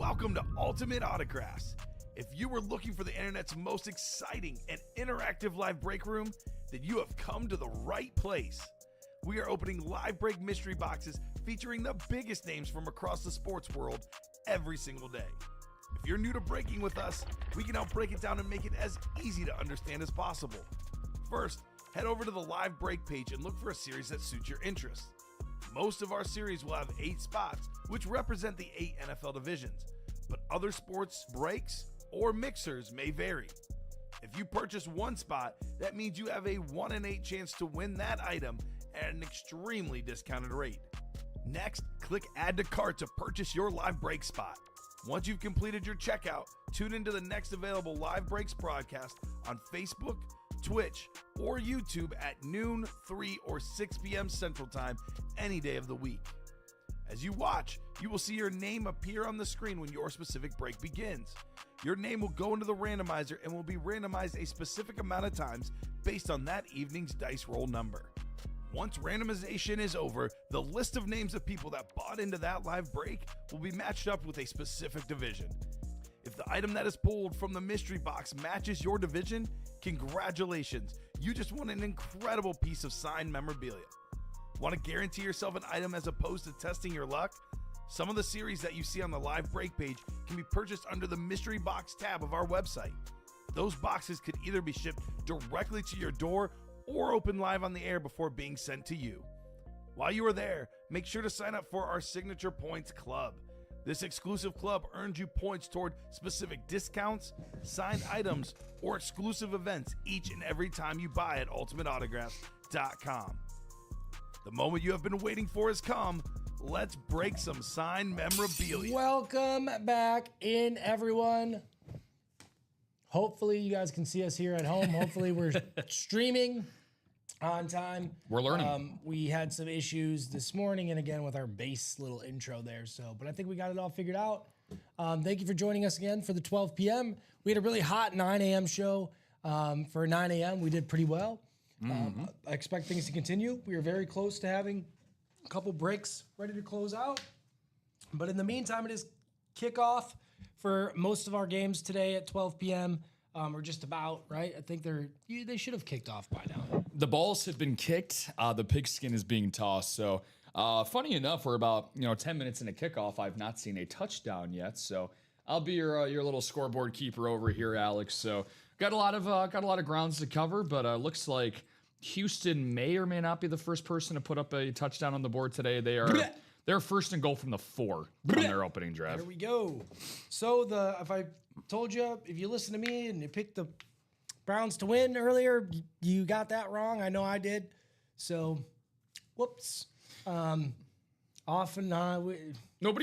Welcome to Ultimate Autographs. If you were looking for the internet's most exciting and interactive live break room, then you have come to the right place. We are opening live break mystery boxes featuring the biggest names from across the sports world every single day. If you're new to breaking with us, we can help break it down and make it as easy to understand as possible. First, head over to the live break page and look for a series that suits your interests. Most of our series will have 8 spots, which represent the 8 NFL divisions, but other sports breaks or mixers may vary. If you purchase one spot, that means you have a 1 in 8 chance to win that item at an extremely discounted rate. Next, click Add to Cart to purchase your live break spot. Once you've completed your checkout, tune into the next available live breaks broadcast on Facebook, Twitch, or YouTube at noon, 3, or 6 p.m. Central Time any day of the week. As you watch, you will see your name appear on the screen when your specific break begins. Your name will go into the randomizer and will be randomized a specific amount of times based on that evening's dice roll number. Once randomization is over, the list of names of people that bought into that live break will be matched up with a specific division. If the item that is pulled from the mystery box matches your division, congratulations, you just won an incredible piece of signed memorabilia. Want to guarantee yourself an item as opposed to testing your luck? Some of the series that you see on the live break page can be purchased under the mystery box tab of our website. Those boxes could either be shipped directly to your door or open live on the air before being sent to you. While you are there, make sure to sign up for our Signature Points Club. This exclusive club earns you points toward specific discounts, signed items, or exclusive events each and every time you buy at ultimateautographs.com. The moment you have been waiting for has come. Let's break some signed memorabilia. Welcome back in, everyone. Hopefully you guys can see us here at home. Hopefully we're streaming on time. We're learning. We had some issues this morning and again with our base little intro there. But I think we got it all figured out. Thank you for joining us again for the 12 p.m. We had a really hot 9 a.m. show. For 9 a.m. we did pretty well. I expect things to continue. We are very close to having a couple breaks ready to close out. But in the meantime, it is kickoff for most of our games today at 12 p.m. Or just about, right? I think they should have kicked off by now. The balls have been kicked. The pigskin is being tossed. So funny enough, we're about 10 minutes into kickoff. I've not seen a touchdown yet. So I'll be your little scoreboard keeper over here, Alex. So got a lot of grounds to cover, but looks like Houston may or may not be the first person to put up a touchdown on the board today. They're first and goal from the 4 on their opening drive. There we go. So if I told you, if you listen to me and you picked the Browns to win earlier, you got that wrong. I know I did. So, whoops. Nobody's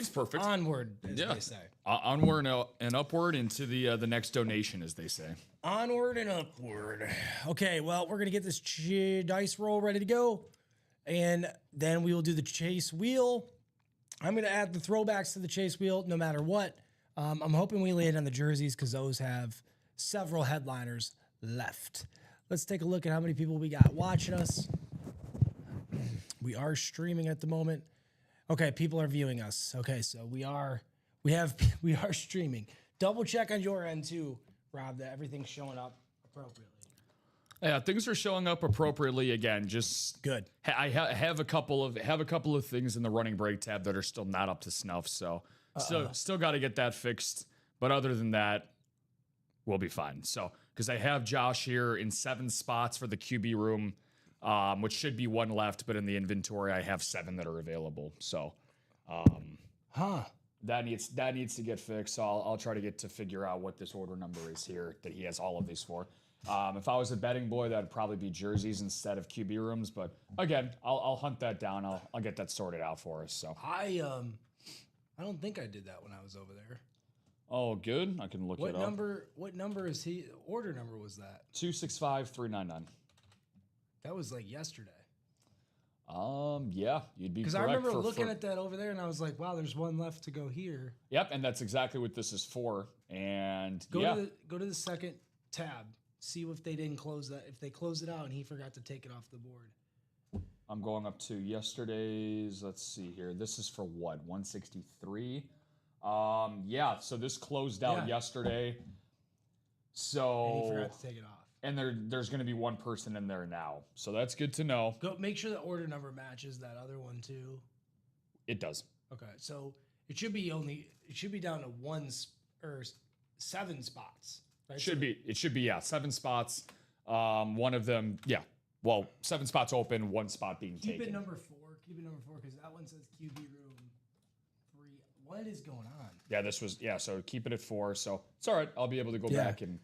perfect. Onward, as they say. Onward and upward into the next donation, as they say. Onward and upward. Okay, well, we're going to get this dice roll ready to go. And then we will do the chase wheel. I'm going to add the throwbacks to the chase wheel no matter what. I'm hoping we land on the jerseys because those have several headliners left. Let's take a look at how many people we got watching us. We are streaming at the moment. Okay, people are viewing us. Okay, so we are streaming. Double check on your end too, Rob, that everything's showing up appropriately. Yeah, things are showing up appropriately again. Just good. I have a couple of things in the running break tab that are still not up to snuff. So still got to get that fixed. But other than that, we'll be fine. So because I have Josh here in 7 spots for the QB room, which should be 1 left, but in the inventory I have 7 that are available. So, that needs to get fixed. So I'll try to figure out what this order number is here that he has all of these for. If I was a betting boy, that'd probably be jerseys instead of QB rooms. But again, I'll hunt that down. I'll get that sorted out for us. So I don't think I did that when I was over there. Oh, good. I can look it up. What number is he? Order number was that? 265399. That was like yesterday. Yeah, you'd be correct. Because I remember looking at that over there, and I was like, "Wow, there's 1 left to go here." Yep, and that's exactly what this is for. And go to the second tab. See if they didn't close that. If they closed it out and he forgot to take it off the board. I'm going up to yesterday's. Let's see here. This is for what? 163. Yeah, so this closed out Yeah. yesterday. And he So forgot to take it off. and there's going to be one person in there now. So that's good to know. Go make sure the order number matches that other one too. It does. Okay, so it should be down to or 7 spots. Right? It should be 7 spots. One of them, well, 7 spots open, 1 spot being Keep taken. it number 4. Keep it number 4 because that one says QB room 3. What is going on? Yeah, this was so keep it at 4. So it's all right. I'll be able to go Yeah. back and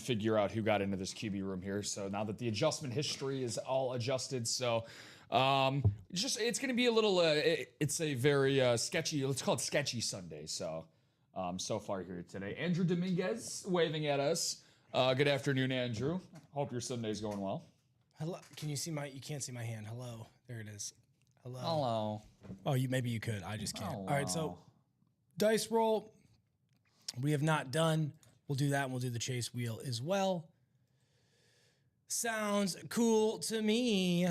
figure out who got into this QB room here. So now that the adjustment history is all adjusted, so it's going to be a little it's a very sketchy, let's call it sketchy Sunday. So so far here today. Andrew Dominguez waving at us. Good afternoon, Andrew. Hope your Sunday's going well. Hello. Can you see you can't see my hand. Hello. There it is. Hello. Hello. Oh, maybe you could. I just can't. Hello. All right, so dice roll. We have not done. We'll do that and we'll do the chase wheel as well. Sounds cool to me.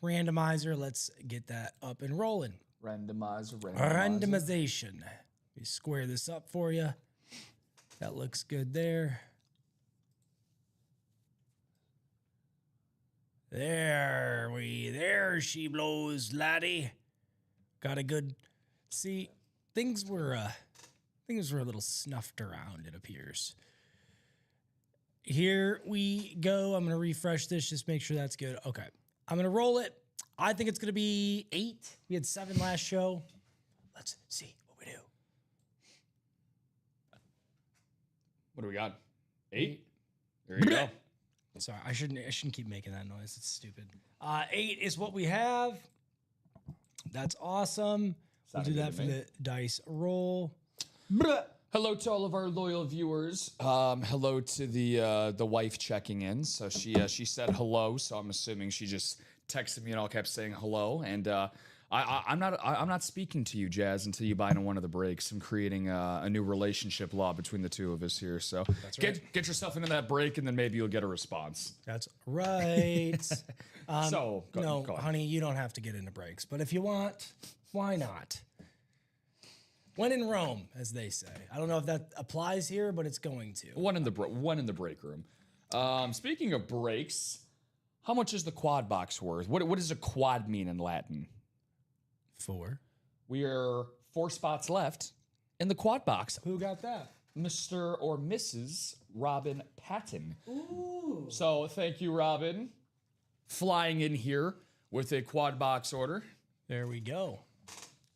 Randomizer, let's get that up and rolling. Randomizer. Randomization. Let me square this up for you. That looks good there. There she blows, laddie. Got a good, see, things were a little snuffed around, it appears. Here we go. I'm going to refresh this, just make sure that's good. Okay. I'm going to roll it. I think it's going to be 8. We had 7 last show. Let's see what we do. What do we got? 8. There you go. Sorry, I shouldn't keep making that noise. It's stupid. 8 is what we have. That's awesome. We'll do that for the dice roll. Hello to all of our loyal viewers. Hello to the wife checking in. So she said hello. So I'm assuming she just texted me and all kept saying hello. And I'm not speaking to you, Jazz, until you buy into one of the breaks. I'm creating a new relationship law between the two of us here. So get yourself into that break, and then maybe you'll get a response. That's right. So go on. Honey, you don't have to get into breaks, but if you want, why not? When in Rome, as they say. I don't know if that applies here, but it's going to. One in the break room. Speaking of breaks, how much is the quad box worth? What does a quad mean in Latin? 4. We are 4 spots left in the quad box. Who got that? Mr. or Mrs. Robin Patton. Ooh. So thank you, Robin, flying in here with a quad box order. There we go.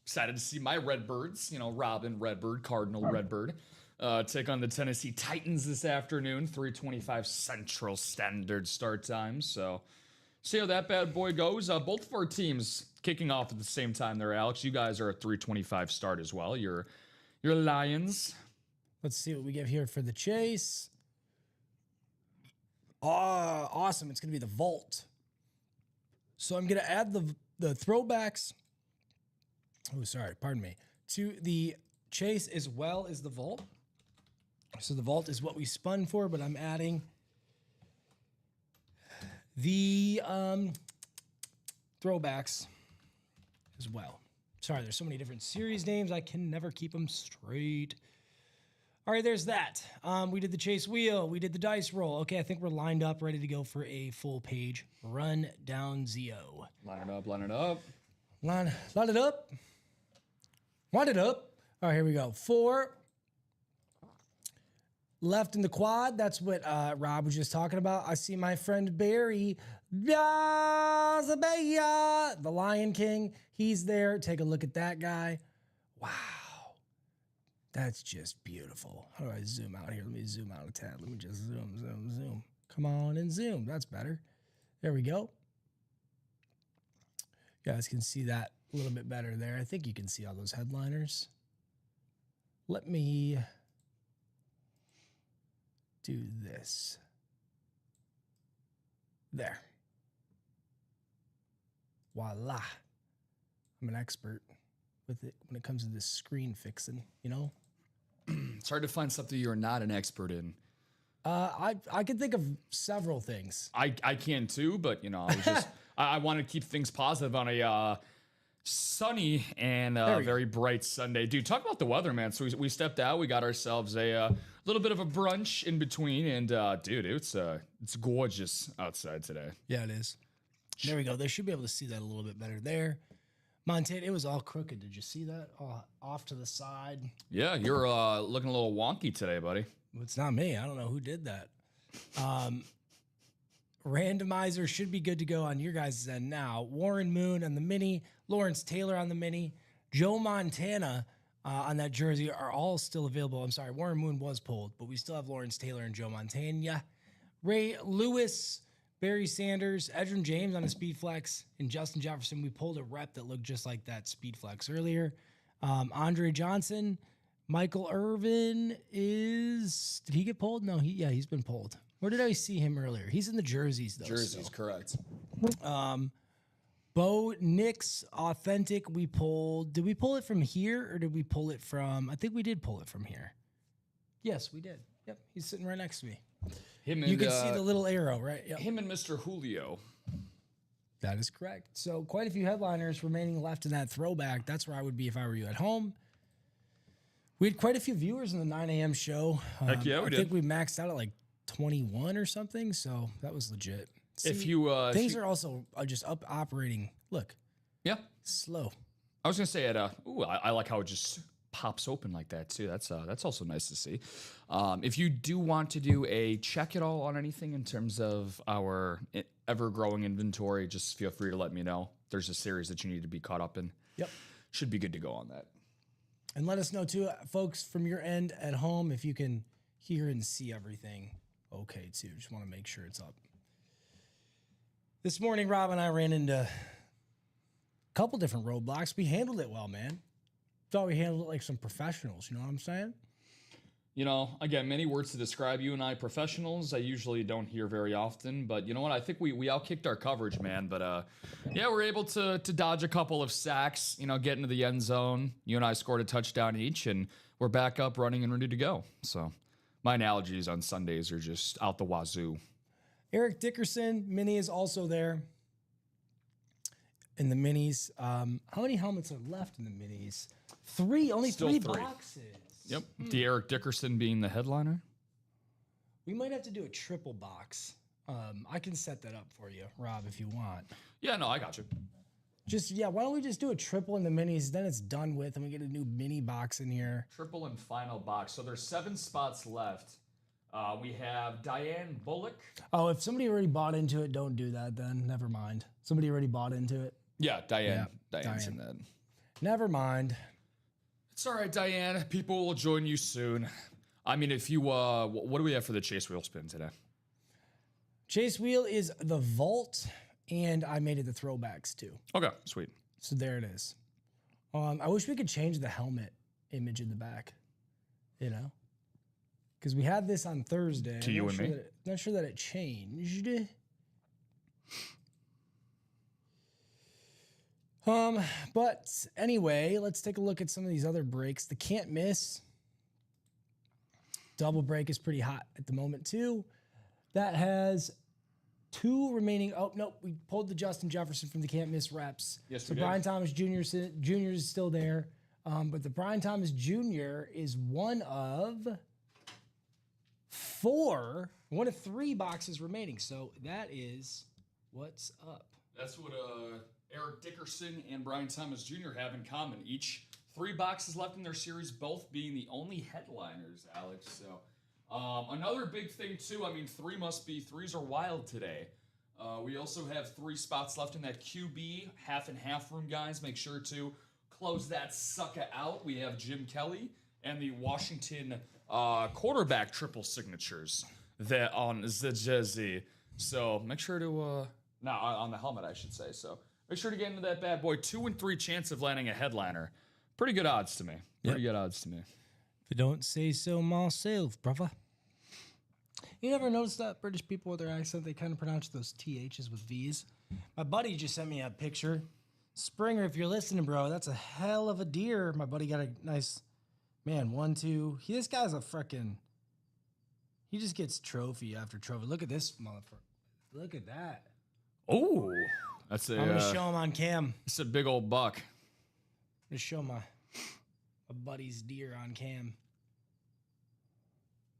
Excited to see my Redbirds, Robin Redbird, Cardinal Redbird, take on the Tennessee Titans this afternoon, 3:25 Central Standard start time. So see how that bad boy goes. Both of our teams kicking off at the same time there, Alex. You guys are a 3:25 start as well. You're Lions. Let's see what we get here for the chase. Awesome. It's going to be the vault. So I'm going to add the throwbacks. Oh, sorry. Pardon me. To the chase as well as the vault. So the vault is what we spun for, but I'm adding the throwbacks as well. Sorry, there's so many different series names. I can never keep them straight. All right, there's that. We did the chase wheel. We did the dice roll. Okay, I think we're lined up, ready to go for a full page run down Zio. Line it up, line it up. Line it up. Wind it up. All right, here we go. 4 left in the quad. That's what Rob was just talking about. I see my friend Barry, the Lion King. He's there. Take a look at that guy. Wow. That's just beautiful. How do I zoom out here? Let me zoom out a tad. Let me just zoom. Come on and zoom. That's better. There we go. You guys can see that a little bit better there. I think you can see all those headliners. Let me do this. There. Voila. I'm an expert with it when it comes to this screen fixing, It's hard to find something you're not an expert in. I can think of several things. I can too, but I was just I want to keep things positive on a Sunny and very bright Sunday. Dude, talk about the weather, man. So we stepped out. We got ourselves a little bit of a brunch in between. And, dude, it's gorgeous outside today. Yeah, it is. There we go. They should be able to see that a little bit better there. Montana, it was all crooked. Did you see that? All off to the side. Yeah, you're looking a little wonky today, buddy. It's not me. I don't know who did that. Randomizer should be good to go on your guys' end now. Warren Moon on the mini, Lawrence Taylor on the mini, Joe Montana on that jersey are all still available. I'm sorry, Warren Moon was pulled, but we still have Lawrence Taylor and Joe Montana. Ray Lewis, Barry Sanders, Edrin James on a speed flex, and Justin Jefferson. We pulled a rep that looked just like that speed flex earlier. Andre Johnson, Michael Irvin did he get pulled? No, he's been pulled. Where did I see him earlier? He's in the jerseys though. Jerseys, correct. Bo Nix, authentic. We pulled. Did we pull it from here or did we pull it from? I think we did pull it from here. Yes, we did. Yep, he's sitting right next to me. You can see the little arrow, right? Yep. Him and Mr. Julio. That is correct. So quite a few headliners remaining left in that throwback. That's where I would be if I were you at home. We had quite a few viewers in the 9 a.m. show. Heck yeah, we did. I think we maxed out at like 21 or something, so that was legit. See, If you things are also just up operating. Look, yeah, slow. I was gonna say it. I like how it just pops open like that too. That's also nice to see. If you do want to do a check it all on anything in terms of our ever growing inventory, just feel free to let me know. There's a series that you need to be caught up in. Yep. Should be good to go on that. And let us know too, folks, from your end at home, if you can hear and see everything okay too. Just want to make sure it's up. This morning, Rob and I ran into a couple different roadblocks. We handled it well, man. Thought we handled it like some professionals. You know what I'm saying? You know, again, many words to describe you and I professionals. I usually don't hear very often, but you know what? I think we outkicked our coverage, man. But yeah, we're able to dodge a couple of sacks, you know, get into the end zone. You and I scored a touchdown each, and we're back up running and ready to go. So my analogies on Sundays are just out the wazoo. Eric Dickerson, mini is also there in the minis. How many helmets are left in the minis? Only Still three three. boxes. Yep. The Eric Dickerson being the headliner. We might have to do a triple box. I can set that up for you, Rob, if you want. Yeah, no, I got you. Why don't we just do a triple in the minis, then it's done with, and we get a new mini box in here. Triple and final box. So there's 7 spots left. We have Diane Bullock. Oh, if somebody already bought into it, don't do that then. Never mind. Somebody already bought into it. Yeah, Diane's Diane. in that. Never mind. It's all right, Diane. People will join you soon. I mean, if you, what do we have for the Chase Wheel spin today? Chase Wheel is the Vault, and I made it the throwbacks too. Okay, sweet. So there it is. I wish we could change the helmet image in the back, you know? Because we had this on Thursday. To you and me? Not sure that it changed. But anyway, let's take a look at some of these other breaks. The can't miss double break is pretty hot at the moment too. That has 2 remaining. Oh no, we pulled the Justin Jefferson from the can't miss reps. Yes, so we did. Brian Thomas Jr. is still there, but the Brian Thomas Jr. is one of 3 boxes remaining. So that is what's up. That's what Eric Dickerson and Brian Thomas Jr. have in common. Each 3 boxes left in their series, both being the only headliners, Alex. So another big thing, too, I mean, 3s are wild today. We also have 3 spots left in that QB half and half room, guys. Make sure to close that sucker out. We have Jim Kelly and the Washington quarterback triple signatures that on the jersey. So make sure to, on the helmet, I should say. So make sure to get into that bad boy. 2 and 3 chance of landing a headliner. Pretty good odds to me. Pretty good odds to me. If you don't say so myself, brother. You never noticed that British people with their accent, they kind of pronounce those THs with Vs? My buddy just sent me a picture. Springer, if you're listening, bro, that's a hell of a deer. My buddy got a nice, 1, 2. This guy's a freaking, he just gets trophy after trophy. Look at this motherfucker. Look at that. Oh, that's I'm going to show him on cam. It's a big old buck. to show my buddy's deer on cam.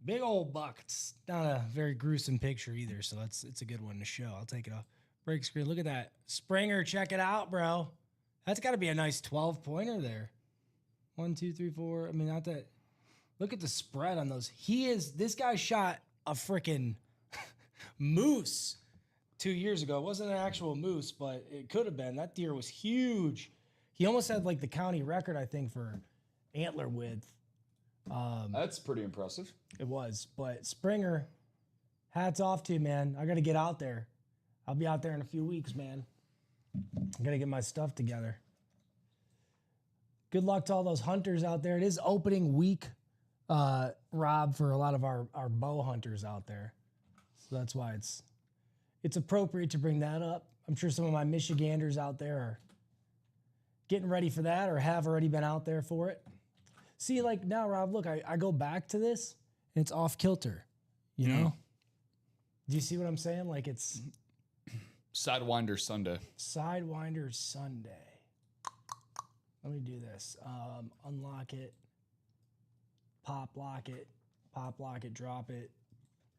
Big old buck. It's not a very gruesome picture either, so it's a good one to show. I'll take it off break screen. Look at that. Springer, check it out, bro. That's got to be a nice 12-pointer there. 1, 2, 3, 4. I mean, not that. Look at the spread on those. This guy shot a freaking moose 2 years ago. It wasn't an actual moose, but it could have been. That deer was huge. He almost had like the county record, I think, for antler width. That's pretty impressive. It was. But Springer, hats off to you, man. I got to get out there. I'll be out there in a few weeks, man. I got to get my stuff together. Good luck to all those hunters out there. It is opening week, Rob, for a lot of our bow hunters out there. So that's why it's appropriate to bring that up. I'm sure some of my Michiganders out there are getting ready for that or have already been out there for it. See, like now, Rob, look, I go back to this and it's off kilter, you know? Do you see what I'm saying? Like it's Sidewinder Sunday. Sidewinder Sunday. Let me do this. Unlock it. Pop lock it, drop it.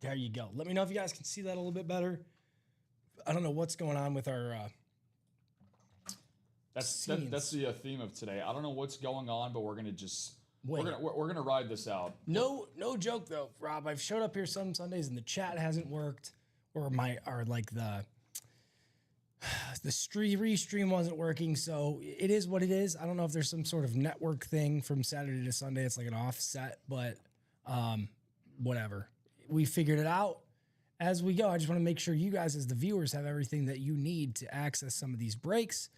There you go. Let me know if you guys can see that a little bit better. I don't know what's going on with our That's the theme of today. I don't know what's going on, but we're gonna just Wait. we're gonna ride this out. No joke though, Rob. I've showed up here some Sundays and the chat hasn't worked, or the restream wasn't working. So it is what it is. I don't know if there's some sort of network thing from Saturday to Sunday. It's like an offset, but whatever. We figured it out as we go. I just want to make sure you guys, as the viewers, have everything that you need to access some of these breaks.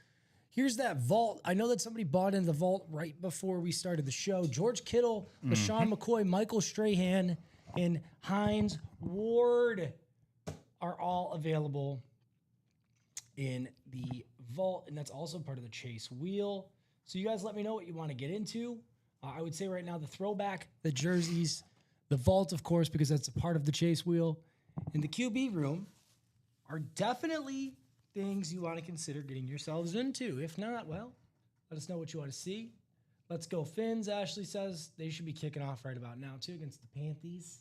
Here's that vault. I know that somebody bought in the vault right before we started the show. George Kittle, LaShawn McCoy, Michael Strahan, and Hines Ward are all available in the vault, and that's also part of the Chase Wheel. So you guys let me know what you want to get into. I would say right now the throwback, the jerseys, the vault, of course, because that's a part of the Chase Wheel, and the QB room are definitely things you want to consider getting yourselves into. If not, well, let us know what you want to see. Let's go Fins. Ashley says they should be kicking off right about now, too, against the Panthers.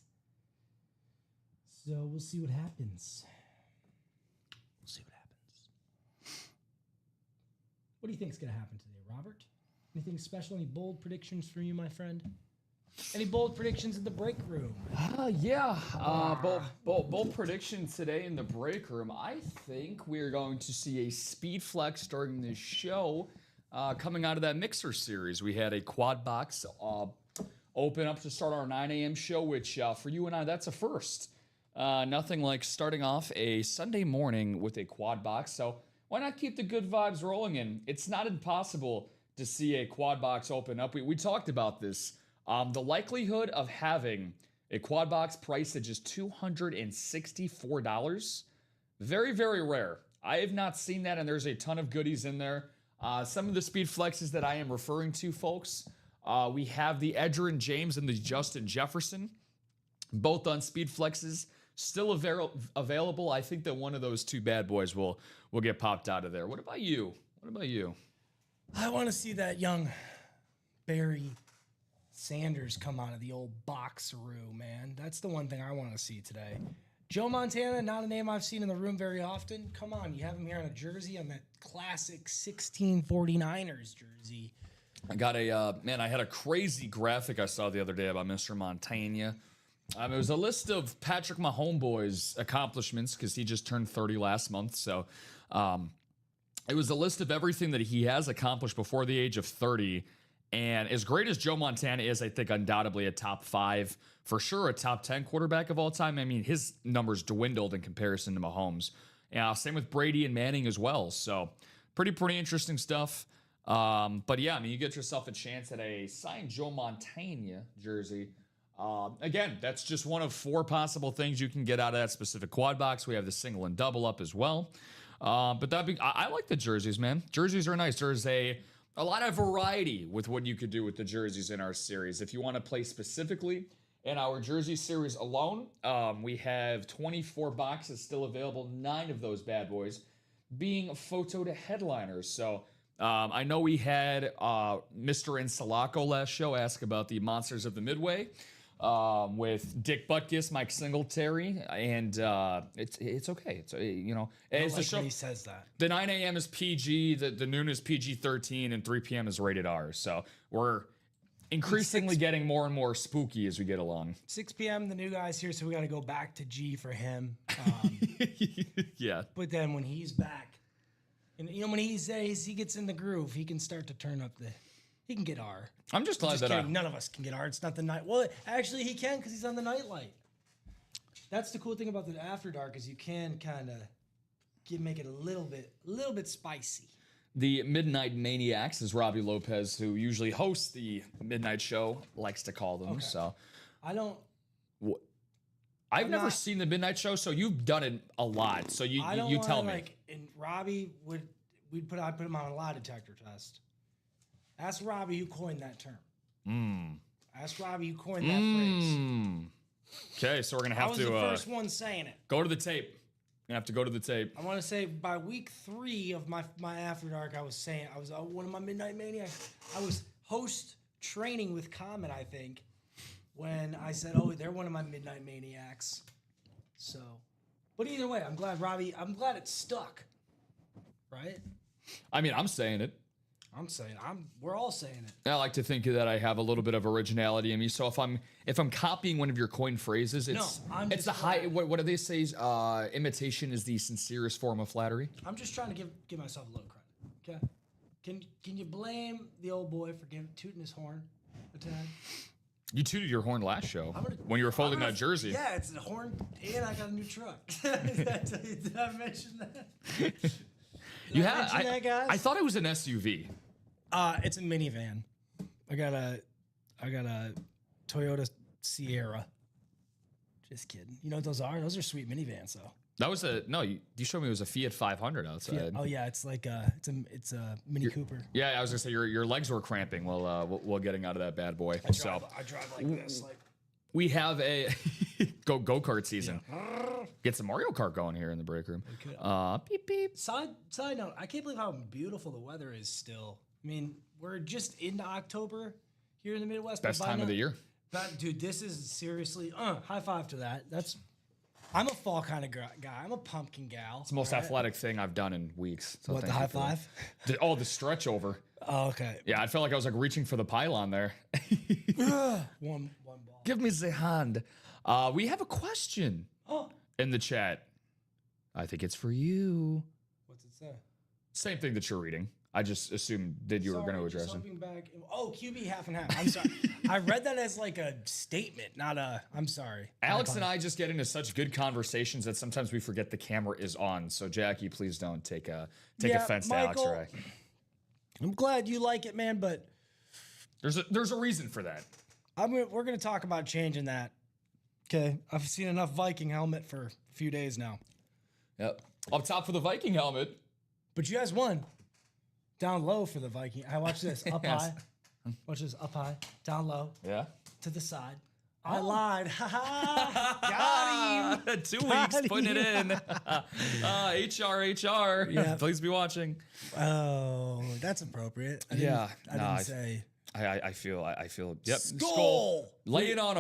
So we'll see what happens. What do you think is going to happen today, Robert? Anything special? Any bold predictions for you, my friend? Any bold predictions in the break room? Bold prediction today in the break room. I think we're going to see a speed flex during this show coming out of that Mixer series. We had a quad box open up to start our 9 a.m. show, which for you and I, that's a first. Nothing like starting off a Sunday morning with a quad box. So why not keep the good vibes rolling? And it's not impossible to see a quad box open up. We talked about this. The likelihood of having a quad box priced at just $264, very, very rare. I have not seen that, and there's a ton of goodies in there. Some of the speed flexes that I am referring to, folks, we have the Edgerrin James and the Justin Jefferson, both on speed flexes, still available. I think that one of those two bad boys will get popped out of there. What about you? I want to see that young Barry Sanders come out of the old box room, man. That's the one thing I want to see today. Joe Montana, not a name I've seen in the room very often. Come on, you have him here on a jersey, on that classic 1649ers jersey. I got I had a crazy graphic I saw the other day about Mr. Montana. It was a list of Patrick Mahomes' accomplishments because he just turned 30 last month. So it was a list of everything that he has accomplished before the age of 30. And as great as Joe Montana is, I think undoubtedly a top 5, for sure a top 10 quarterback of all time. I mean, his numbers dwindled in comparison to Mahomes. Same with Brady and Manning as well. So pretty interesting stuff. But yeah, I mean, you get yourself a chance at a signed Joe Montana jersey. Again, that's just one of 4 possible things you can get out of that specific quad box. We have the single and double up as well. But I like the jerseys, man. Jerseys are nice. There's a lot of variety with what you could do with the jerseys in our series. If you want to play specifically in our jersey series alone, we have 24 boxes still available, 9 of those bad boys being photo to headliners. So I know we had Mr. Insalaco last show ask about the Monsters of the Midway with Dick Butkus, Mike Singletary, and it's okay. It's it's the show. He says that The 9 a.m. is PG, the noon is PG-13, and 3 p.m. is rated R. So we're increasingly getting more and more spooky as we get along. 6 p.m. The new guy's here, so we got to go back to G for him. Yeah. But then when he's back, and when he gets in the groove, he can start to turn up he can get R. I'm just glad Just that kidding. None of us can get R. It's not the night. Well, actually, he can because he's on the nightlight. That's the cool thing about the After Dark is you can kind of make it a little bit spicy. The Midnight Maniacs, as Robbie Lopez, who usually hosts the midnight show, likes to call them. Okay. So I don't. I've never seen the midnight show, so you've done it a lot. So you tell me. And Robbie I'd put him on a lie detector test. Ask Robbie who coined that term. Ask Robbie who coined that phrase. Okay, so we're gonna have I was to the first one saying it. go to the tape. You have to go to the tape. I want to say by week 3 of my After Dark, I was one of my Midnight Maniacs. I was host training with Comet, I think, when I said, "Oh, they're one of my Midnight Maniacs." So, but either way, I'm glad it stuck. Right? I mean, I'm saying it. We're all saying it. I like to think that I have a little bit of originality in me. So if I'm copying one of your coined phrases, it's the high. What do they say? Imitation is the sincerest form of flattery. I'm just trying to give myself a little credit. Okay. Can you blame the old boy for tooting his horn a tad? You tooted your horn last show when you were folding that jersey. Yeah, it's a horn, and I got a new truck. Did I mention that? I thought it was an SUV. It's a minivan. I got a Toyota Sierra. Just kidding. You know what those are? Those are sweet minivans, though. That was you showed me it was a Fiat 500 outside. Fiat, oh yeah, it's like it's a Mini Cooper. Yeah, I was gonna say your legs were cramping while getting out of that bad boy. I drive like this. Like we have a go-kart season. Yeah. Get some Mario Kart going here in the break room. Beep beep. Side note, I can't believe how beautiful the weather is still. I mean, we're just into October here in the Midwest. Best time of the year. But dude, this is seriously high five to that. I'm a fall kind of guy. I'm a pumpkin gal. It's the most athletic thing I've done in weeks. So what, the high five? The stretch over. Oh, okay. Yeah, I felt like I was like reaching for the pylon there. one ball. Give me the hand. We have a question in the chat. I think it's for you. What's it say? Same thing that you're reading. I just assumed that you were going to address it. QB half and half. I'm sorry. I read that as like a statement, not a. I'm sorry. Alex and I just get into such good conversations that sometimes we forget the camera is on. So Jackie, please don't take offense Michael, to Alex or I. I'm glad you like it, man, but there's a reason for that. We're gonna talk about changing that. Okay, I've seen enough Viking helmet for a few days now. Yep. Up top for the Viking helmet. But you guys won. Down low for the Viking. I watch this. Up high. Watch this. Up high. Down low. Yeah. To the side. I lied. Ha ha. Got him. 2 weeks putting it in. HR. Yeah. Please be watching. Oh, that's appropriate. I didn't say. I feel. Yep. Skull. Lay it on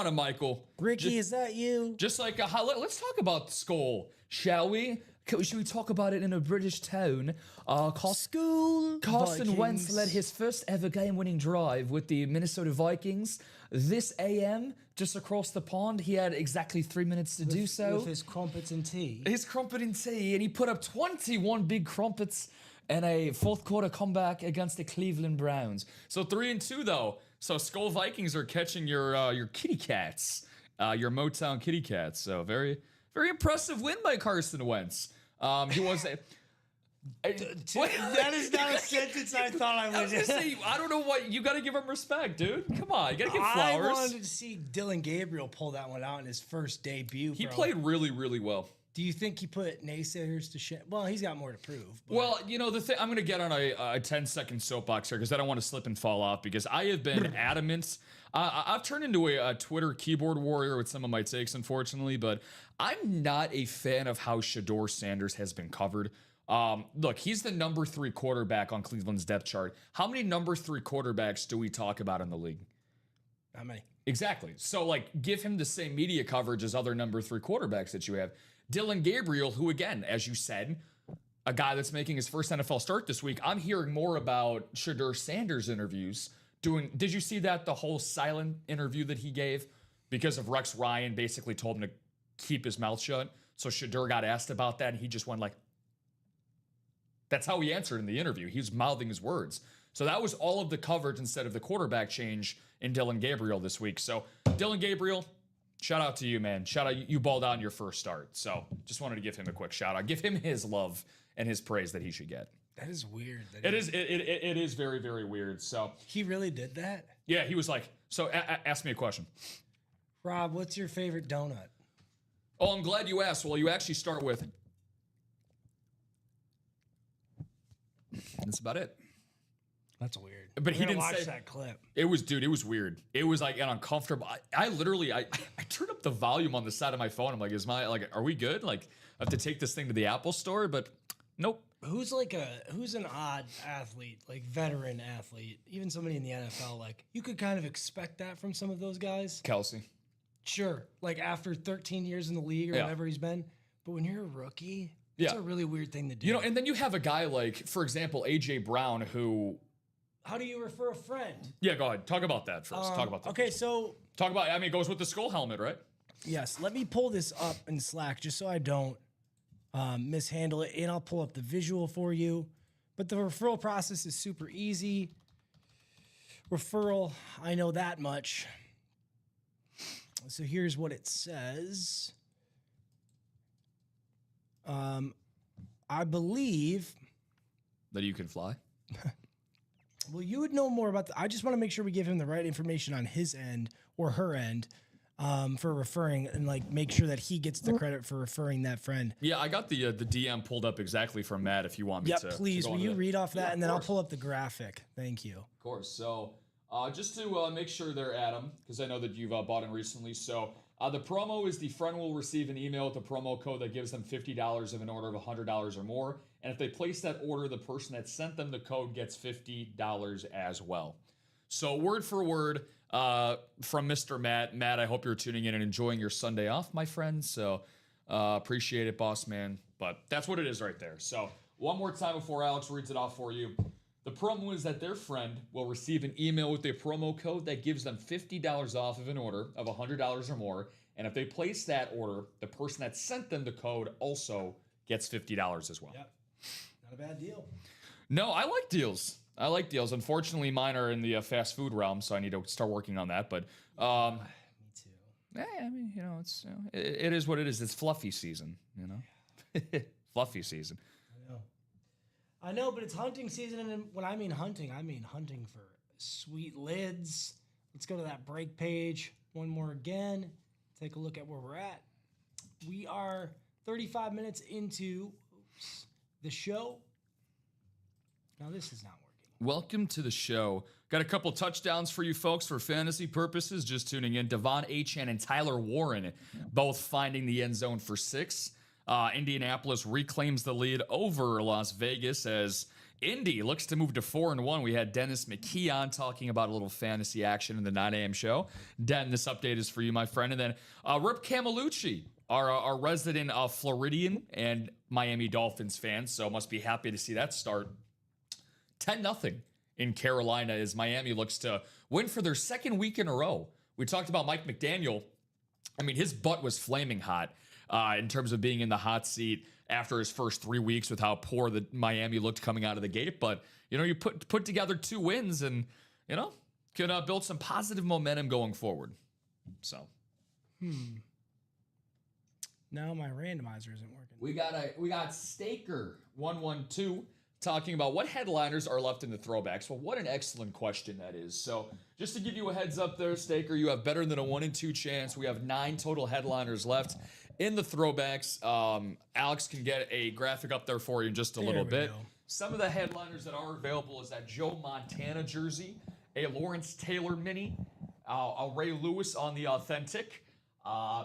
him, Michael. Ricky, is that you? Just like let's talk about Skull, shall we? Should we talk about it in a British tone? Carson Wentz led his first ever game-winning drive with the Minnesota Vikings. This AM, just across the pond, he had exactly 3 minutes to do so. With his crumpets and tea. His crumpet and tea, and he put up 21 big crumpets and a fourth quarter comeback against the Cleveland Browns. So 3-2 though. So Skull Vikings are catching your kitty cats, your Motown kitty cats. So very, very impressive win by Carson Wentz. He was a. That is not a sentence I thought I would say. I don't know what you got to give him respect, dude. Come on, you got to give flowers. I wanted to see Dylan Gabriel pull that one out in his first debut. He played really, really well. Do you think he put naysayers to shit? Well, he's got more to prove. But. Well, the thing, I'm going to get on a 10-second soapbox here because I don't want to slip and fall off because I have been adamant. I've turned into a Twitter keyboard warrior with some of my takes, unfortunately, but I'm not a fan of how Shedeur Sanders has been covered Look, he's the number 3 quarterback on Cleveland's depth chart. How many number 3 quarterbacks do we talk about in the league? How many? Exactly. So, like, give him the same media coverage as other number 3 quarterbacks that you have. Dillon Gabriel, who, again, as you said, a guy that's making his first NFL start this week. I'm hearing more about Shedeur Sanders interviews. Did you see that, the whole silent interview that he gave? Because of Rex Ryan basically told him to keep his mouth shut. So Shedeur got asked about that, and he just went like, that's how he answered in the interview. He was mouthing his words. So that was all of the coverage instead of the quarterback change in Dillon Gabriel this week. So Dillon Gabriel, shout out to you, man. Shout out, you balled out in your first start. So just wanted to give him a quick shout out. Give him his love and his praise that he should get. That is weird. It is very, very weird. So He really did that? yeah, he was like, so ask me a question. Rob, what's your favorite donut? Oh, I'm glad you asked. Well, you actually start with, that's about it. That's weird. But he didn't watch say that clip. It was, dude, it was weird. It was like an uncomfortable. I literally turned up the volume on the side of my phone. I'm like, are we good? Like, I have to take this thing to the Apple store, but nope. Who's an odd athlete, like veteran athlete, even somebody in the NFL, like you could kind of expect that from some of those guys. Kelsey. Sure, like after 13 years in the league or Yeah. whatever he's been. But when you're a rookie, it's Yeah. a really weird thing to do. You know, and then you have a guy like, for example, AJ Brown, who. How do you refer a friend? Yeah, go ahead. Talk about that first. Talk about that. Okay, first. so Talk about. I mean, it goes with the skull helmet, right? yes, let me pull this up in Slack just so I don't mishandle it, and I'll pull up the visual for you. But the referral process is super easy. Referral, I know that much. So here's what it says. I believe. That you can fly. Well, you would know more about I just want to make sure we give him the right information on his end or her end for referring, and like make sure that he gets the credit for referring that friend. Yeah, I got the DM pulled up exactly from Matt. If you want me Yep, to. please. To go Will into you that. read off that, Yeah, and then I'll course. pull up the graphic. Thank you. Of course. So just to make sure they're Adam, because I know that you've bought in recently. So the promo is the friend will receive an email with the promo code that gives them $50 of an order of $100 or more. And if they place that order, the person that sent them the code gets $50 as well. So word for word from Mr. Matt. Matt, I hope you're tuning in and enjoying your Sunday off, my friend. So appreciate it, boss man. But that's what it is right there. So one more time before Alex reads it off for you. The promo is that their friend will receive an email with a promo code that gives them $50 off of an order of $100 or more. And if they place that order, the person that sent them the code also gets $50 as well. Yep. Not a bad deal. No, I like deals. Unfortunately, mine are in the fast food realm, so I need to start working on that. But Me too. I mean, it's it is what it is. It's fluffy season, fluffy season. I know, but it's hunting season, and when I mean hunting for sweet lids. Let's go to that break page one more again. Take a look at where we're at. We are 35 minutes into the show. Now this is not working. Welcome to the show. Got a couple touchdowns for you folks for fantasy purposes. Just tuning in. Devon Achane and Tyler Warren both finding the end zone for 6. Indianapolis reclaims the lead over Las Vegas as Indy looks to move to 4-1. We had Dennis McKee on talking about a little fantasy action in the 9 a.m. show. Den, this update is for you, my friend. And then Rip Camelucci, our resident Floridian and Miami Dolphins fan, so must be happy to see that start. 10-0 in Carolina as Miami looks to win for their second week in a row. We talked about Mike McDaniel. I mean, his butt was flaming hot in terms of being in the hot seat after his first 3 weeks with how poor the Miami looked coming out of the gate. But, you put together 2 wins and, can build some positive momentum going forward. So. Now my randomizer isn't working. We got Staker 112 talking about what headliners are left in the throwbacks. Well, what an excellent question that is. So just to give you a heads up there, Staker, you have better than a 1 in 2 chance. We have 9 total headliners left in the throwbacks. Alex can get a graphic up there for you in just a little bit. Go. Some of the headliners that are available is that Joe Montana jersey, a Lawrence Taylor mini, a Ray Lewis on the authentic,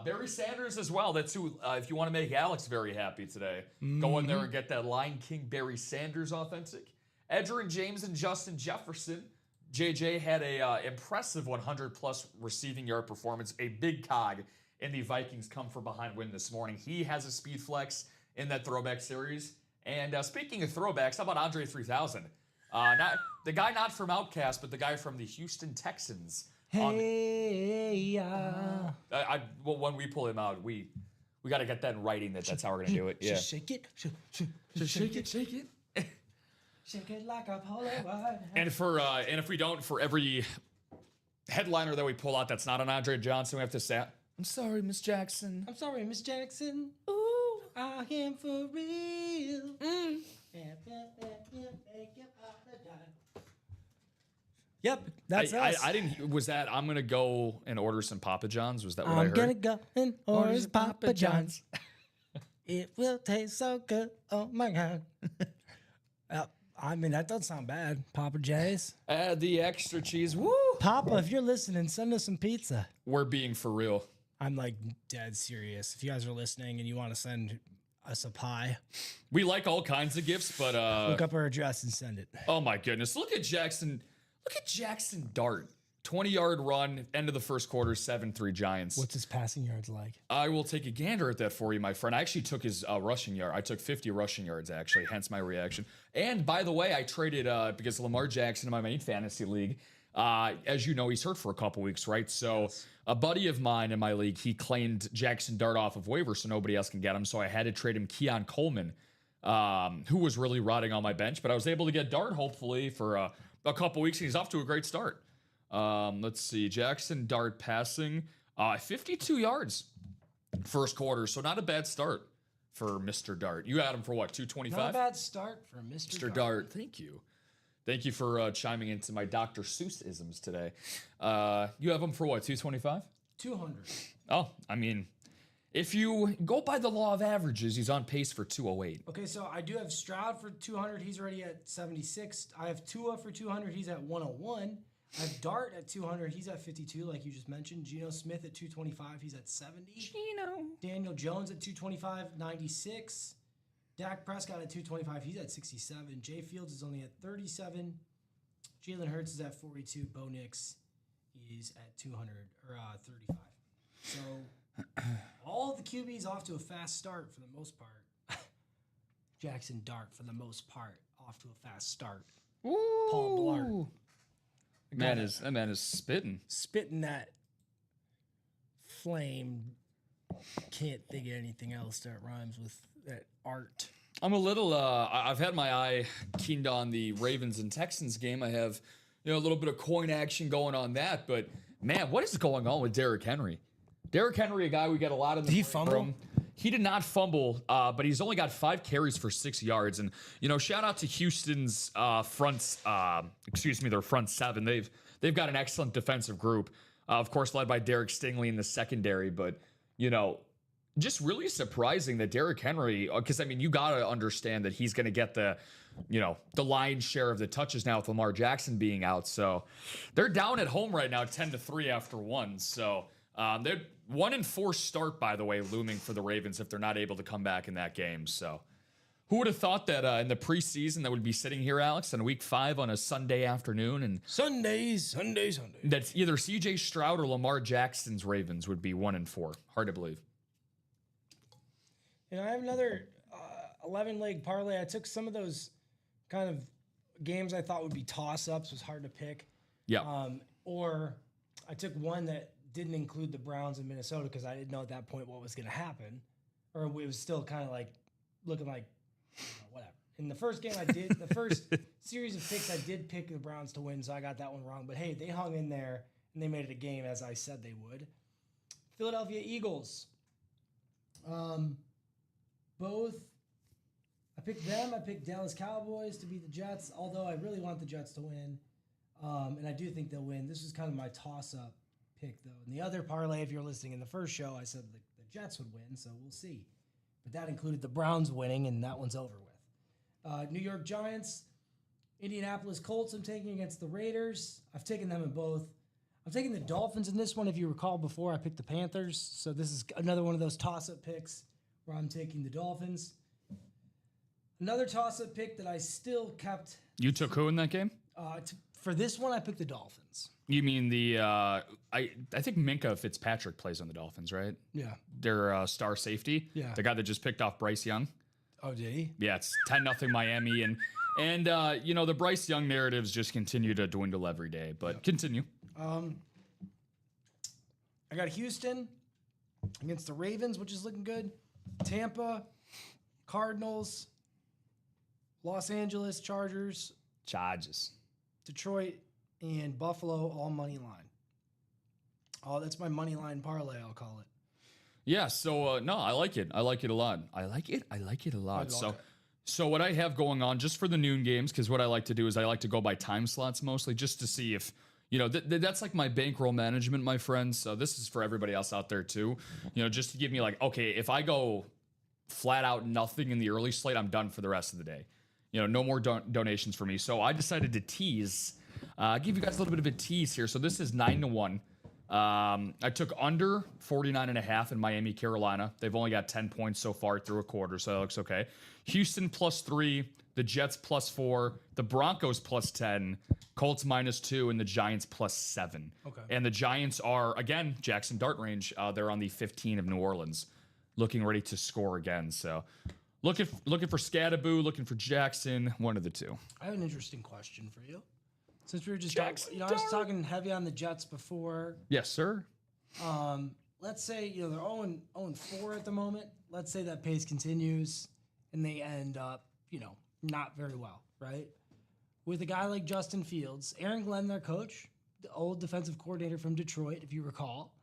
Barry Sanders as well. That's who, if you want to make Alex very happy today, go in there and get that Lion King Barry Sanders authentic. Edgerrin James and Justin Jefferson. JJ had a impressive 100-plus receiving yard performance, a big cog in the Vikings come from behind win this morning. He has a speed flex in that throwback series. And speaking of throwbacks, how about Andre 3000? Not the guy not from Outcast, but the guy from the Houston Texans. Hey, Well, when we pull him out, we got to get that in writing. That's how we're gonna do it. Yeah. Shake it, shake it, shake it. Shake it like a Polaroid. And if we don't, for every headliner that we pull out that's not an Andre Johnson, we have to say, "I'm sorry, Miss Jackson." I'm sorry, Miss Jackson. Ooh, I am for real. Yep, that's us. I didn't. Was that? I'm gonna go and order some Papa John's. Was that what I I'm heard? gonna go and order some Papa John's. It will taste so good. Oh my God. I mean, that doesn't sound bad. Papa J's. Add the extra cheese. Woo! Papa, if you're listening, send us some pizza. We're being for real. I'm like dead serious. If you guys are listening and you want to send us a pie, We like all kinds of gifts, but look up our address and send it. oh my goodness, look at Jackson. Look at Jackson Dart. 20-yard run, end of the first quarter, 7-3 Giants. What's his passing yards like? I will take a gander at that for you, my friend. I actually took his rushing yard. I took 50 rushing yards, actually, hence my reaction. And by the way, I traded because Lamar Jackson in my main fantasy league, as you know, he's hurt for a couple weeks, right? So a buddy of mine in my league, he claimed Jackson Dart off of waivers so nobody else can get him. So I had to trade him Keon Coleman, who was really rotting on my bench. But I was able to get Dart, hopefully, for a couple weeks, and he's off to a great start. Let's see. Jackson Dart passing 52 yards first quarter. So not a bad start for Mr. Dart. You had him for what, 225? Not a bad start for Mr. Dart. Thank you. Thank you for chiming into my Dr. Seuss isms today. You have him for what, 225? 200. Oh, I mean, if you go by the law of averages, he's on pace for 208. Okay, so I do have Stroud for 200. He's already at 76. I have Tua for 200. He's at 101. I have Dart at 200. He's at 52, like you just mentioned. Geno Smith at 225. He's at 70. Geno. Daniel Jones at 225, 96. Dak Prescott at 225. He's at 67. Jay Fields is only at 37. Jalen Hurts is at 42. Bo Nix is at 200 or 35. So all of the QBs off to a fast start for the most part. Jackson Dart, for the most part, off to a fast start. Ooh. Paul Blart. That man is spitting. Spitting that flame. Can't think of anything else that rhymes with that art. I'm a little. I've had my eye keened on the Ravens and Texans game. I have, a little bit of coin action going on that. But man, what is going on with Derrick Henry? Derrick Henry, a guy we get a lot of. Did he fumble? He did not fumble, but he's only got 5 carries for 6 yards. And shout out to Houston's their front seven. They've got an excellent defensive group, of course, led by Derek Stingley in the secondary. But just really surprising that Derrick Henry, because you got to understand that he's going to get the lion's share of the touches now with Lamar Jackson being out. So they're down at home right now, 10-3 after 1. So they're 1-4 start, by the way, looming for the Ravens if they're not able to come back in that game. So who would have thought that in the preseason that would be sitting here, Alex, in week 5 on a Sunday afternoon, and Sunday. that's either C.J. Stroud or Lamar Jackson's Ravens would be 1-4. Hard to believe. I have another 11-leg parlay. I took some of those kind of games I thought would be toss-ups. Was hard to pick. Yeah. Or I took one that didn't include the Browns in Minnesota because I didn't know at that point what was going to happen. Or it was still kind of like looking like whatever. In the first game I did, the first series of picks, I did pick the Browns to win, so I got that one wrong. But hey, they hung in there and they made it a game as I said they would. Philadelphia Eagles. Both, I picked them. I picked Dallas Cowboys to beat the Jets, although I really want the Jets to win. And I do think they'll win. This is kind of my toss-up pick, though. And the other parlay, if you're listening in the first show, I said the Jets would win, so we'll see. But that included the Browns winning, and that one's over with. New York Giants, Indianapolis Colts I'm taking against the Raiders. I've taken them in both. I'm taking the Dolphins in this one. If you recall before, I picked the Panthers. So this is another one of those toss-up picks where I'm taking the Dolphins. Another toss-up pick that I still kept. You took who in that game? For this one, I picked the Dolphins. You mean the I think Minka Fitzpatrick plays on the Dolphins, right? Yeah. Their star safety. Yeah. The guy that just picked off Bryce Young. Oh, did he? Yeah, it's 10-0 Miami, and you know, the Bryce Young narratives just continue to dwindle every day. But continue. I got Houston against the Ravens, which is looking good. Tampa, Cardinals, Los Angeles Chargers, Detroit, and Buffalo, all money line. Oh, that's my money line parlay, I'll call it. Yeah, so no, I like it. I like it a lot. I like it a lot. So what I have going on just for the noon games, because what I like to do is I like to go by time slots mostly, just to see if, you know, that's like my bankroll management, my friends. So this is for everybody else out there too. You know, just to give me like, okay, if I go flat out nothing in the early slate, I'm done for the rest of the day. You know, no more donations for me. So I decided to tease, give you guys a little bit of a tease here. So this is 9-1. I took under 49.5 in Miami, Carolina. They've only got 10 points so far through a quarter, so that looks okay. Houston +3, the Jets +4, the Broncos +10, Colts -2, and the Giants +7. Okay. And the Giants are, again, Jackson Dart range. They're on the 15 of New Orleans, looking ready to score again. So looking for Scattaboo, looking for Jackson, one of the two. I have an interesting question for you. Since we were just Jackson talking, I was talking heavy on the Jets before. Yes, sir. Let's say, they're 0-4 at the moment. Let's say that pace continues and they end up, not very well, right? With a guy like Justin Fields, Aaron Glenn, their coach, the old defensive coordinator from Detroit, if you recall.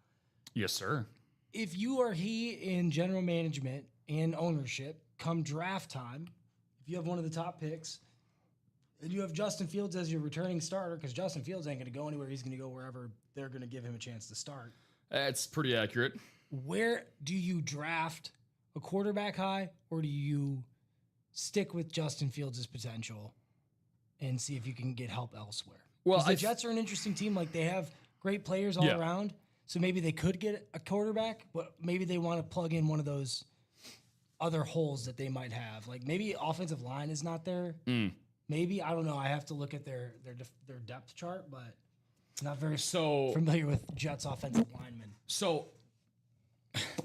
Yes, sir. If you are he in general management and ownership, come draft time, if you have one of the top picks, and you have Justin Fields as your returning starter, because Justin Fields ain't going to go anywhere. He's going to go wherever they're going to give him a chance to start. That's pretty accurate. Where do you draft a quarterback high, or do you stick with Justin Fields' potential and see if you can get help elsewhere? Well, the Jets are an interesting team. Like, they have great players all around, so maybe they could get a quarterback, but maybe they want to plug in one of those other holes that they might have. Like, maybe offensive line is not there. Maybe, I don't know. I have to look at their depth chart, but not very familiar with Jets offensive linemen. So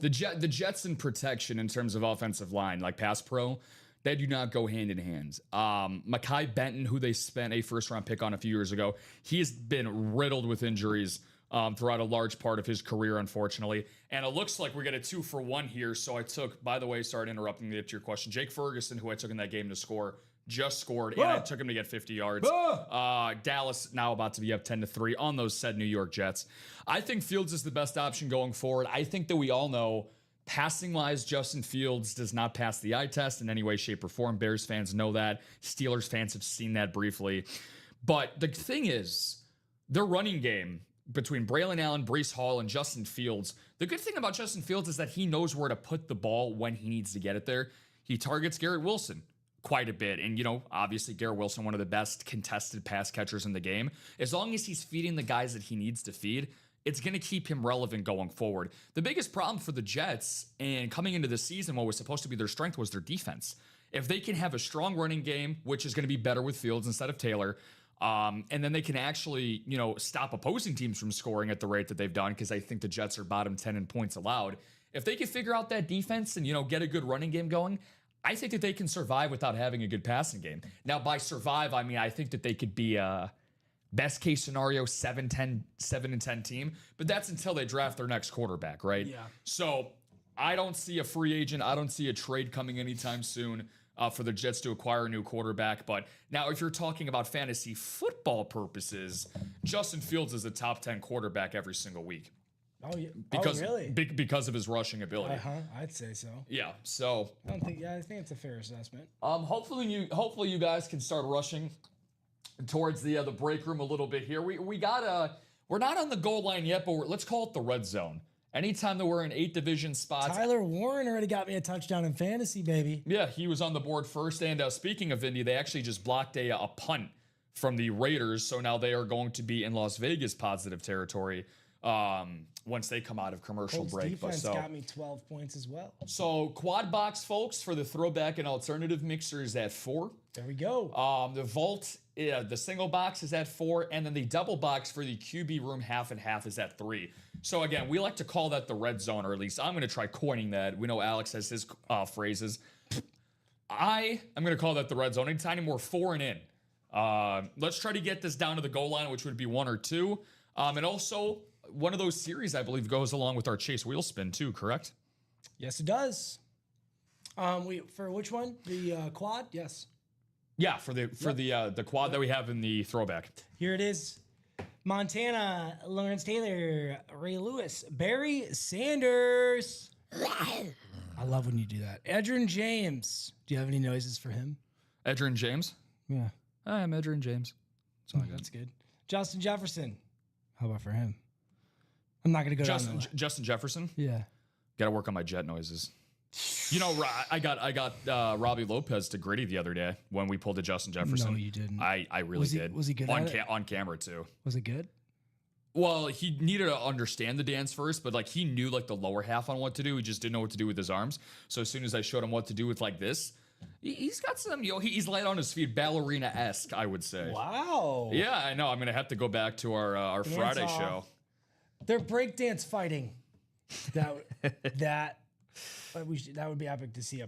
the Jets in protection in terms of offensive line, like pass pro, they do not go hand in hand. Mekhi Benton, who they spent a first-round pick on a few years ago, he has been riddled with injuries throughout a large part of his career, unfortunately. And it looks like we get a 2-for-1 here. So I took, by the way, sorry interrupting to get to your question, Jake Ferguson, who I took in that game to score, just scored, and I took him to get 50 yards. Dallas now about to be up 10-3 on those said New York Jets. I think Fields is the best option going forward. I think that we all know, passing-wise, Justin Fields does not pass the eye test in any way, shape, or form. Bears fans know that. Steelers fans have seen that briefly. But the thing is, their running game between Braylon Allen, Breece Hall, and Justin Fields, the good thing about Justin Fields is that he knows where to put the ball when he needs to get it there. He targets Garrett Wilson quite a bit. And, obviously Garrett Wilson, one of the best contested pass catchers in the game. As long as he's feeding the guys that he needs to feed, it's going to keep him relevant going forward. The biggest problem for the Jets, and coming into the season, what was supposed to be their strength was their defense. If they can have a strong running game, which is going to be better with Fields instead of Taylor, and then they can actually, stop opposing teams from scoring at the rate that they've done, because I think the Jets are bottom 10 in points allowed. If they can figure out that defense and, get a good running game going, I think that they can survive without having a good passing game. Now, by survive, I mean, I think that they could be a best case scenario 7-10 team, but that's until they draft their next quarterback, right? Yeah. So I don't see a free agent. I don't see a trade coming anytime soon for the Jets to acquire a new quarterback. But now, if you're talking about fantasy football purposes, Justin Fields is a top 10 quarterback every single week. Oh, yeah. Really? Because of his rushing ability. I'd say so. Yeah. So I think it's a fair assessment. Hopefully you guys can start rushing towards the break room a little bit here. We're not on the goal line yet, but let's call it the red zone. Anytime that we're in 8 division spots. Tyler Warren already got me a touchdown in fantasy, baby. Yeah, he was on the board first. And speaking of Indy, they actually just blocked a punt from the Raiders. So now they are going to be in Las Vegas positive territory once they come out of commercial Colts break. defense got me 12 points as well. So quad box, folks, for the throwback and alternative mixer is at 4. There we go. The vault, the single box is at 4, and then the double box for the QB room half and half is at 3. So again, we like to call that the red zone, or at least I'm going to try coining that. We know Alex has his phrases. I am going to call that the red zone. Anytime more 4 and in. Let's try to get this down to the goal line, which would be 1 or 2. And also, one of those series, I believe, goes along with our chase wheel spin too, correct? Yes, it does. For which one? The quad? Yes. Yeah, for the quad that we have in the throwback. Here it is. Montana, Lawrence Taylor, Ray Lewis, Barry Sanders. I love when you do that. Edgerrin James. Do you have any noises for him? Edgerrin James? Yeah. I'm Edgerrin James. That's good. Justin Jefferson. How about for him? I'm not going to go down that. Justin Jefferson? Yeah. Got to work on my jet noises. You know, I got Robbie Lopez to gritty the other day when we pulled a Justin Jefferson. No, you didn't. I really did. Was he good on at it? On camera too? Was it good? Well, he needed to understand the dance first, but like he knew like the lower half on what to do. He just didn't know what to do with his arms. So as soon as I showed him what to do with like this, he's got some, he's light on his feet, ballerina-esque, I would say. Wow. Yeah, I know. I'm gonna have to go back to our Friday off. show. They're breakdance fighting. That would be epic to see.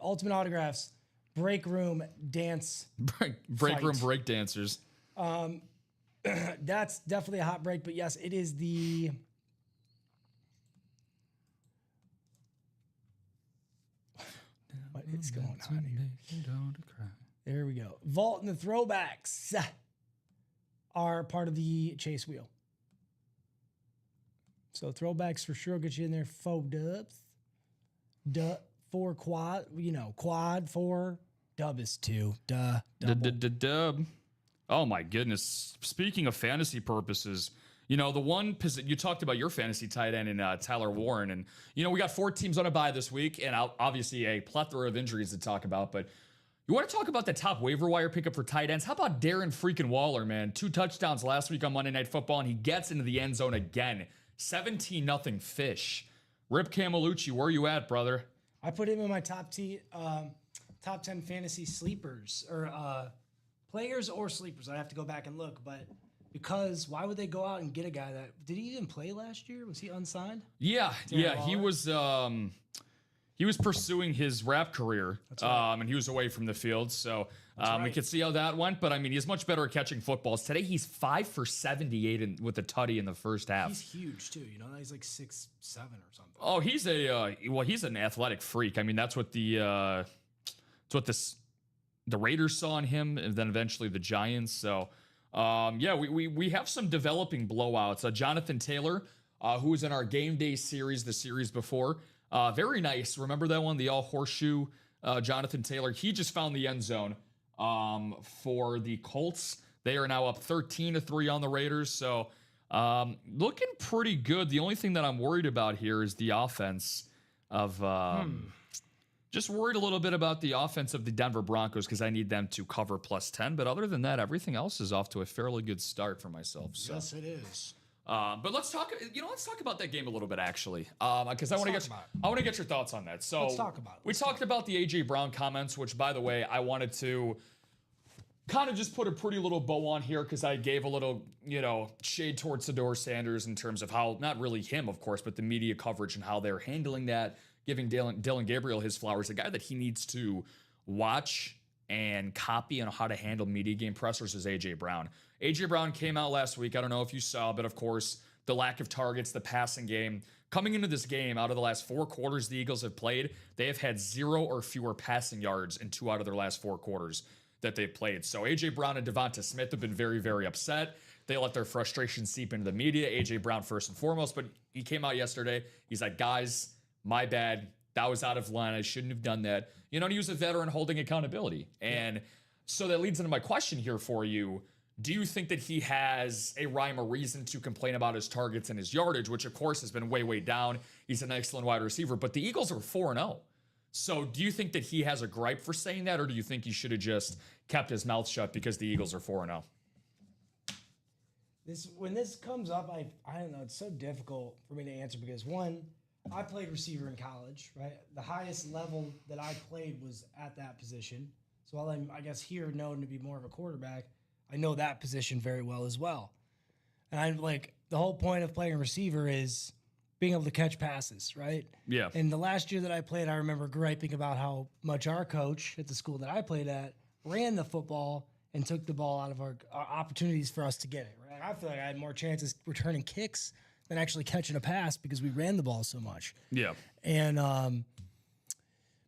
Ultimate Autographs break room dance. break room break dancers. That's definitely a hot break, but yes, it is the. What is going on here? There we go. Vault and the throwbacks are part of the chase wheel. So throwbacks for sure get you in there. 4 dubs. 4 quad. Quad 4. Dub is 2. Dub. Oh my goodness. Speaking of fantasy purposes, the one you talked about your fantasy tight end in Tyler Warren, and we got 4 teams on a bye this week, and obviously a plethora of injuries to talk about. But you want to talk about the top waiver wire pickup for tight ends? How about Darren freaking Waller, man? 2 touchdowns last week on Monday Night Football, and he gets into the end zone again. 17-0 fish. Rip Camelucci, where you at, brother? I put him in my top 10 fantasy sleepers or players or sleepers. I'd have to go back and look, but because why would they go out and get a guy that did he even play last year? Was he unsigned? Yeah, he was. He was pursuing his rap career, and he was away from the field. So we could see how that went. But I mean, he's much better at catching footballs. Today, he's 5 for 78 with a tutty in the first half. He's huge too. He's like 6'7" or something. Oh, he's he's an athletic freak. I mean, that's what the Raiders saw in him, and then eventually the Giants. So we have some developing blowouts. Jonathan Taylor, who was in our game day series, the series before. Very nice. Remember that one, the all horseshoe Jonathan Taylor? He just found the end zone for the Colts. They are now up 13-3 on the Raiders. So looking pretty good. The only thing that I'm worried about here is the offense of just worried a little bit about the offense of the Denver Broncos because I need them to cover +10. But other than that, everything else is off to a fairly good start for myself. So. Yes, it is. But let's talk. Let's talk about that game a little bit, actually, because I want to get your thoughts on that. So let's talk about it. We talked about the AJ Brown comments, which, by the way, I wanted to kind of just put a pretty little bow on here because I gave a little, shade towards Sador Sanders in terms of how, not really him, of course, but the media coverage and how they're handling that, giving Dylan Gabriel his flowers, a guy that he needs to watch and copy on how to handle media game pressers is AJ Brown. AJ Brown came out last week. I don't know if you saw, but of course, the lack of targets, the passing game. Coming into this game, out of the last 4 quarters the Eagles have played, they have had 0 or fewer passing yards in 2 out of their last 4 quarters that they've played. So AJ Brown and Devonta Smith have been very, very upset. They let their frustration seep into the media. AJ Brown first and foremost, but he came out yesterday. He's like, guys, my bad. That was out of line. I shouldn't have done that. He was a veteran holding accountability. And so that leads into my question here for you. Do you think that he has a rhyme or reason to complain about his targets and his yardage, which of course has been way, way down? He's an excellent wide receiver, but the Eagles are 4-0. So do you think that he has a gripe for saying that, or do you think he should have just kept his mouth shut because the Eagles are 4-0? When this comes up, I don't know. It's so difficult for me to answer because one, I played receiver in college, right? The highest level that I played was at that position. So while I'm, I guess, here known to be more of a quarterback, I know that position very well as well. And I'm like, the whole point of playing receiver is being able to catch passes, right? Yeah. And the last year that I played, I remember griping about how much our coach at the school that I played at ran the football and took the ball out of our opportunities for us to get it, right? I feel like I had more chances returning kicks than actually catching a pass because we ran the ball so much. Yeah. And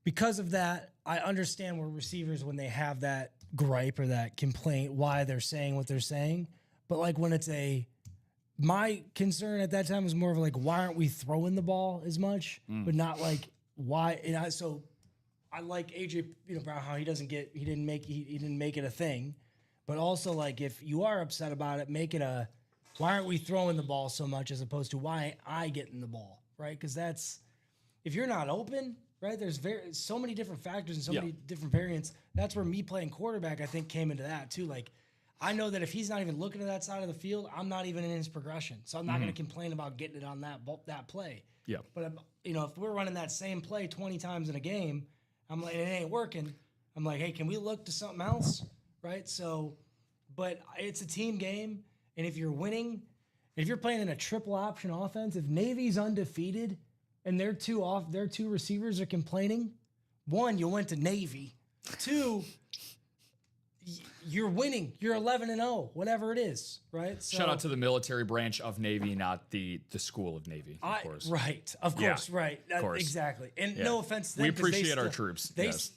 because of that, I understand where receivers, when they have that gripe or that complaint, why they're saying what they're saying. But like when it's my concern at that time was more of like, why aren't we throwing the ball as much? But not like why. And so I like AJ, Brown, how he didn't make it a thing. But also like if you are upset about it, make it why aren't we throwing the ball so much as opposed to why ain't I getting the ball, right? Because if you're not open, right? There's so many different factors and so many different variants. That's where me playing quarterback, I think, came into that too. Like, I know that if he's not even looking at that side of the field, I'm not even in his progression. So I'm not going to complain about getting it on that play. Yeah. But, if we're running that same play 20 times in a game, I'm like, it ain't working. I'm like, hey, can we look to something else? Right? So, but it's a team game. And if you're winning, if you're playing in a triple option offense, if Navy's undefeated and their two receivers are complaining, one, you went to Navy. Two, you're winning. You're 11-0, whatever it is, right? So, Shout out to the military branch of Navy, not the school of Navy, of course. Right, of course, right. Of course. Exactly. And no offense to them. We appreciate our troops. They yes.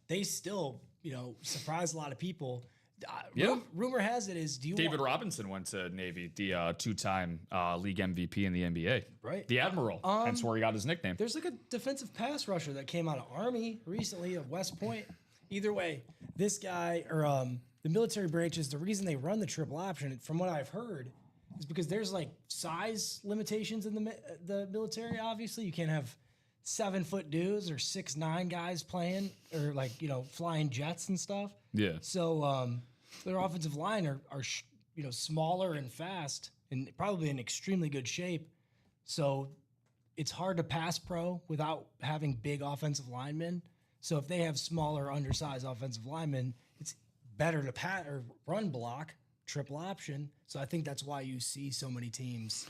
they still, surprise a lot of people. Yeah. Rumor has it is, David Robinson went to Navy, the two-time league MVP in the NBA. Right. The Admiral, hence where he got his nickname. There's like a defensive pass rusher that came out of Army recently of West Point. Either way, this guy or the military branches, the reason they run the triple option, from what I've heard, is because there's like size limitations in the military. Obviously, you can't have 7-foot dudes or 6'9" guys playing or flying jets and stuff. Yeah. So their offensive line are smaller and fast and probably in extremely good shape. So it's hard to pass pro without having big offensive linemen. So if they have smaller, undersized offensive linemen, it's better to run block, triple option. So I think that's why you see so many teams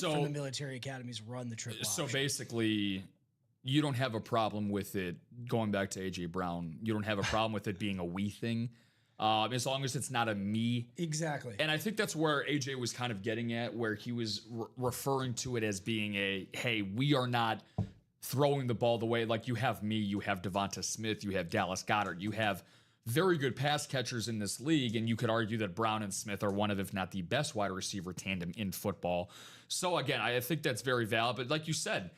from the military academies run the triple option. So basically, you don't have a problem with it, going back to A.J. Brown, you don't have a problem with it being a we thing, as long as it's not a me. Exactly. And I think that's where A.J. was kind of getting at, where he was referring to it as being hey, we are not throwing the ball the way, like you have me, you have Devonta Smith, you have Dallas Goedert, you have very good pass catchers in this league, and you could argue that Brown and Smith are one of, if not the best wide receiver tandem in football. So again, I think that's very valid, but like you said,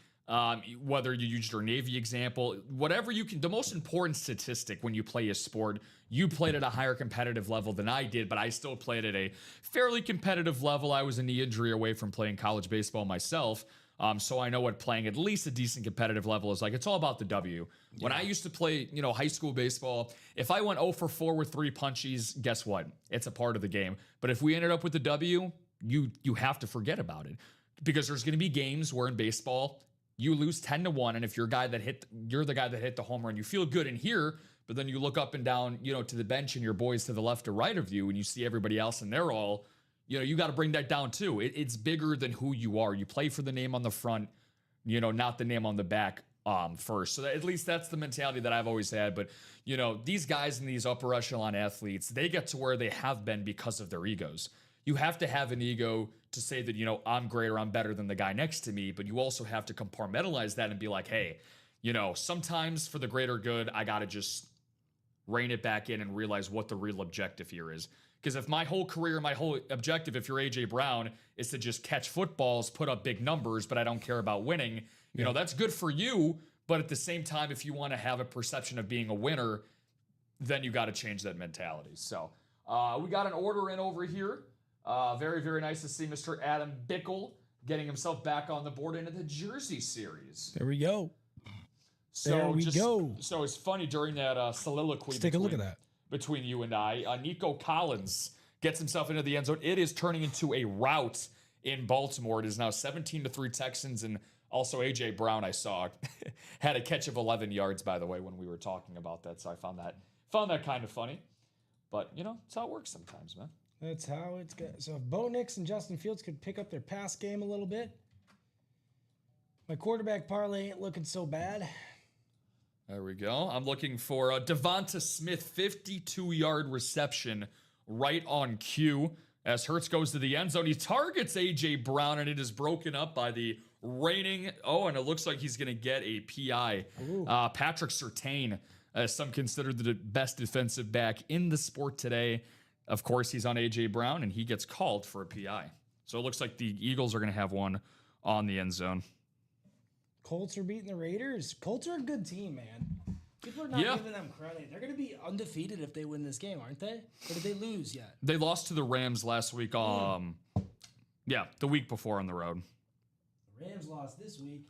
whether you used your Navy example, whatever you can, the most important statistic when you play a sport, you played at a higher competitive level than I did, but I still played at a fairly competitive level. I was a knee injury away from playing college baseball myself. So I know what playing at least a decent competitive level is like. It's all about the W. When I used to play, high school baseball, if I went 0 for 4 with 3 punchies, guess what? It's a part of the game. But if we ended up with the W, you have to forget about it, because there's going to be games where in baseball you lose 10-1, and if you're the guy that hit the home run, you feel good in here, but then you look up and down, to the bench and your boys to the left or right of you, and you see everybody else and they're all, you got to bring that down too. It's bigger than who you are. You play for the name on the front, not the name on the back first. So at least that's the mentality that I've always had. But, these guys and these upper echelon athletes, they get to where they have been because of their egos. You have to have an ego to say that, I'm great or I'm better than the guy next to me, but you also have to compartmentalize that and be like, hey, sometimes for the greater good, I got to just rein it back in and realize what the real objective here is. Because if my whole career, my whole objective, if you're A.J. Brown, is to just catch footballs, put up big numbers, but I don't care about winning, that's good for you. But at the same time, if you want to have a perception of being a winner, then you got to change that mentality. So we got an order in over here. Very, very nice to see Mr. Adam Bickle getting himself back on the board into the Jersey series. There we go. So There we go. So it's funny during that soliloquy. Let's take a look at that. Between you and I. Nico Collins gets himself into the end zone. It is turning into a rout in Baltimore. It is now 17-3 Texans, and also A.J. Brown, I saw, had a catch of 11 yards, by the way, when we were talking about that. So I found that kind of funny. But, it's how it works sometimes, man. That's how it's good. So if Bo Nix and Justin Fields could pick up their pass game a little bit, my quarterback parlay ain't looking so bad. There we go. I'm looking for a Devonta Smith 52-yard reception right on cue as Hurts goes to the end zone. He targets A.J. Brown, and it is broken up by the reigning. Oh, and it looks like he's going to get a PI. Patrick Surtain, some consider the best defensive back in the sport today. Of course, he's on A.J. Brown, and he gets called for a PI. So it looks like the Eagles are going to have one on the end zone. Colts are beating the Raiders. Colts are a good team, man. People are not giving them credit. They're going to be undefeated if they win this game, aren't they? Or did they lose yet? They lost to the Rams last week. The week before on the road. The Rams lost this week.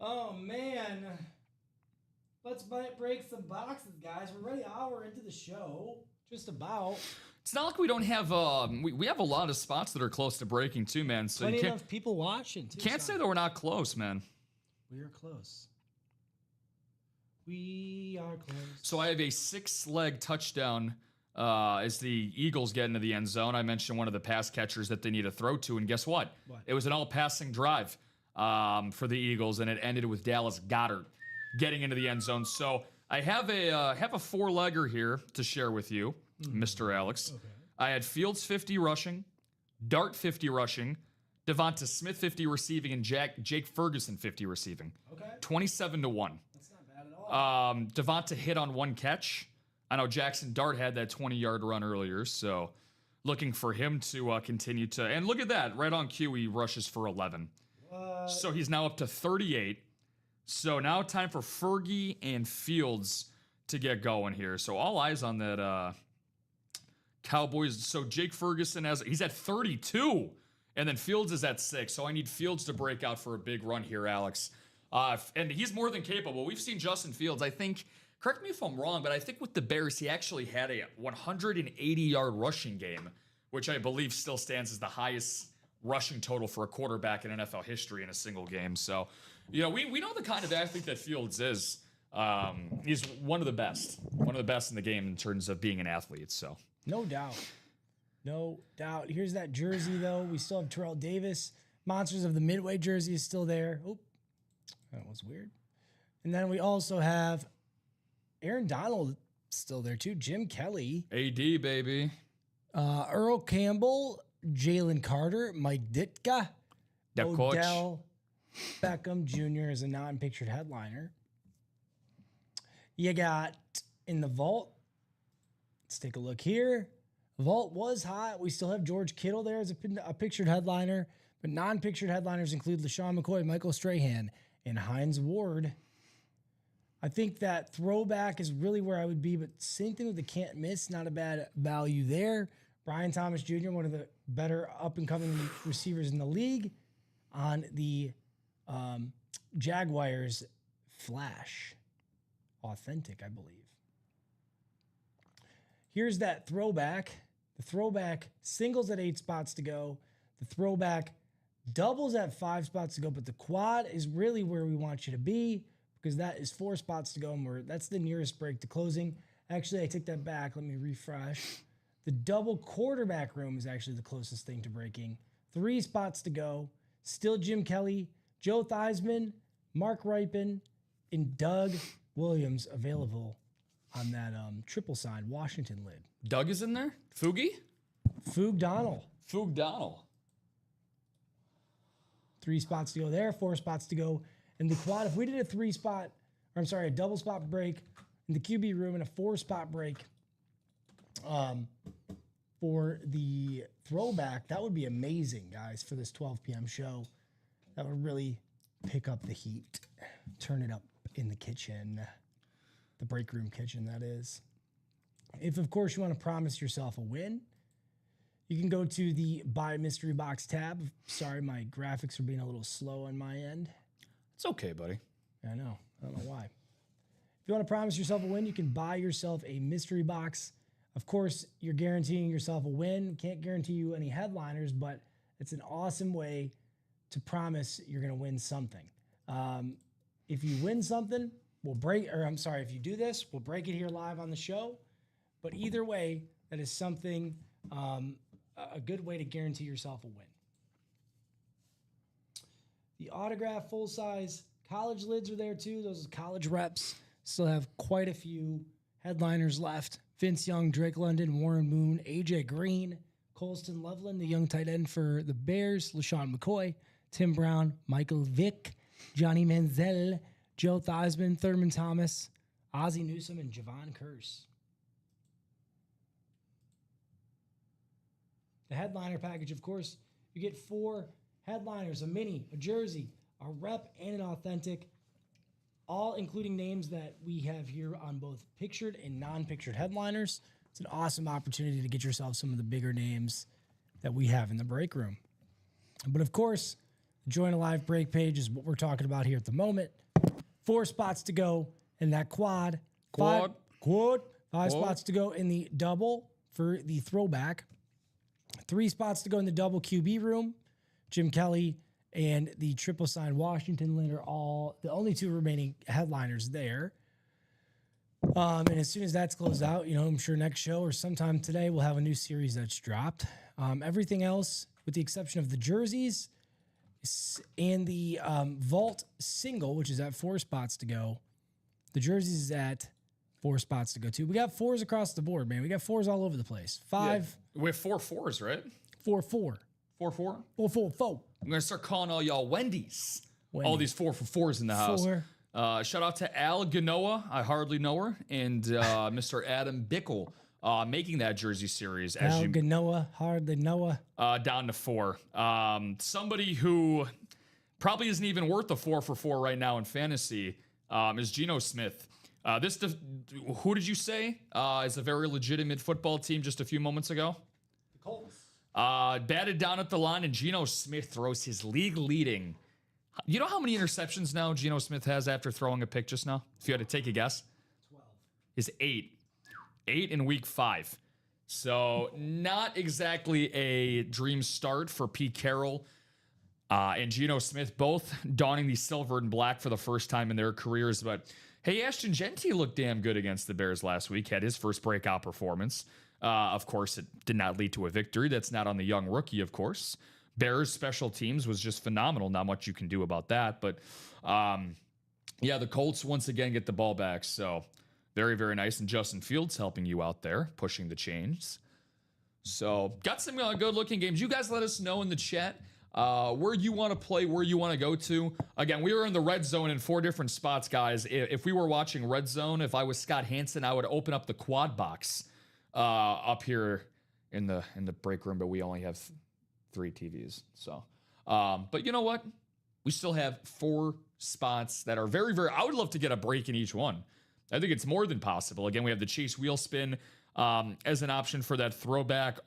Oh, man. Let's break some boxes, guys. We're already an hour into the show. Just about. It's not like we don't have we have a lot of spots that are close to breaking too, man. So plenty enough people watching too. Can't say that we're not close, man. We are close. We are close. So I have a 6-leg touchdown as the Eagles get into the end zone. I mentioned one of the pass catchers that they need to throw to, and guess what? It was an all-passing drive for the Eagles, and it ended with Dallas Goedert getting into the end zone. So I have a 4-legger here to share with you, Mr. Alex. Okay. I had Fields 50 rushing, Dart 50 rushing, Devonta Smith 50 receiving, and Jake Ferguson 50 receiving. Okay. 27-1. That's not bad at all. Devonta hit on one catch. I know Jackson Dart had that 20-yard run earlier, so looking for him to continue to. And look at that, right on cue, he rushes for 11. So he's now up to 38. So now time for Fergie and Fields to get going here. So all eyes on that Cowboys. So Jake Ferguson he's at 32, and then Fields is at 6. So I need Fields to break out for a big run here, Alex. And he's more than capable. We've seen Justin Fields, I think, correct me if I'm wrong, but I think with the Bears, he actually had a 180-yard rushing game, which I believe still stands as the highest rushing total for a quarterback in NFL history in a single game. So, we know the kind of athlete that Fields is. He's one of the best in the game in terms of being an athlete. So no doubt. Here's that jersey, though. We still have Terrell Davis. Monsters of the Midway jersey is still there. Oh, that was weird. And then we also have Aaron Donald still there, too. Jim Kelly. AD, baby. Earl Campbell, Jalen Carter, Mike Ditka, Odell Beckham Jr. is a non-pictured headliner. You got in the vault. Let's take a look here. Vault was hot. We still have George Kittle there as a pictured headliner, but non-pictured headliners include LaShawn McCoy, Michael Strahan, and Hines Ward. I think that throwback is really where I would be, but same thing with the can't miss. Not a bad value there. Brian Thomas Jr., one of the better up-and-coming receivers in the league, on the Jaguars Flash. Authentic, I believe. Here's that throwback. The throwback singles at 8 spots to go. The throwback doubles at 5 spots to go, but the quad is really where we want you to be because that is 4 spots to go, and that's the nearest break to closing. Actually, I take that back. Let me refresh. The double quarterback room is actually the closest thing to breaking. 3 spots to go. Still Jim Kelly, Joe Theismann, Mark Ripon, and Doug Williams available on that triple sign Washington lid. Doug is in there? Foogie? Foog Donald. 3 spots to go there, 4 spots to go. In the quad, if we did a double spot break in the QB room and a 4-spot break for the throwback, that would be amazing, guys, for this 12 p.m. show. That would really pick up the heat, turn it up in the kitchen, the break room kitchen, that is. If, of course, you want to promise yourself a win, you can go to the Buy Mystery Box tab. Sorry, my graphics are being a little slow on my end. It's okay, buddy. I know. I don't know why. If you want to promise yourself a win, you can buy yourself a mystery box. Of course, you're guaranteeing yourself a win. Can't guarantee you any headliners, but it's an awesome way to promise you're going to win something. If you win something, if you do this, we'll break it here live on the show. But either way, that is something, a good way to guarantee yourself a win. The autograph full-size college lids are there too. Those are college reps. Still have quite a few headliners left. Vince Young, Drake London, Warren Moon, AJ Green, Colston Loveland, the young tight end for the Bears, LaShawn McCoy, Tim Brown, Michael Vick, Johnny Manziel, Joe Theismann, Thurman Thomas, Ozzie Newsome, and Javon Curse. The headliner package, of course, you get 4 headliners, a mini, a jersey, a rep, and an authentic, all including names that we have here on both pictured and non-pictured headliners. It's an awesome opportunity to get yourself some of the bigger names that we have in the break room. But of course, the Join a Live break page is what we're talking about here at the moment. 4 spots to go in that quad. 5 spots to go in the double for the throwback. 3 spots to go in the double QB room. Jim Kelly and the triple sign Washington Lynn are all the only 2 remaining headliners there. And as soon as that's closed out, I'm sure next show or sometime today we'll have a new series that's dropped. Everything else, with the exception of the jerseys and the vault single, which is at 4 spots to go. The jerseys is at 4 spots to go too. We got 4s across the board, man. We got 4s all over the place. 5. Yeah. We have 4 4s, right? 4 4. 4 4? 4 4 4. I'm going to start calling all y'all Wendy's. All these 4 for 4s in the house. 4. Shout out to Al Ganoa, I hardly know her, and Mr. Adam Bickle making that jersey series. Al Ganoa, hardly know her. Down to 4. Somebody who probably isn't even worth a 4 for 4 right now in fantasy is Geno Smith. Who did you say is a very legitimate football team just a few moments ago? The Colts. Batted down at the line, and Geno Smith throws his league leading. You know how many interceptions now Geno Smith has after throwing a pick just now? If you had to take a guess. 12. Is 8. 8 in week 5. So not exactly a dream start for Pete Carroll and Geno Smith, both donning the silver and black for the first time in their careers. But hey, Ashton Genty looked damn good against the Bears last week, had his first breakout performance. Of course, it did not lead to a victory. That's not on the young rookie, of course. Bears special teams was just phenomenal. Not much you can do about that. But yeah, the Colts once again get the ball back. So very, very nice. And Justin Fields helping you out there, pushing the chains. So got some good looking games. You guys let us know in the chat where you want to play, where you want to go to. Again, we were in the red zone in 4 different spots, guys. If we were watching red zone, if I was Scott Hansen, I would open up the quad box up here in the break room, but we only have 3 TVs. So, but you know what? We still have 4 spots that are very, very, I would love to get a break in each one. I think it's more than possible. Again, we have the Chase Wheel Spin as an option for that throwback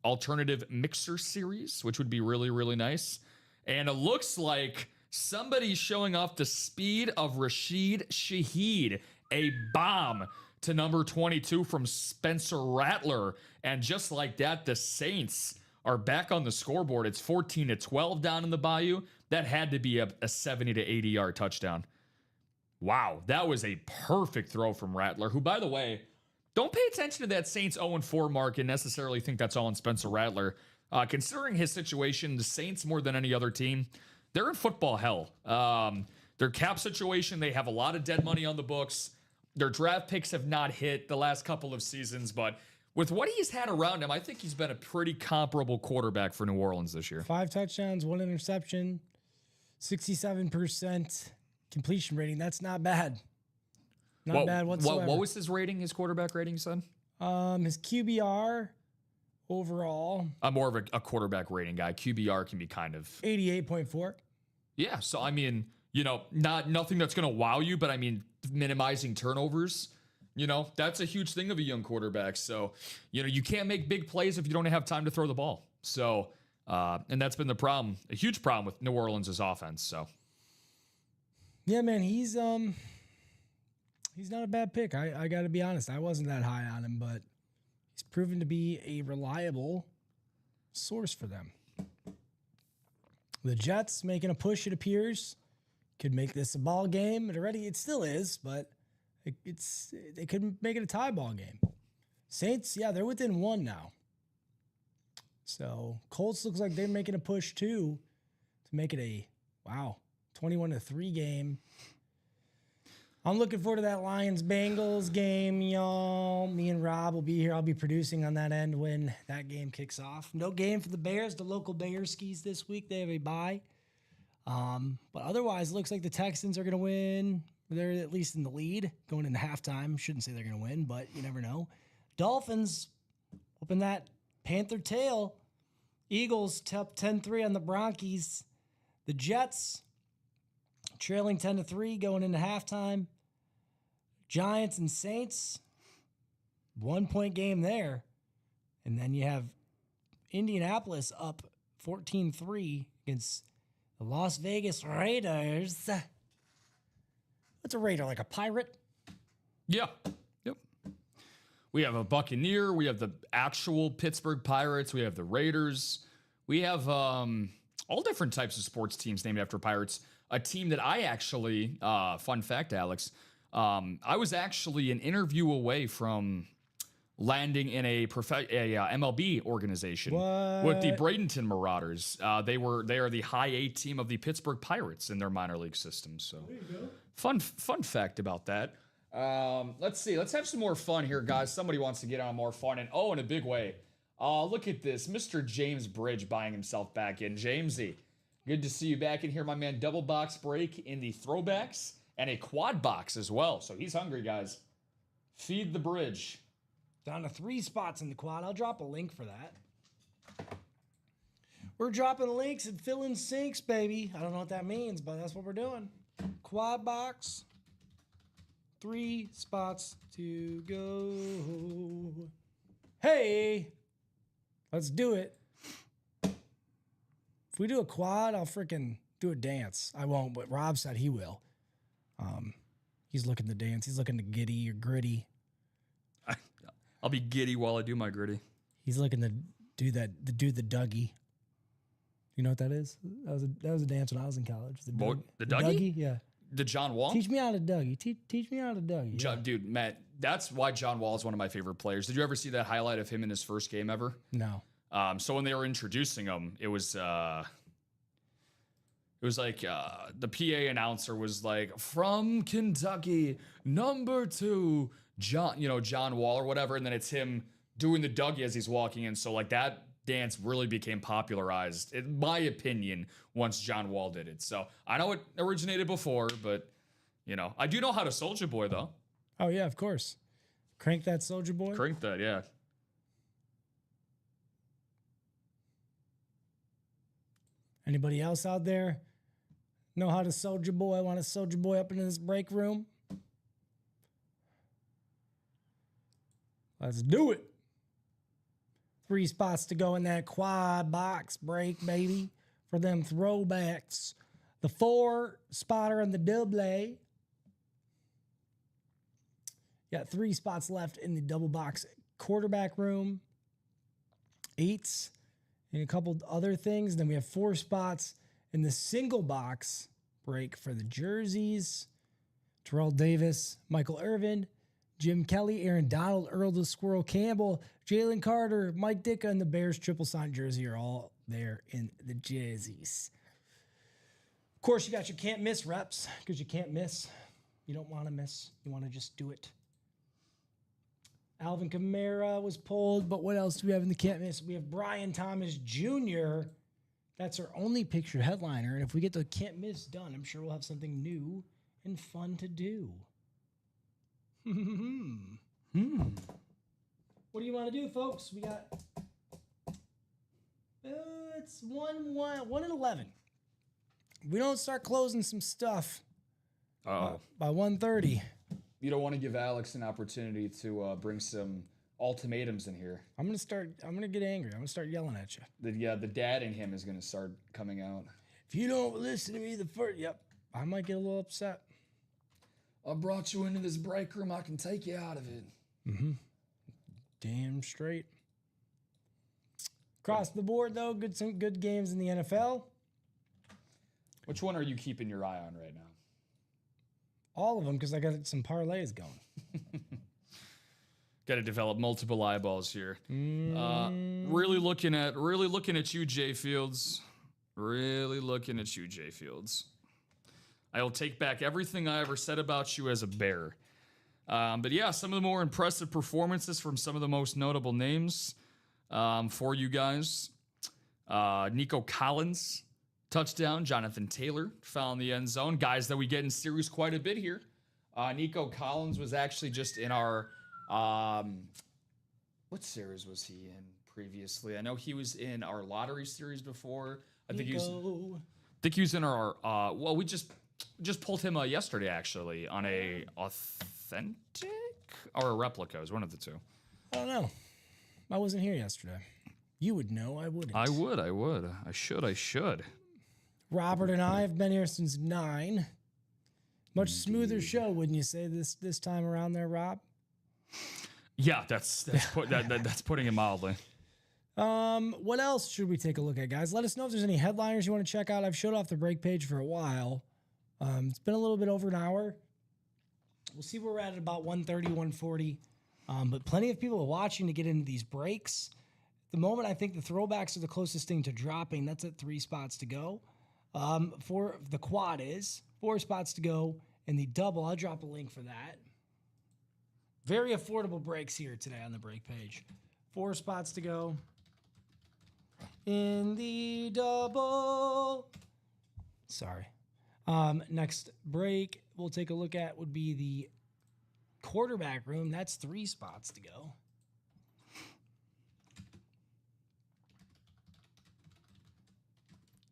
alternative mixer series, which would be really, really nice. And it looks like somebody's showing off the speed of Rashid Shaheed, a bomb to number 22 from Spencer Rattler. And just like that, the Saints are back on the scoreboard. It's 14-12 down in the Bayou. That had to be a 70 to 80 yard touchdown. Wow, that was a perfect throw from Rattler, who, by the way, don't pay attention to that Saints 0-4 mark and necessarily think that's all on Spencer Rattler. Considering his situation, the Saints, more than any other team, they're in football hell. Their cap situation, they have a lot of dead money on the books. Their draft picks have not hit the last couple of seasons, but with what he's had around him, I think he's been a pretty comparable quarterback for New Orleans this year. 5 touchdowns, 1 interception, 67% completion rating. That's not bad. Not bad whatsoever. What was his rating, his quarterback rating, you said? His QBR overall. I'm more of a quarterback rating guy. QBR can be kind of 88.4. Yeah, so I mean, nothing that's going to wow you, but I mean, minimizing turnovers, that's a huge thing of a young quarterback. So, you can't make big plays if you don't have time to throw the ball. So, and that's been the problem, a huge problem with New Orleans' offense. So, Yeah, man, he's not a bad pick. I got to be honest. I wasn't that high on him, but he's proven to be a reliable source for them. The Jets making a push, it appears, could make this a ball game. It still is, but they could make it a tie ball game. Saints, yeah, they're within 1 now. So Colts looks like they're making a push too to make it a 21-3 game. I'm looking forward to that Lions-Bengals game, y'all. Me and Rob will be here. I'll be producing on that end when that game kicks off. No game for the Bears, the local Bears skis this week. They have a bye. But otherwise, it looks like the Texans are going to win. They're at least in the lead going into halftime. Shouldn't say they're going to win, but you never know. Dolphins open that Panther tail. Eagles top 10-3 on the Bronchies. The Jets trailing 10-3 going into halftime. Giants and Saints, 1-point game there. And then you have Indianapolis up 14-3 against the Las Vegas Raiders. What's a Raider, like a pirate? Yeah. Yep. We have a Buccaneer. We have the actual Pittsburgh Pirates. We have the Raiders. We have all different types of sports teams named after pirates. A team that I actually, fun fact, Alex, I was actually an interview away from landing in a MLB organization with the Bradenton Marauders. They are the high A team of the Pittsburgh Pirates in their minor league system. So there you go. Fun fact about that. Let's see. Let's have some more fun here, guys. Somebody wants to get on more fun, and in a big way. Look at this, Mr. James Bridge buying himself back in. Jamesy, good to see you back in here, my man. Double box break in the throwbacks and a quad box as well. So he's hungry, guys. Feed the Bridge. Down to 3 spots in the quad. I'll drop a link for that. We're dropping links and filling sinks, baby. I don't know what that means, but that's what we're doing. Quad box. 3 spots to go. Hey, let's do it. If we do a quad, I'll freaking do a dance. I won't, but Rob said he will. He's looking to dance. He's looking to giddy or gritty. I'll be giddy while I do my gritty. He's looking to do the Dougie. You know what that is? That was a dance when I was in college. The Dougie? Yeah. The John Wall? Teach me how to Dougie. Teach me how to Dougie. Yeah. Dude, Matt, that's why John Wall is one of my favorite players. Did you ever see that highlight of him in his first game ever? No. So when they were introducing him, it was like the PA announcer was like, from Kentucky, number 2, John Wall or whatever, and then it's him doing the Dougie as he's walking in. So like that dance really became popularized, in my opinion, once John Wall did it. So I know it originated before, but I do know how to Soulja Boy though. Oh yeah, of course. Crank that Soulja Boy. Crank that, yeah. Anybody else out there know how to Soulja Boy? Want to Soulja Boy up into this break room? Let's do it. 3 spots to go in that quad box break, baby, for them throwbacks. The 4-spotter in the double A. Got 3 spots left in the double box quarterback room. 8s and a couple other things. Then we have 4 spots in the single box break for the jerseys. Terrell Davis, Michael Irvin, Jim Kelly, Aaron Donald, Earl the Squirrel Campbell, Jalen Carter, Mike Ditka, and the Bears triple sign jersey are all there in the jerseys. Of course, you got your can't miss reps because you can't miss. You don't want to miss. You want to just do it. Alvin Kamara was pulled, but what else do we have in the can't miss? We have Brian Thomas Jr. That's our only picture headliner. And if we get the can't miss done, I'm sure we'll have something new and fun to do. What do you want to do, folks? We got it's 1-11. We don't start closing some stuff by 1:30. You don't want to give Alex an opportunity to bring some ultimatums in here. I'm gonna get angry. I'm gonna start yelling at you. The dad in him is gonna start coming out. If you don't listen to me, I might get a little upset. I brought you into this break room. I can take you out of it. Damn straight. Across the board, though, some good games in the NFL. Which one are you keeping your eye on right now? All of them, because I got some parlays going. Got to develop multiple eyeballs here. Really looking at you, Jay Fields. Really looking at you, Jay Fields. I will take back everything I ever said about you as a Bear. But yeah, some of the more impressive performances from some of the most notable names for you guys. Nico Collins, touchdown. Jonathan Taylor found the end zone. Guys that we get in series quite a bit here. Nico Collins was actually just in our... what series was he in previously? I know he was in our lottery series before. I think he was in our... well, we just pulled him yesterday, actually, on a authentic or a replica. It was one of the two. I don't know. I wasn't here yesterday. You would know. I wouldn't. I would. I should. Robert and I have been here since 9. Much smoother show, wouldn't you say, this time around there, Rob? Yeah, that's putting it mildly. What else should we take a look at, guys? Let us know if there's any headliners you want to check out. I've showed off the break page for a while. It's been a little bit over an hour. We'll see where we're at about 1:30, 1:40. But plenty of people are watching to get into these breaks. At the moment, I think the throwbacks are the closest thing to dropping. That's at 3 spots to go. For the quad is 4 spots to go. And the double, I'll drop a link for that. Very affordable breaks here today on the break page. 4 spots to go. In the double. Sorry. Next break we'll take a look at would be the quarterback room. That's 3 spots to go.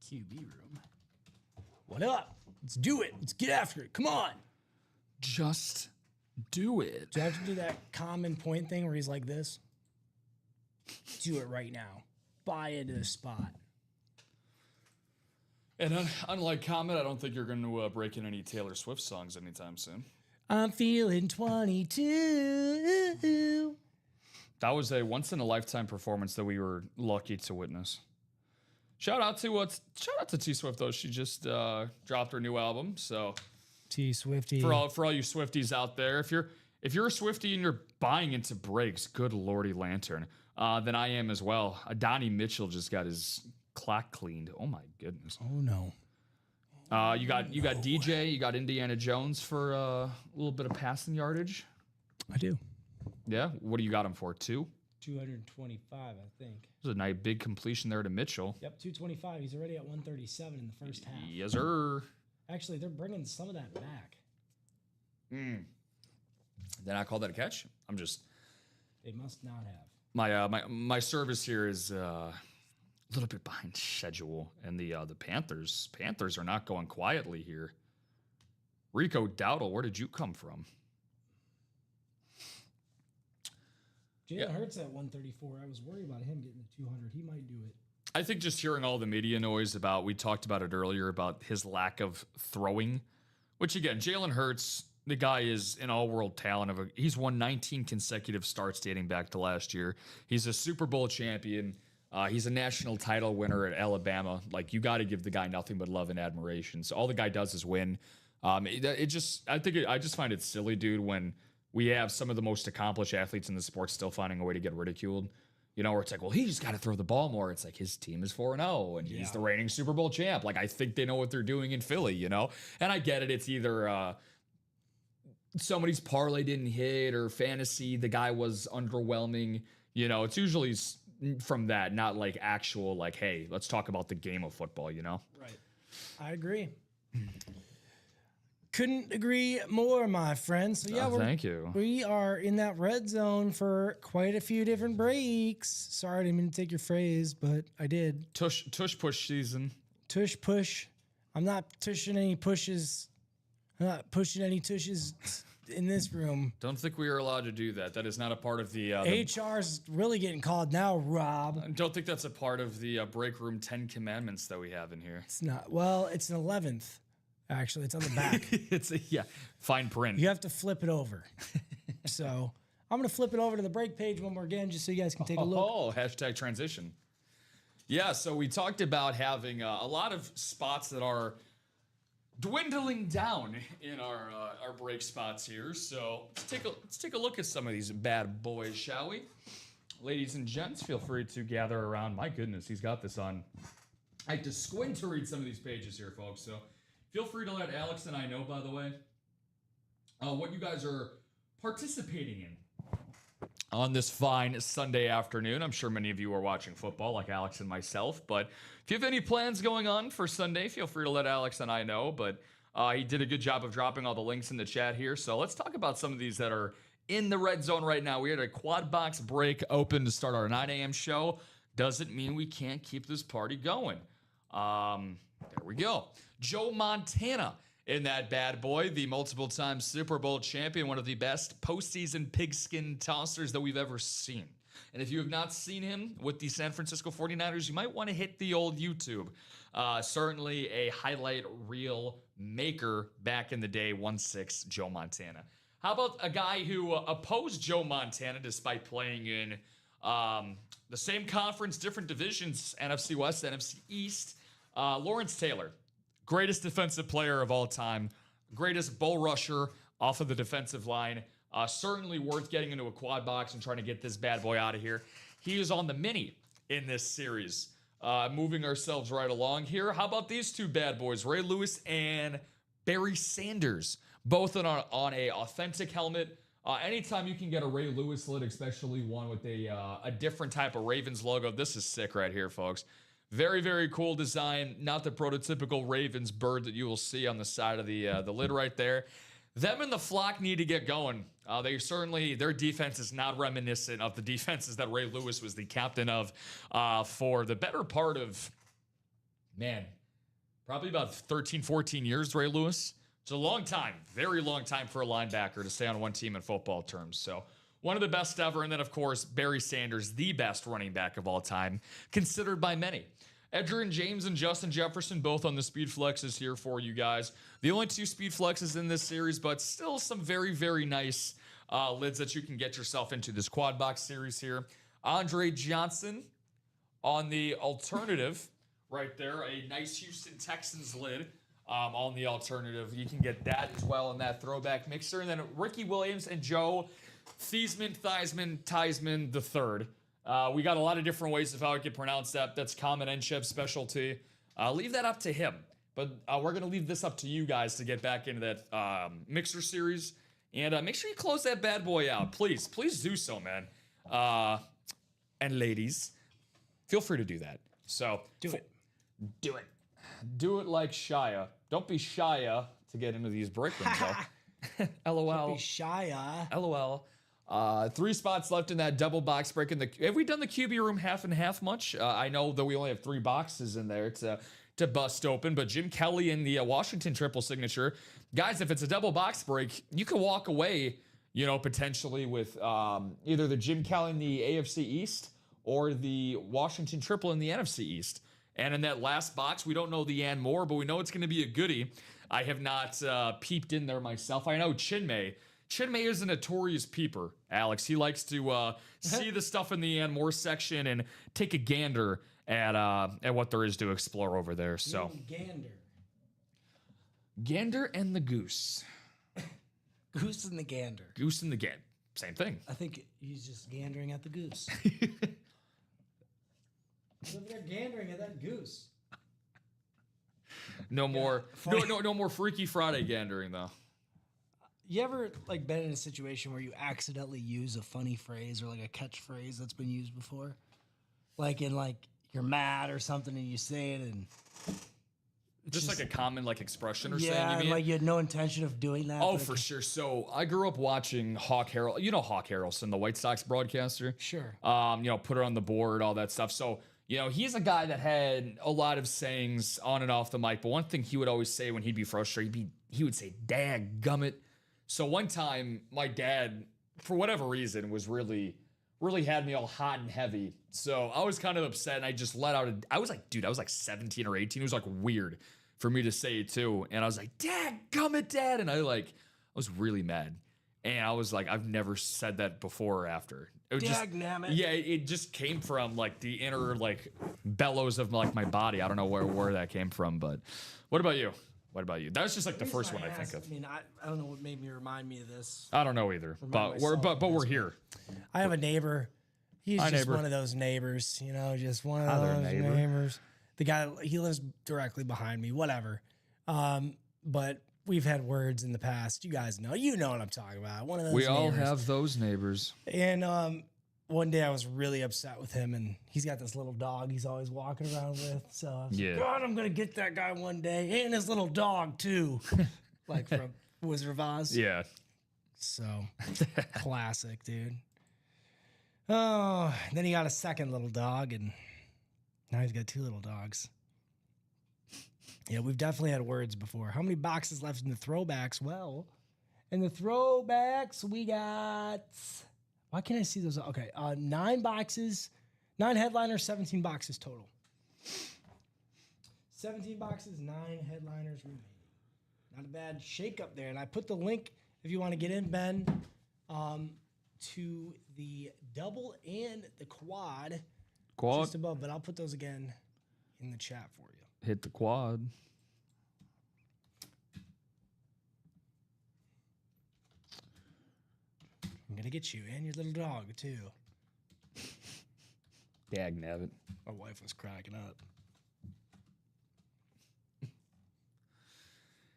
QB room. What up? Let's do it. Let's get after it. Come on. Just do it. Do I have to do that common point thing where he's like this? Do it right now. Buy into the spot. And unlike Comet, I don't think you're going to break in any Taylor Swift songs anytime soon. I'm feeling 22. That was a once-in-a-lifetime performance that we were lucky to witness. Shout out to T Swift though. She just dropped her new album. So T Swifty. For all you Swifties out there, if you're a Swiftie and you're buying into breaks, good lordy lantern. Then I am as well. Donnie Mitchell just got his clock cleaned. Oh my goodness. Oh no. You got DJ, you got Indiana Jones for a little bit of passing yardage. I do. Yeah. What do you got him for? 2? 225, I think. There's a nice big completion there to Mitchell. Yep, 225. He's already at 137 in the first half. Yes, sir. Actually, they're bringing some of that back. Then I call that a catch. I'm just. They must not have. My service here is a little bit behind schedule, and the Panthers are not going quietly here. Rico Dowdle, where did you come from? Jalen Hurts at 134. I was worried about him getting to 200. He might do it. I think just hearing all the media noise about, we talked about it earlier, about his lack of throwing, which again, Jalen Hurts, the guy is an all-world talent. He's won 19 consecutive starts dating back to last year. He's a Super Bowl champion. He's a national title winner at Alabama. Like, you got to give the guy nothing but love and admiration. So all the guy does is win. I just find it silly, dude, when we have some of the most accomplished athletes in the sport still finding a way to get ridiculed. You know, where it's like, well, he just got to throw the ball more. It's like his team is 4-0 and he's the reigning Super Bowl champ. Like, I think they know what they're doing in Philly, you know? And I get it. It's either somebody's parlay didn't hit or fantasy, the guy was underwhelming. You know, it's usually from that, not like actual, like, hey, let's talk about the game of football, you know? Right. I agree. Couldn't agree more, my friend. So yeah, thank you. We are in that red zone for quite a few different breaks. Sorry, I didn't mean to take your phrase, but I did. Tush push season. Tush push. I'm not tushing any pushes. I'm not pushing any tushes in this room. Don't think we are allowed to do that. That is not a part of the... HR's really getting called now, Rob. I don't think that's a part of the break room 10 commandments that we have in here. It's not. Well, it's an 11th. Actually, it's on the back. It's fine print. You have to flip it over. So I'm going to flip it over to the break page one more again, just so you guys can take a look. Oh, hashtag transition. Yeah, so we talked about having a lot of spots that are dwindling down in our break spots here. So let's take a look at some of these bad boys, shall we? Ladies and gents, feel free to gather around. My goodness, he's got this on. I have to squint to read some of these pages here, folks. So feel free to let Alex and I know, by the way, what you guys are participating in on this fine Sunday afternoon. I'm sure many of you are watching football like Alex and myself, but if you have any plans going on for Sunday, feel free to let Alex and I know, but he did a good job of dropping all the links in the chat here. So let's talk about some of these that are in the red zone right now. We had a quad box break open to start our 9 a.m. show. Doesn't mean we can't keep this party going. There we go. Joe Montana in that bad boy, the multiple-time Super Bowl champion, one of the best postseason pigskin tossers that we've ever seen. And if you have not seen him with the San Francisco 49ers, you might want to hit the old YouTube. Certainly a highlight reel maker back in the day, 1-6 Joe Montana. How about a guy who opposed Joe Montana despite playing in the same conference, different divisions, NFC West, NFC East? Lawrence Taylor, greatest defensive player of all time, greatest bull rusher off of the defensive line. Certainly worth getting into a quad box and trying to get this bad boy out of here. He is on the mini in this series. Moving ourselves right along here. How about these two bad boys, Ray Lewis and Barry Sanders? Both on a authentic helmet. Anytime you can get a Ray Lewis lid, especially one with a different type of Ravens logo, this is sick right here, folks. Very, very cool design. Not the prototypical Ravens bird that you will see on the side of the lid right there. Them and the flock need to get going. Their defense is not reminiscent of the defenses that Ray Lewis was the captain of for the better part of, probably about 13, 14 years, Ray Lewis. It's a long time, very long time for a linebacker to stay on one team in football terms. So one of the best ever. And then, of course, Barry Sanders, the best running back of all time, considered by many. Edgerrin James and Justin Jefferson, both on the speed flexes here for you guys. The only two speed flexes in this series, but still some very, very nice lids that you can get yourself into this quad box series here. Andre Johnson on the alternative right there, a nice Houston Texans lid. On the alternative, you can get that as well in that throwback mixer. And then Ricky Williams and Joe Theismann III. We got a lot of different ways of how I could pronounce that. That's Common and Chef's specialty. Leave that up to him. But we're going to leave this up to you guys to get back into that mixer series. And make sure you close that bad boy out. Please do so, man. And ladies, feel free to do that. So Do it. Do it like Shia. Don't be Shia to get into these break rooms, though. LOL. Be shy, LOL. 3 spots left in that double box break. Have we done the QB room half and half much? I know that we only have 3 boxes in there to bust open, but Jim Kelly in the Washington triple signature. Guys, if it's a double box break, you can walk away, potentially with either the Jim Kelly in the AFC East or the Washington triple in the NFC East. And in that last box, we don't know the and more, but we know it's going to be a goodie. I have not peeped in there myself. I know Chinmay is a notorious peeper, Alex. He likes to see the stuff in the and more section and take a gander at what there is to explore over there. So Gander and the goose. Goose and the gander. Goose and the gander. Same thing. I think he's just gandering at the goose. He's over there gandering at that goose. No more Freaky Friday gandering though. You ever been in a situation where you accidentally use a funny phrase or a catchphrase that's been used before? You're mad or something and you say it and just a common expression or saying. Yeah, and you had no intention of doing that. Oh, for sure. So I grew up watching Hawk Harrelson. You know Hawk Harrelson, the White Sox broadcaster. Sure. Put it on the board, all that stuff. So he's a guy that had a lot of sayings on and off the mic. But one thing he would always say when he'd be frustrated, he would say, "Dadgummit." So one time, my dad, for whatever reason, was really had me all hot and heavy. So I was kind of upset, and I just let out I was like 17 or 18. It was weird for me to say it too. And I was like, Dad, Dad. And I was really mad. And I was like, I've never said that before or after. It was Dagnammit. it just came from like the inner like bellows of like my body. I don't know where that came from, but what about you? That was just like the first one I think of. I mean, I don't know what made me remind me of this. I don't know either, but we're here. I have a neighbor. He's Hi, just neighbor. one of those neighbors, you know, just one of Hi there, those neighbor. neighbors. The guy, he lives directly behind me, whatever. But we've had words in the past. You guys know what I'm talking about. One of those We all neighbors. have those neighbors. And one day I was really upset with him, and he's got this little dog he's always walking around with. So I was like, God, I'm going to get that guy one day. And his little dog, too. Like from Wizard of Oz. Yeah. So, classic, dude. Oh, then he got a second little dog, and now he's got two little dogs. Yeah, we've definitely had words before. How many boxes left in the throwbacks? Well, in the throwbacks, we got... Why can't I see those? Okay, 9 boxes, 9 headliners, 17 boxes total. 17 boxes, 9 headliners remaining. Not a bad shake up there. And I put the link, if you want to get in, Ben, to the double and the quad. Just above, but I'll put those again in the chat for you. Hit the quad. I'm gonna get you and your little dog too. Dagnabbit. My wife was cracking up.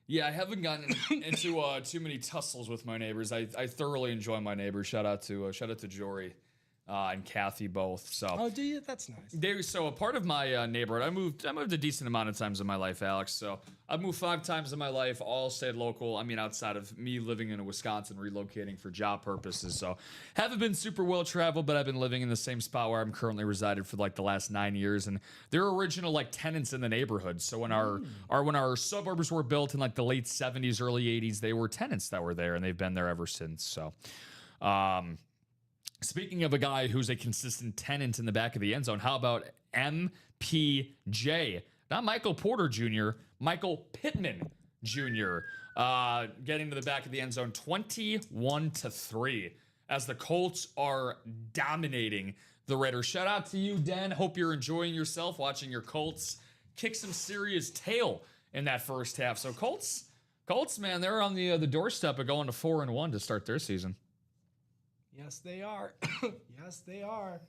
Yeah, I haven't gotten into too many tussles with my neighbors. I thoroughly enjoy my neighbors. Shout out to Jory and Kathy both. So Oh, do you? That's nice. So a part of my neighborhood, I moved a decent amount of times in my life, Alex. So I've moved 5 times in my life, all stayed local. I mean, outside of me living in Wisconsin, relocating for job purposes. So haven't been super well traveled, but I've been living in the same spot where I'm currently resided for like the last 9 years. And they're original like tenants in the neighborhood. So when our suburbs were built in like the late 70s, early 80s, they were tenants that were there, and they've been there ever since. So, speaking of a guy who's a consistent tenant in the back of the end zone, how about MPJ? Not Michael Porter Jr., Michael Pittman Jr. Getting to the back of the end zone 21-3 as the Colts are dominating the Raiders. Shout out to you, Den. Hope you're enjoying yourself watching your Colts kick some serious tail in that first half. So Colts, man, they're on the doorstep of going to 4-1 to start their season. Yes, they are. Yes, they are.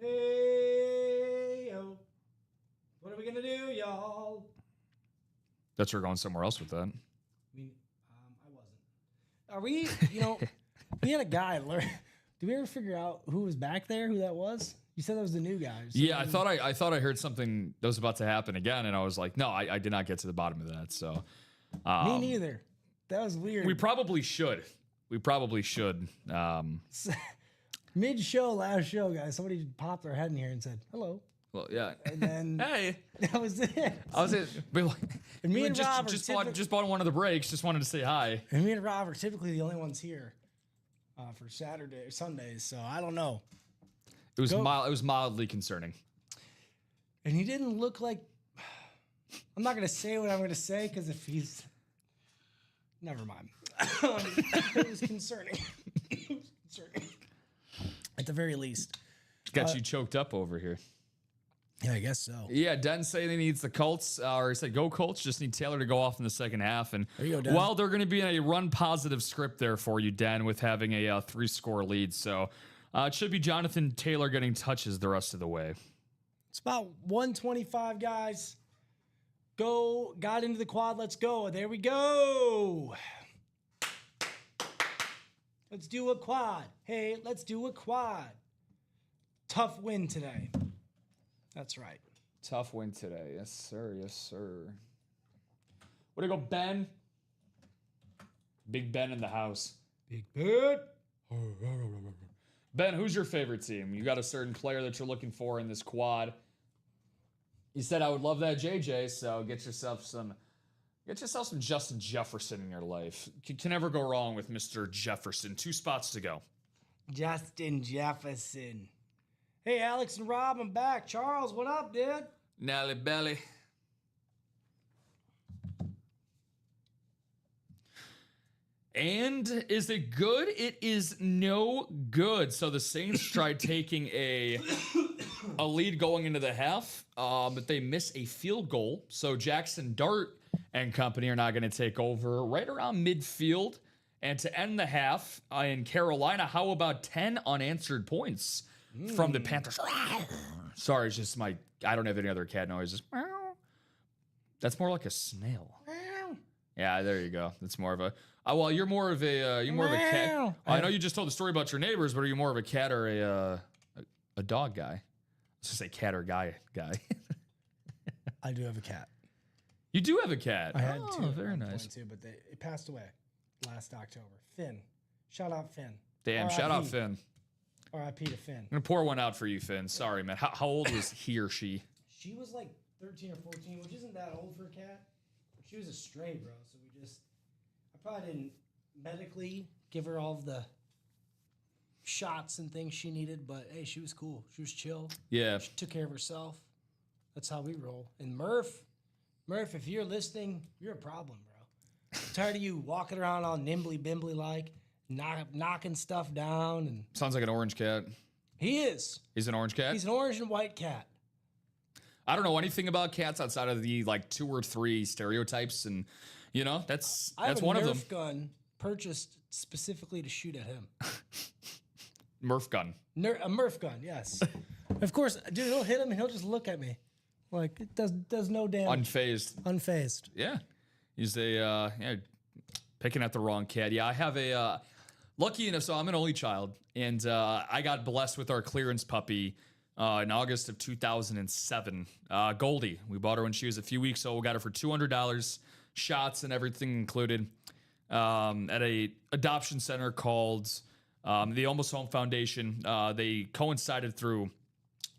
Hey, yo. What are we going to do, y'all? That's we're going somewhere else with that. I mean, I wasn't. Are we, we had a guy. Did we ever figure out who was back there, who that was? You said that was the new guy. Yeah, I thought I heard something that was about to happen again, and I was like, no, I did not get to the bottom of that. So Me neither. That was weird. we probably should. Mid-show, last show, guys, somebody popped their head in here and said, hello. Well, yeah. And then Hey, that was it. I was it. And me and Rob just bought one of the breaks. Just wanted to say hi. And me and Rob are typically the only ones here for Saturday or Sundays, so I don't know. It was mildly concerning. And he didn't look like. I'm not gonna say what I'm gonna say because if he's, never mind. It was concerning. It was concerning. At the very least. Got you choked up over here. Yeah, I guess so. Yeah, Den saying he needs the Colts, or he said go Colts, just need Taylor to go off in the second half. And There you go, Den. well, they're going to be in a run positive script there for you, Den, with having a 3-score lead. So it should be Jonathan Taylor getting touches the rest of the way. It's about 125, guys. Got into the quad. Let's go. There we go. Let's do a quad. Hey, let's do a quad. Tough win today. That's right. Tough win today. Yes, sir. Yes, sir. Way to go, Ben. Big Ben in the house. Big Ben. Ben, who's your favorite team? You got a certain player that you're looking for in this quad. You said I would love that JJ, so get yourself some Justin Jefferson in your life. Can never go wrong with Mr. Jefferson. 2 spots to go. Justin Jefferson. Hey, Alex and Rob, I'm back. Charles, what up, dude? Nelly Belly. And is it good? It is no good. So the Saints tried taking a lead going into the half, but they miss a field goal. So Jackson Dart and company are not going to take over right around midfield. And to end the half in Carolina, how about 10 unanswered points from the Panthers? Sorry, it's just I don't have any other cat noises. That's more like a snail. Yeah, there you go. That's more of a. Well, you're more of a cat. I know you just told the story about your neighbors, but are you more of a cat or a dog guy? Let's just say cat or guy. I do have a cat. You do have a cat. I had two. Very nice. Two, but it passed away last October. Finn. Shout out Finn. Damn, shout out Finn. R.I.P. to Finn. I'm gonna pour one out for you, Finn. Sorry, man. How old was he or she? She was like 13 or 14, which isn't that old for a cat. But she was a stray, bro. So I probably didn't medically give her all of the shots and things she needed, but hey, she was cool. She was chill. Yeah. She took care of herself. That's how we roll. And Murph, if you're listening, you're a problem, bro. I'm tired of you walking around all nimbly bimbly like, knocking stuff down. And Sounds like an orange cat. he is. He's an orange cat? He's an orange and white cat. I don't know anything about cats outside of the like 2 or 3 stereotypes, and that's one of them. I have a Nerf gun purchased specifically to shoot at him. Murph gun. A Murph gun, yes. Of course, dude, he'll hit him and he'll just look at me. Like, it does no damage. Unfazed. Yeah. He's picking at the wrong cat. Yeah, I have a, lucky enough, so I'm an only child, and I got blessed with our clearance puppy in August of 2007. Goldie. We bought her when she was a few weeks old. We got her for $200, shots and everything included, at a adoption center called the Almost Home Foundation. They coincided through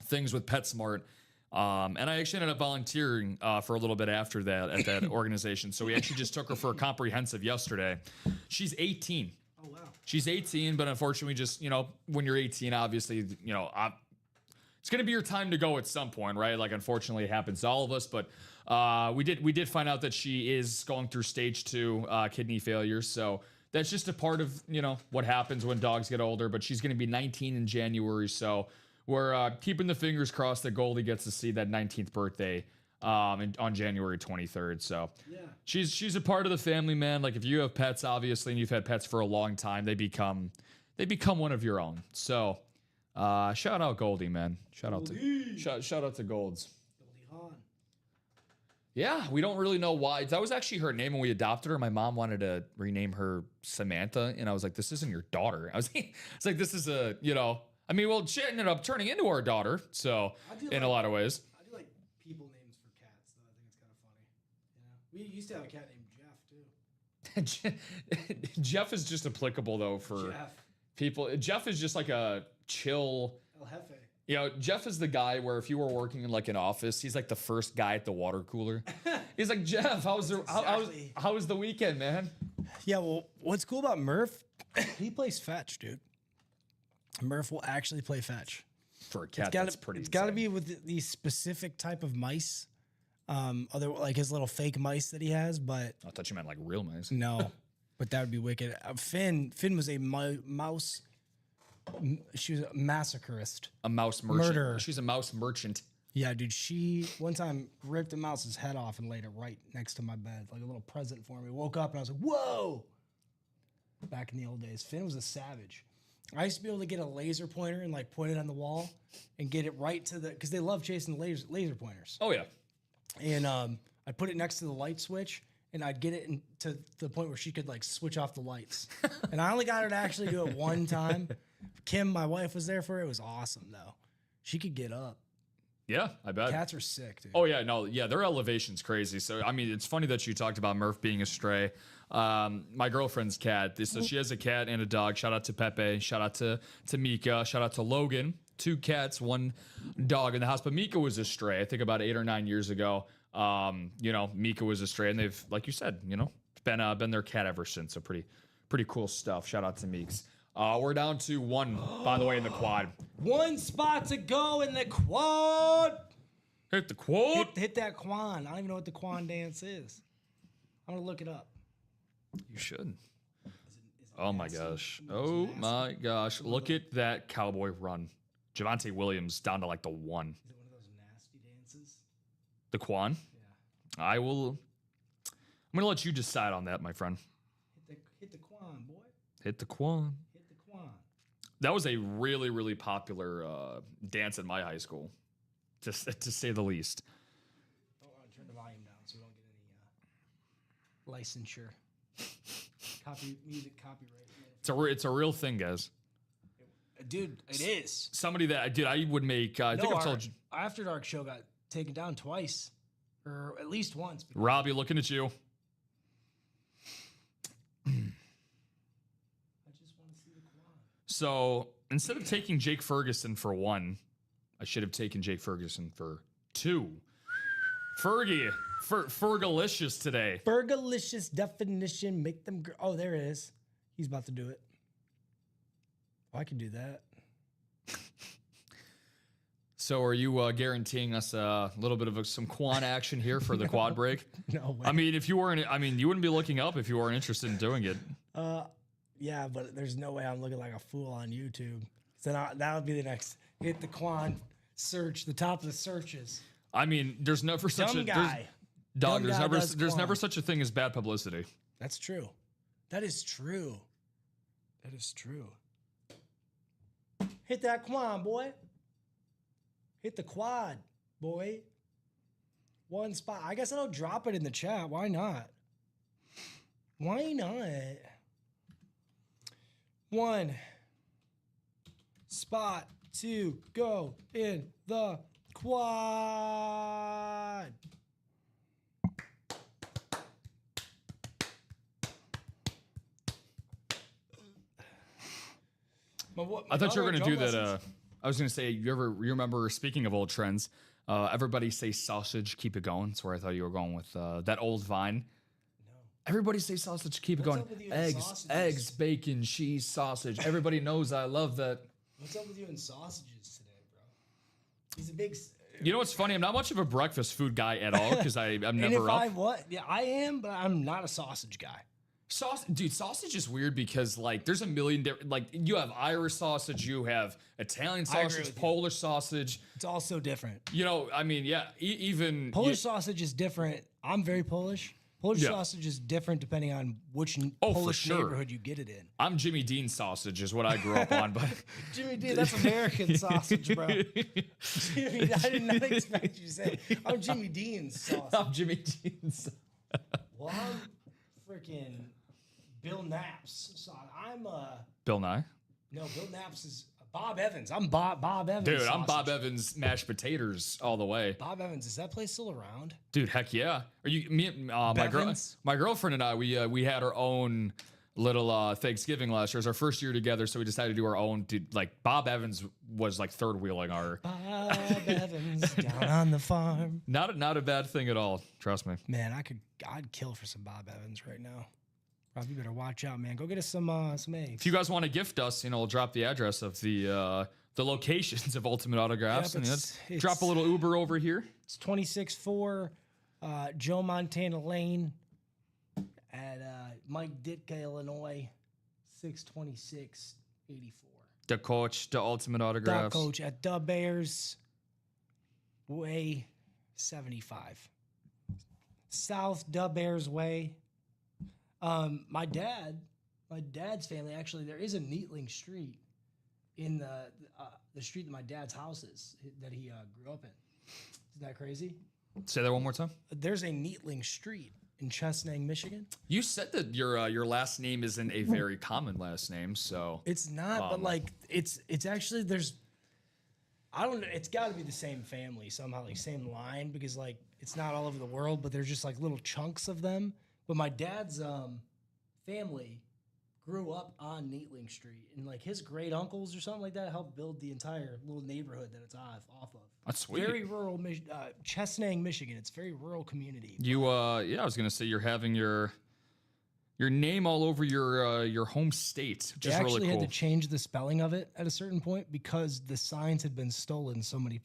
things with PetSmart. And I actually ended up volunteering for a little bit after that at that organization. So we actually just took her for a comprehensive yesterday. She's 18. Oh, wow. She's 18, but unfortunately, just, when you're 18, obviously, it's going to be your time to go at some point, right? Like, unfortunately, it happens to all of us. But we did find out that she is going through stage 2 kidney failure. So that's just a part of, what happens when dogs get older. But she's going to be 19 in January. So we're keeping the fingers crossed that Goldie gets to see that 19th birthday on January 23rd. So yeah, she's a part of the family, man. Like, if you have pets, obviously, and you've had pets for a long time, they become one of your own. So shout out Goldie, man. Shout out to Golds. Goldie Hawn. Yeah, we don't really know why. That was actually her name when we adopted her. My mom wanted to rename her Samantha, and I was like, "This isn't your daughter." It's like, this is a, well, she ended up turning into our daughter, so in a lot of ways. I do like people names for cats, though. I think it's kind of funny. We used to have a cat named Jeff, too. Jeff is just applicable, though, for people. Jeff is just like a chill. El Jefe. Jeff is the guy where if you were working in like an office, he's like the first guy at the water cooler. He's like, Jeff, how was the weekend, man? Yeah, well, what's cool about Murph, he plays fetch, dude. Murph will actually play fetch. For a cat, that's pretty It's got to be with these specific type of mice. Other like his little fake mice that he has, but I thought you meant like real mice. No, but that would be wicked. Finn was a mouse. She was a massacrist. A mouse merchant. Murderer. She's a mouse merchant. Yeah, dude. She one time ripped a mouse's head off and laid it right next to my bed, like a little present for me. Woke up and I was like, "Whoa!" Back in the old days, Finn was a savage. I used to be able to get a laser pointer and like point it on the wall and get it right to because they love chasing laser pointers. Oh yeah. And I'd put it next to the light switch and I'd get it to the point where she could like switch off the lights. And I only got her to actually do it one time. Kim, my wife, was there for it. It was awesome though. She could get up. Yeah, I bet. Cats are sick, dude. Oh yeah, no, yeah, their elevation's crazy. So I mean, it's funny that you talked about Murph being a stray. My girlfriend's cat. So she has a cat and a dog. Shout out to Pepe. Shout out to Mika. Shout out to Logan. 2 cats, 1 dog in the house. But Mika was a stray. I think about 8 or 9 years ago. Mika was a stray, and they've, like you said, been their cat ever since. So pretty cool stuff. Shout out to Meeks. We're down to 1, by the way, in the quad. 1 spot to go in the quad. Hit the quad. Hit that quan. I don't even know what the quan dance is. I'm gonna look it up. You should. Oh my gosh. Oh my gosh. Look at that cowboy run. Javonte Williams down to like the 1. Is it one of those nasty dances? The Quan? Yeah. I'm going to let you decide on that, my friend. Hit the Quan, boy. Hit the Quan. Hit the Quan. That was a really, really popular dance at my high school, to say the least. Oh, I'll turn the volume down so we don't get any licensure. Music copyright. It's a real thing, guys. Dude, it is. Somebody that I would make. I think I've told you. Our After Dark show got taken down twice, or at least once. Robbie, looking at you. I just want to see the Quan. So instead of taking Jake Ferguson for 1, I should have taken Jake Ferguson for 2. Fergie, Fergalicious today. Fergalicious definition, make them. Oh, there it is. He's about to do it. Oh, I can do that. So are you guaranteeing us a little bit of some Quan action here for the quad break? No way. I mean, you wouldn't be looking up if you weren't interested in doing it. Yeah, but there's no way I'm looking like a fool on YouTube. So that would be the next. Hit the Quan search, the top of the searches. I mean, there's never such Dumb a guy. dog. Dumb guy does There's Quan. never such a thing as bad publicity. That's true. That is true. That is true. Hit that Quan, boy. Hit the quad, boy. 1 spot. I guess I'll drop it in the chat. Why not? Why not? 1 spot to go in the quad. I thought you were going to do that. I was going to say, you remember, speaking of old trends, everybody say sausage, keep it going. That's where I thought you were going with that old Vine. No. Everybody say sausage, keep it going. Eggs, bacon, cheese, sausage. Everybody knows I love that. What's up with you and sausages today, bro? He's a big... You know what's funny? I'm not much of a breakfast food guy at all because I'm never up. Yeah, I am, but I'm not a sausage guy. Sausage is weird because like there's a million different, like you have Irish sausage, you have Italian sausage, Polish sausage. It's all so different. You know, I mean, yeah, even Polish sausage is different. I'm very Polish. Polish sausage is different depending on which Polish neighborhood you get it in. I'm Jimmy Dean sausage is what I grew up on, but Jimmy Dean, that's American sausage, bro. Jimmy, I did not expect you to say I'm Jimmy Dean's sausage. I'm Jimmy Dean's. Well, I'm freaking Bill Knapp's. So I'm Bill Nye. No, Bill Knapp's is Bob Evans. I'm Bob Evans. Dude, sausage. I'm Bob Evans mashed potatoes all the way. Bob Evans, is that place still around? Dude, heck yeah. Are you my girlfriend and I we had our own little Thanksgiving last year. It was our first year together, so we decided to do our own. Like Bob Evans was like third wheeling our Bob Evans down on the farm. Not a bad thing at all. Trust me. Man, I'd kill for some Bob Evans right now. Rob, you better watch out, man. Go get us some eggs. If you guys want to gift us, we'll drop the address of the locations of Ultimate Autographs, Yep, and drop a little Uber over here. It's 264 Joe Montana Lane at Mike Ditka, Illinois, 62684. The coach, the Ultimate The Autographs. coach at the Bears Way 75. South the Bears Way. My dad's family, actually, there is a Neatling Street in the street that my dad's house is, that he grew up in. Isn't that crazy? Say that one more time. There's a Neatling Street in Chesnang, Michigan. You said that your last name isn't a very common last name, so It's not, but like it's actually I don't know. It's got to be the same family somehow, like same line, because like it's not all over the world, but there's just like little chunks of them. But my dad's family grew up on Neatling Street, and like his great uncles or something like that helped build the entire little neighborhood that it's off of. That's sweet. Very rural, Chesnang, Michigan. It's a very rural community. You I was gonna say you're having your name all over your home state, which They is actually really cool. had to change the spelling of it at a certain point because the signs had been stolen so many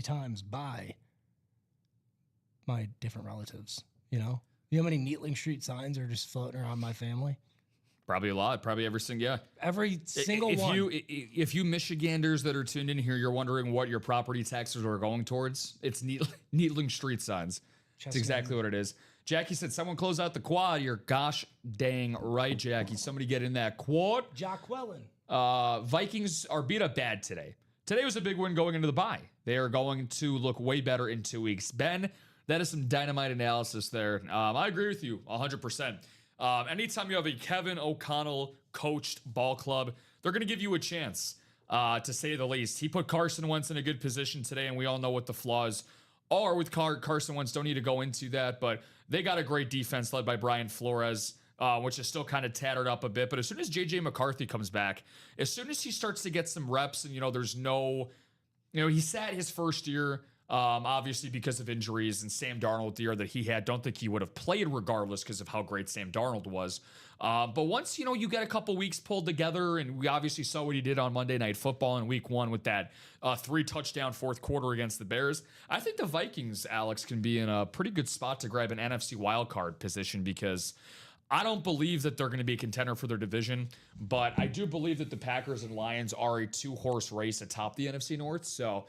times by my different relatives. You know how many Neatling Street signs are just floating around my family? Probably a lot. Probably every single, yeah. Every single if one. If you Michiganders that are tuned in here, you're wondering what your property taxes are going towards, it's needling street signs. That's exactly what it is. Jackie said, someone close out the quad. You're gosh dang right, Jackie. Somebody get in that quad. Jacqueline. Vikings are beat up bad today. Today was a big win going into the bye. They are going to look way better in 2 weeks. Ben, that is some dynamite analysis there. I agree with you 100%. Anytime you have a Kevin O'Connell coached ball club, they're going to give you a chance, to say the least. He put Carson Wentz in a good position today, and we all know what the flaws are with Carson Wentz. Don't need to go into that, but they got a great defense led by Brian Flores, which is still kind of tattered up a bit. But as soon as J.J. McCarthy comes back, as soon as he starts to get some reps and, there's no, he sat his first year, obviously because of injuries, and Sam Darnold, the year that he had, don't think he would have played regardless because of how great Sam Darnold was. But once, you get a couple weeks pulled together, and we obviously saw what he did on Monday Night Football in week 1 with that 3-touchdown fourth quarter against the Bears. I think the Vikings, Alex, can be in a pretty good spot to grab an NFC wildcard position, because I don't believe that they're going to be a contender for their division, but I do believe that the Packers and Lions are a 2-horse race atop the NFC North. So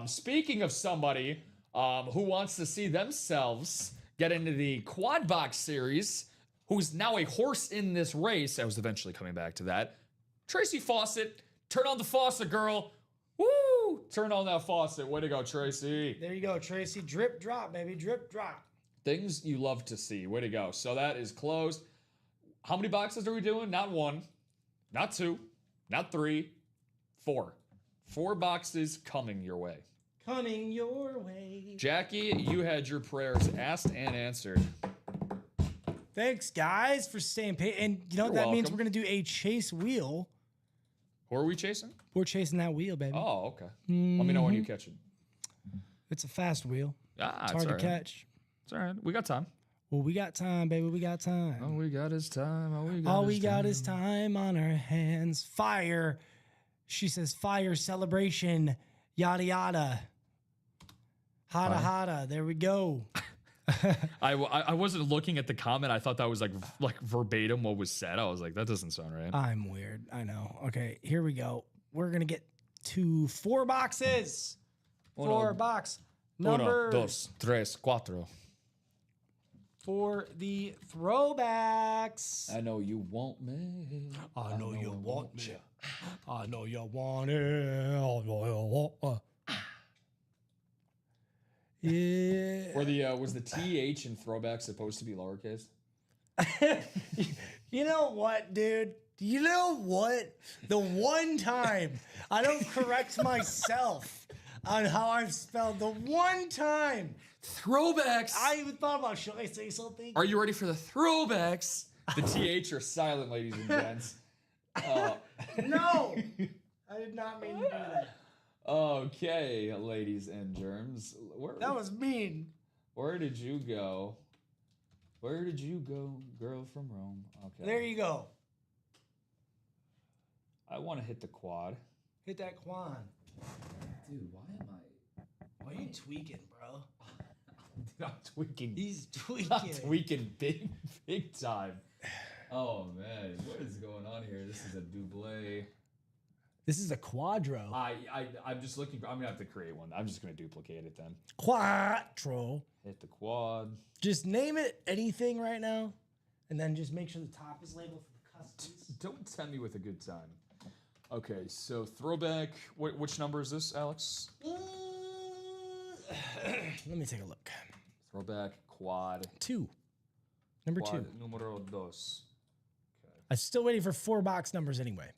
speaking of somebody who wants to see themselves get into the Quad Box Series, who's now a horse in this race, I was eventually coming back to that, Tracy Fawcett. Turn on the faucet, girl. Woo! Turn on that faucet. Way to go, Tracy. There you go, Tracy. Drip drop, baby. Drip drop. Things you love to see. Way to go. So that is closed. How many boxes are we doing? Not 1, not 2, not 3, 4. 4 boxes coming your way. Coming your way. Jackie, you had your prayers asked and answered. Thanks, guys, for staying paid. And You're that means welcome. we're going to do a chase wheel. Who are we chasing? We're chasing that wheel, baby. Oh, okay. Let me know when you catch it. It's a fast wheel. Ah, It's hard to catch. It's all right. We got time. Well, we got time, baby. We got time. All we got is time. All we got is time on our hands. Fire. She says fire celebration. Yada yada. Hada hada. There we go. I wasn't looking at the comment. I thought that was like verbatim what was said. I was like, that doesn't sound right. I'm weird. I know. Okay, here we go. We're gonna get to 4 boxes. 4 box numbers. 1, 2, 3, 4. For the throwbacks. I know you want me. I know you want me. I know you want it. I know you want Yeah. Were the was the TH in throwback supposed to be lowercase? You know what, dude? You know what? The one time I don't correct myself on how I've spelled, the one time Throwbacks. I even thought about, should I say something? Are you ready for the throwbacks? The TH are silent, ladies and gents. No, I did not mean to do that. Okay, ladies and germs. That was mean. Where did you go? Where did you go, girl from Rome? Okay. There you go. I want to hit the quad. Hit that Quan. Dude, why am I? Why are you tweaking, bro? I'm tweaking. He's tweaking. I'm tweaking big time. Oh man, what is going on here? This is a double. This is a quadro. I'm just looking. I'm gonna have to create one. I'm just gonna duplicate it then. Quattro. Hit the quad. Just name it anything right now, and then just make sure the top is labeled for the customs. Don't tempt me with a good time. Okay, so throwback. Which number is this, Alex? Let me take a look. Throwback quad. 2. Number Quad 2. numero dos. I'm still waiting for 4 box numbers anyway.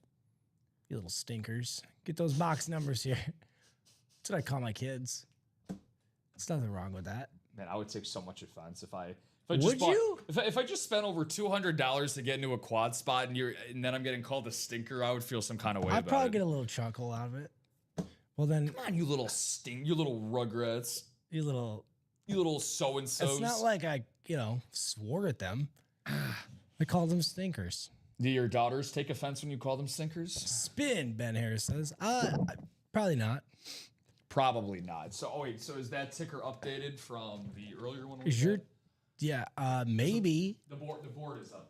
You little stinkers. Get those box numbers here. That's what I call my kids. There's nothing wrong with that. Man, I would take so much offense if I Would you? If I just spent over $200 to get into a quad spot and then I'm getting called a stinker, I would feel some kind of way. I'd probably get a little chuckle out of it. Well then, Come on, you little you little rugrats, you little. you little so and so's. It's not like I, swore at them. I called them stinkers. Do your daughters take offense when you call them stinkers? Spin, Ben Harris says. Probably not. Probably not. So, wait. So, is that ticker updated from the earlier one? Is your, yeah, maybe. The board is updated.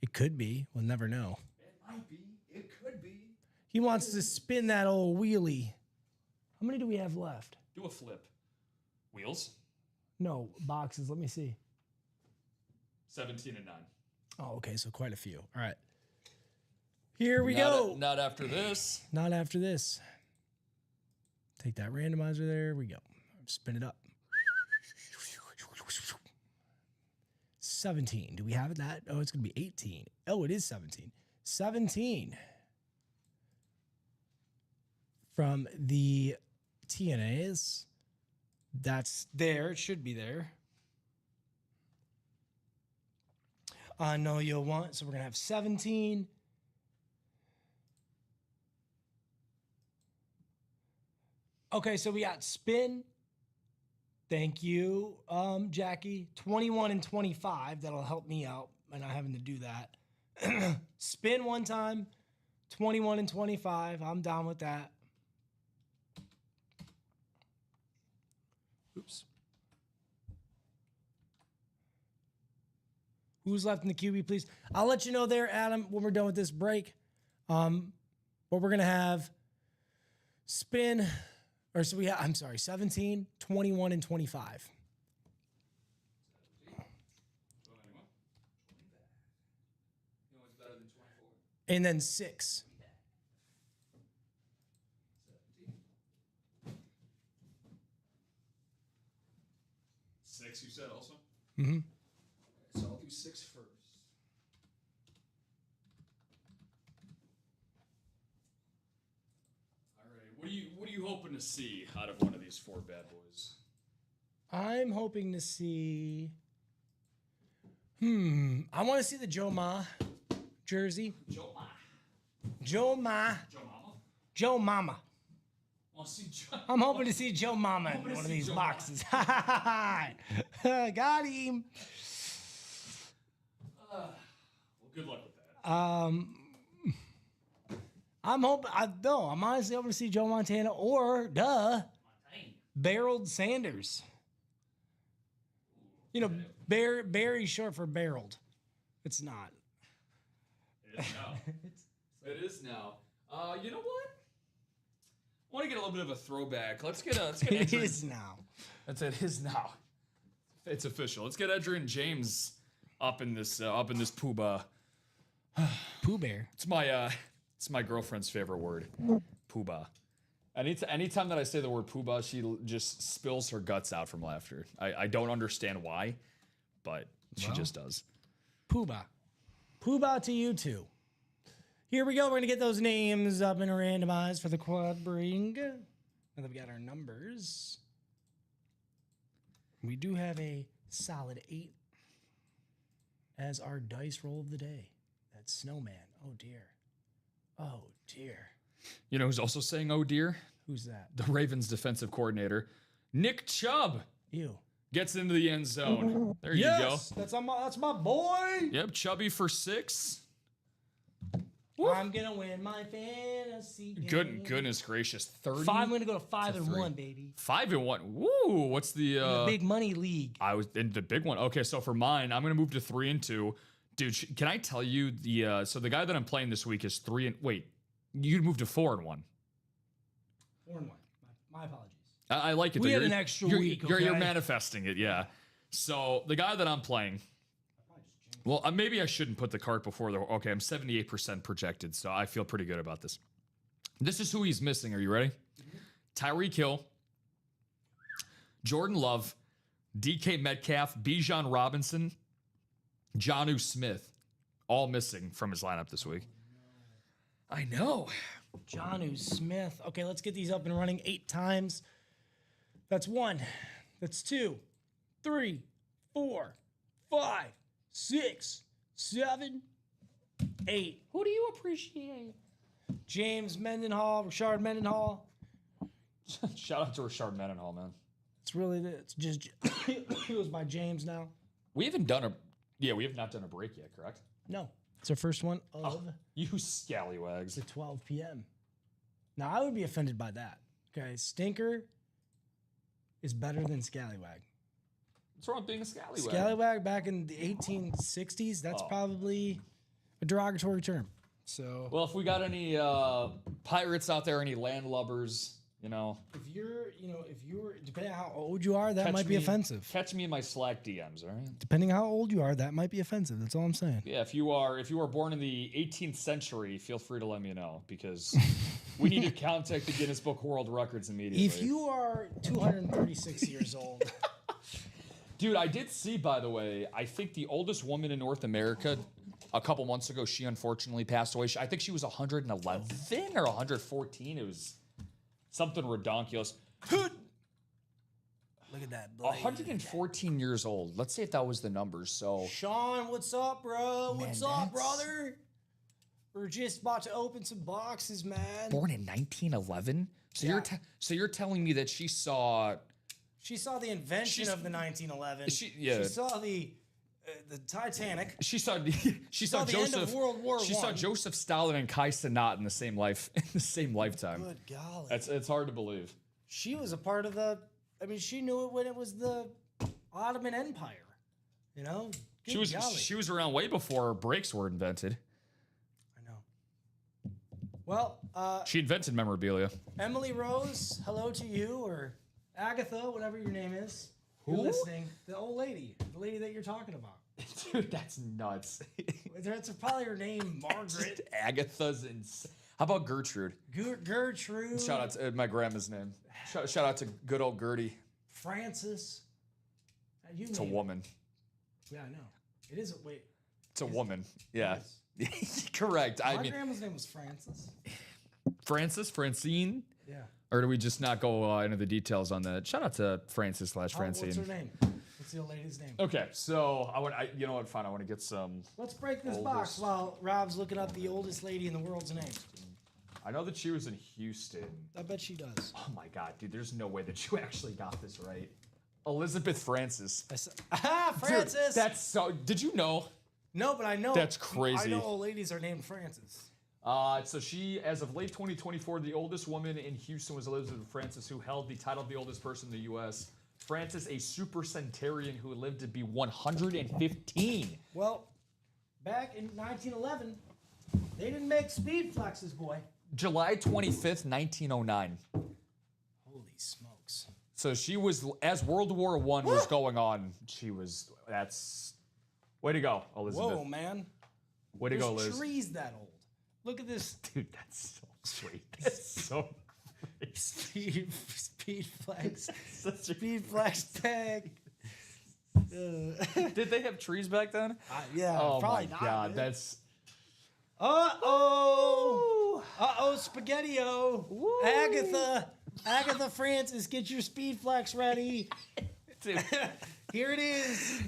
It could be. We'll never know. It might be. It could be. He wants to spin that old wheelie. How many do we have left? Do a flip. Wheels. No, boxes. Let me see. 17 and 9. Oh, okay. So quite a few. All right. Here we go. Not after this. Not after this. Take that randomizer there. We go. Spin it up. 17. Do we have that? Oh, it's going to be 18. Oh, it is 17. 17. From the TNAs. That's there. It should be there. I know you'll want. So we're going to have 17. Okay, so we got spin. Thank you, Jackie. 21 and 25. That'll help me out by not having to do that. Spin one time. 21 and 25. I'm down with that. Oops. Who's left in the QB, please? I'll let you know there, Adam, when we're done with this break. But we're going to have spin, or so we have, I'm sorry, 17, 21, and 25. And then 6. You said also? Mm-hmm. So I'll do 6 first. All right. What are you hoping to see out of one of these 4 bad boys? I'm hoping to see. I want to see the Joe Ma jersey. Joe Ma. Joe Ma. Joe Mama? Joe Mama. Want to see Joe? I'm hoping to see Joe Mama in one of these boxes. Got him. Well, good luck with that. I'm hoping. I'm honestly hoping to see Joe Montana or Barreled Sanders. You know, Barry's short for barreled. It's not. It is now. It is now. You know what? I want to get a little bit of a throwback. Let's get It is now. It is now. It's official. Let's get Edgerrin James up in this poobah. Pooh Bear. It's my girlfriend's favorite word. Poobah. Anytime that I say the word poobah, she just spills her guts out from laughter. I don't understand why, but she just does. Poobah. Poobah to you too. Here we go. We're going to get those names up and randomized for the quad bring. Now that we got our numbers, we do have a solid 8 as our dice roll of the day. That's Snowman. Oh, dear. Oh, dear. You know who's also saying, oh, dear? Who's that? The Ravens defensive coordinator, Nick Chubb. Ew. Gets into the end zone. There you go. That's my boy. Yep, Chubby for 6. I'm gonna win my fantasy game. Goodness gracious, 30. I'm gonna go to 5 and 1, baby. 5 and 1. Woo! What's the big money league? I was in the big one. Okay, so for mine, I'm gonna move to 3 and 2. Dude, can I tell you so the guy that I'm playing this week is 3 and wait, you'd move to 4 and 1. 4 and 1. My apologies. I like it. We though. had an extra week. You're manifesting it, yeah. So the guy that I'm playing. Well, maybe I shouldn't put the cart before the. Okay, I'm 78% projected, so I feel pretty good about this. This is who he's missing. Are you ready? Tyreek Hill, Jordan Love, DK Metcalf, Bijan Robinson, Jonnu Smith, all missing from his lineup this week. I know. Jonnu Smith. Okay, let's get these up and running 8 times. That's 1. That's 2, 3, 4, 5, 6, 7, 8. Who do you appreciate? James Mendenhall, Rashard Mendenhall. Shout out to Rashard Mendenhall, man. It's just he was my James now. We have not done a break yet, correct? No, it's our first one of You scallywags. the 12 p.m. Now I would be offended by that. Okay, stinker is better than scallywag. What's wrong with being a scallywag? Scallywag back in the 1860s. That's probably a derogatory term. So Well, if we got any pirates out there, any landlubbers, if you're depending on how old you are, that catch might be me- offensive. Catch me in my Slack DMs, all right? Depending how old you are, that might be offensive. That's all I'm saying. Yeah, if you were born in the 18th century, feel free to let me know because we need to contact the Guinness Book of World Records immediately. If you are 236 years old, Dude, I did see, by the way, I think the oldest woman in North America a couple months ago, she unfortunately passed away. I think she was 111 or 114. It was something redonkulous. look at that. Blade. 114 years old. Let's see if that was the numbers. So Sean, what's up, bro? What's up, that's- brother? We're just about to open some boxes, man. born in 1911. So Yeah. you're telling me that she saw She saw the invention of the 1911. She- yeah. She saw the Titanic. she saw the end Joseph of World War she saw I. Joseph Stalin and Kai Cenat in the same lifetime. Good golly. It's hard to believe. She was a part of the. I mean, she knew it when it was the Ottoman Empire. You know. Good golly. She was around way before brakes were invented. I know. Well, She invented memorabilia. Emily Rose, hello to you, or Agatha, whatever your name is. You're Who? listening. The old lady, the lady that you're talking about. Dude, that's nuts. That's probably her name, Margaret. Agatha's how about Gertrude? Gertrude. Shout out to my grandma's name. Shout out to good old Gertie. Francis. It's a woman. Yeah, I know. It is. Wait. It's a woman. Yeah. Correct. My I mean, grandma's name was Francis. Francine? Yeah. Or do we just not go into the details on that? Shout out to Francis / Francine. What's her name? What's the old lady's name? Okay, so you know what? Fine, I want to get some. Let's break this box while Rob's looking up the oldest lady in the world's name. I know that she was in Houston. I bet she does. Oh my God, dude! There's no way that you actually got this right. Elizabeth Francis. Francis. Dude, that's so. Did you know? No, but I know. That's crazy. I know old ladies are named Francis. So she, as of late 2024, the oldest woman in Houston was Elizabeth Francis, who held the title of the oldest person in the U.S. Francis, a supercentenarian who lived to be 115. Well, back in 1911, they didn't make speed flexes, boy. July 25th, 1909. Holy smokes. So she was, as World War I was going on, that's, way to go, Elizabeth. Whoa, man. Way to go, There's Liz. trees that old. Look at this. Dude, that's so sweet. That's so great. Speed flex. Such a- Speed flex tag. Did they have trees back then? Yeah, Oh probably my not. God, dude. that's. Uh-oh. Uh-oh, Spaghetti-O. Agatha Francis, get your speed flex ready. Dude. Here it is.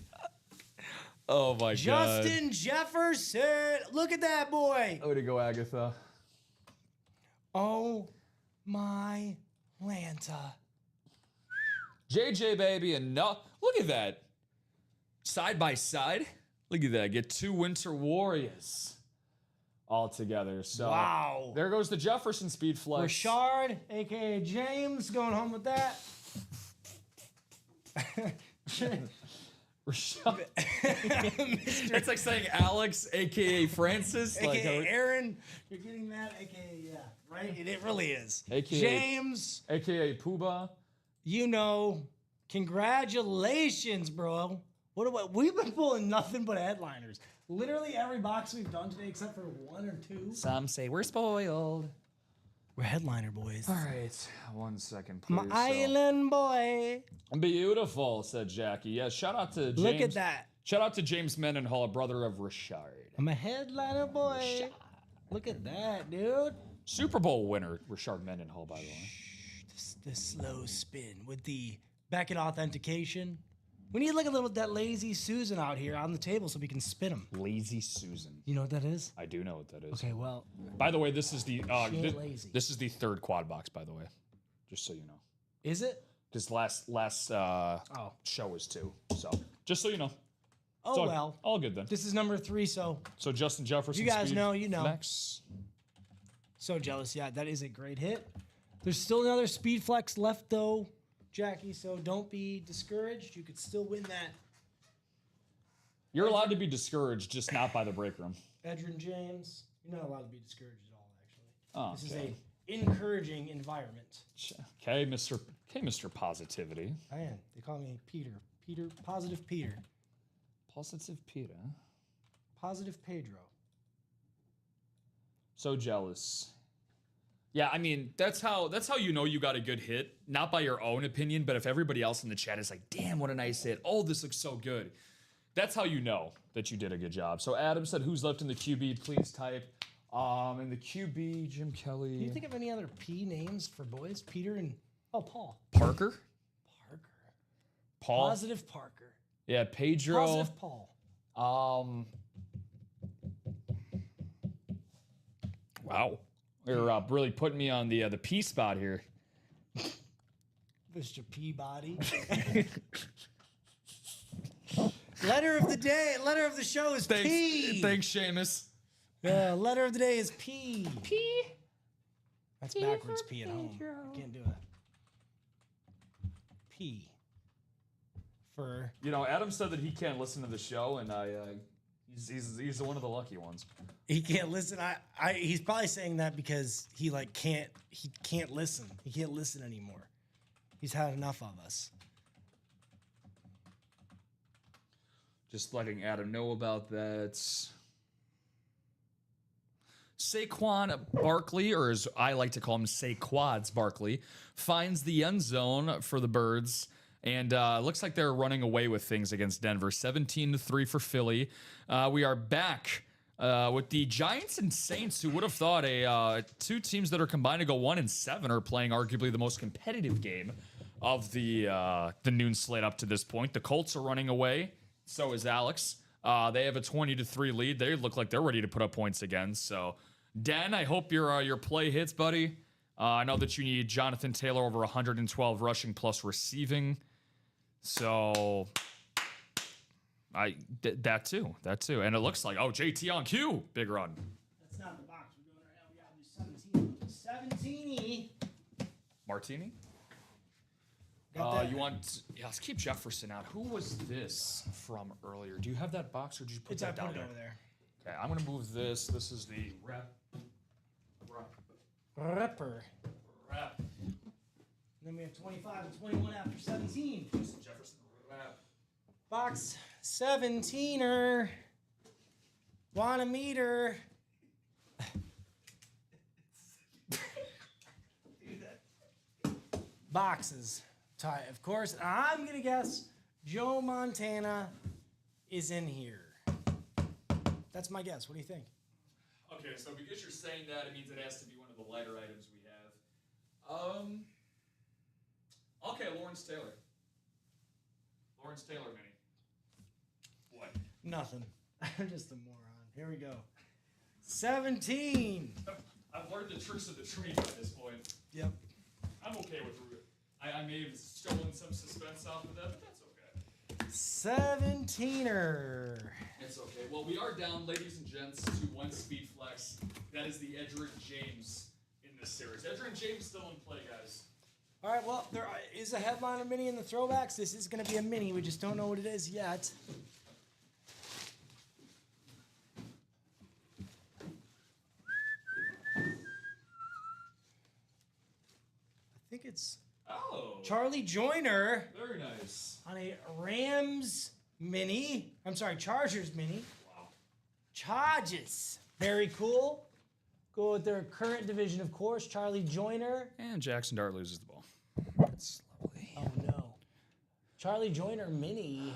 Oh my God. Justin Jefferson. Look at that boy. Way to go, Agatha. Oh my Lanta. JJ, baby, and no. Look at that. Side by side. Look at that. Get two Winter Warriors all together. So Wow. there goes the Jefferson Speed Flex. Richard, aka James, going home with that. Rashad. It's like saying Alex, aka Francis. AKA Aaron, you're getting that, AKA, yeah, right? It really is. AKA James, aka Pooba. you know, congratulations, bro. We've been pulling nothing but headliners. Literally every box we've done today, except for one or two. Some say we're spoiled. We're headliner boys. All right, 1 second, please. My island boy. Beautiful, said Jackie. Yeah, shout out to James. Look at that. Shout out to James Mendenhall, brother of Richard. I'm a headliner boy. Look at that, dude. Super Bowl winner, Richard Mendenhall, by the way. The slow spin with the Beckett authentication. We need like a little that lazy Susan out here on the table so we can spin them. Lazy Susan. You know what that is? I do know what that is. Okay, well, By the way, this is the ain't lazy. this is the third quad box, by the way, just so you know. is it? Because last show was 2, so just so you know. Oh, It's all, well. all good then. This is number 3, so Justin Jefferson. You guys Speed know, you know. Flex. so jealous. Yeah, that is a great hit. There's still another speed flex left though, Jackie, so don't be discouraged. You could still win that You're allowed to be discouraged, just not by the break room. Edrin James, you're not allowed to be discouraged at all, actually. Oh, This is a encouraging environment. Okay, Mr. Positivity. I am. They call me Peter. Positive Peter. Positive Peter. Positive Pedro. So jealous. Yeah, I mean, that's how you know you got a good hit, not by your own opinion, but if everybody else in the chat is like, "Damn, what a nice hit. Oh, this looks so good." That's how you know that you did a good job. So Adam said, "Who's left in the QB? Please type." In the QB, Jim Kelly. Can you think of any other P names for boys? Peter and Paul. Parker? Parker. Paul? Positive Parker. Yeah, Pedro. Positive Paul. Wow. You're really putting me on the P spot here. Mr. Peabody. Letter of the day. Letter of the show is P. Thanks, Seamus. Letter of the day is P. P. That's backwards P at home. I can't do it. P. For. You know, Adam said that he can't listen to the show, and he's one of the lucky ones. He can't listen. He's probably saying that because he can't listen. He can't listen anymore. He's had enough of us. Just letting Adam know about that. Saquon Barkley, or as I like to call him, Saquads Barkley, finds the end zone for the Birds. And looks like they're running away with things against Denver. 17-3 for Philly. We are back with the Giants and Saints, who would have thought two teams that are combined to go 1-7 are playing arguably the most competitive game of the noon slate up to this point. The Colts are running away. So is Alex. They have a 20-3 lead. They look like they're ready to put up points again. So, Dan, I hope your play hits, buddy. I know that you need Jonathan Taylor over 112 rushing plus receiving. So, that too. And it looks like, JT on cue. Big run. That's not the box we're doing right now. We got to do 17. Martini? Let's keep Jefferson out. Who was this from earlier? Do you have that box or did you put that down over there? Okay, I'm going to move this. This is the Repper. Rep. Then we have 25 and 21 after 17. Jefferson rep. Box 17er. Want a meter. Boxes. Tie, of course. I'm going to guess Joe Montana is in here. That's my guess. What do you think? Okay, so because you're saying that, it means it has to be one of the lighter items we have. Okay, Lawrence Taylor. Lawrence Taylor, Vinny. What? Nothing. I'm just a moron. Here we go. 17. I've learned the tricks of the trade by this point. Yep. I'm okay with Ruben. I may have stolen some suspense off of that, but that's okay. 17er. It's okay. Well, we are down, ladies and gents, to one speed flex. That is the Edrin James in this series. Edrin James still in play, guys. All right, well, there is a headliner mini in the throwbacks. This is going to be a mini. We just don't know what it is yet. I think it's Charlie Joyner. Very nice. On a Rams mini. I'm sorry, Chargers mini. Wow. Chargers. Very cool. Go with their current division, of course. Charlie Joyner. And Jackson Dart loses the ball. That's lovely. Oh, no. Charlie Joyner mini.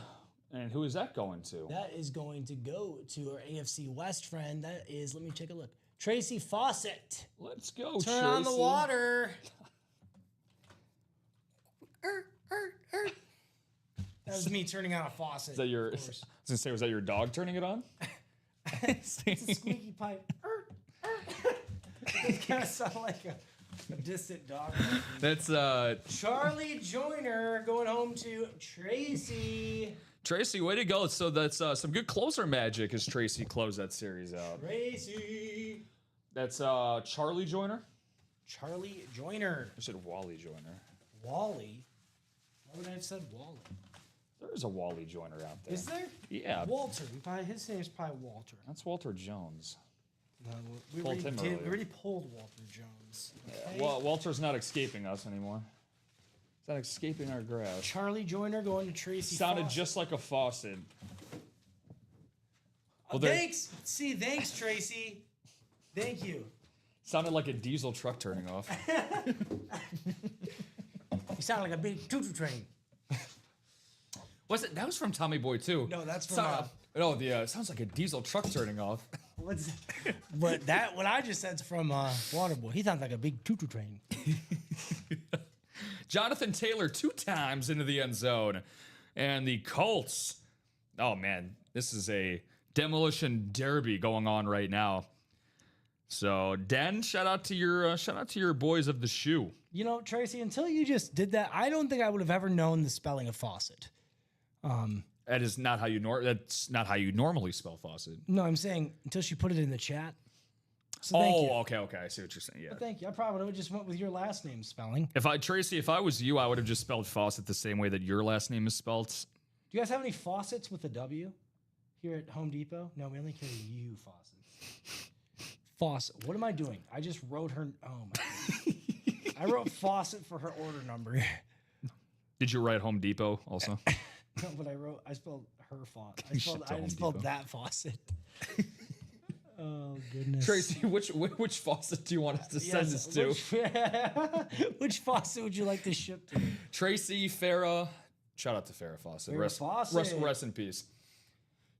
And who is that going to? That is going to go to our AFC West friend. That is, let me take a look. Tracy Fawcett. Let's go, Turn on the water. That was me turning on a faucet. Is that your? I was gonna say, was that your dog turning it on? It's a squeaky pipe. It kind of sounded like a distant dog. That's Charlie Joyner going home to Tracy. Tracy, way to go! So that's some good closer magic as Tracy closed that series out. Tracy. That's Charlie Joyner. Charlie Joyner. I said Wally Joyner. Wally. Why would I have said Wally? There's a Wally Joyner out there. Is there? Yeah. Walter. His name's probably Walter. That's Walter Jones. No, we Pulled him earlier. already pulled Walter Jones. Okay? Well, Walter's not escaping us anymore. He's not escaping our grasp. Charlie Joyner going to Tracy. Sounded Fawcett. just like a faucet. Oh, thanks. See, thanks, Tracy. Thank you. Sounded like a diesel truck turning off. You sound like a big choo-choo train. Was it? That was from Tommy Boy too. No, that's from. No, the sounds like a diesel truck turning off. What's? But that what I just said's from Waterboy. He sounds like a big choo-choo train. Jonathan Taylor 2 times into the end zone, and the Colts. Oh man, this is a demolition derby going on right now. So, Den, shout out to your boys of the shoe. You know, Tracy, until you just did that, I don't think I would have ever known the spelling of faucet. That is not how you that's not how you normally spell faucet. No, I'm saying until she put it in the chat. So thank you. Okay. I see what you're saying. Yeah. But thank you. I probably would have just went with your last name spelling. If I was you, I would have just spelled faucet the same way that your last name is spelled. Do you guys have any faucets with a W here at Home Depot? No, we only carry U faucets. Faucet. What am I doing? I just wrote her. Oh my God. I wrote faucet for her order number. Did you write Home Depot also? No, but I spelled her font. I Shit to Home spelled Depot. that faucet. Oh goodness. Tracy, which faucet do you want us to send this to? Which faucet would you like to ship to? Tracy, Farrah. Shout out to Farrah Fawcett. Farrah Fawcett. Rest in peace.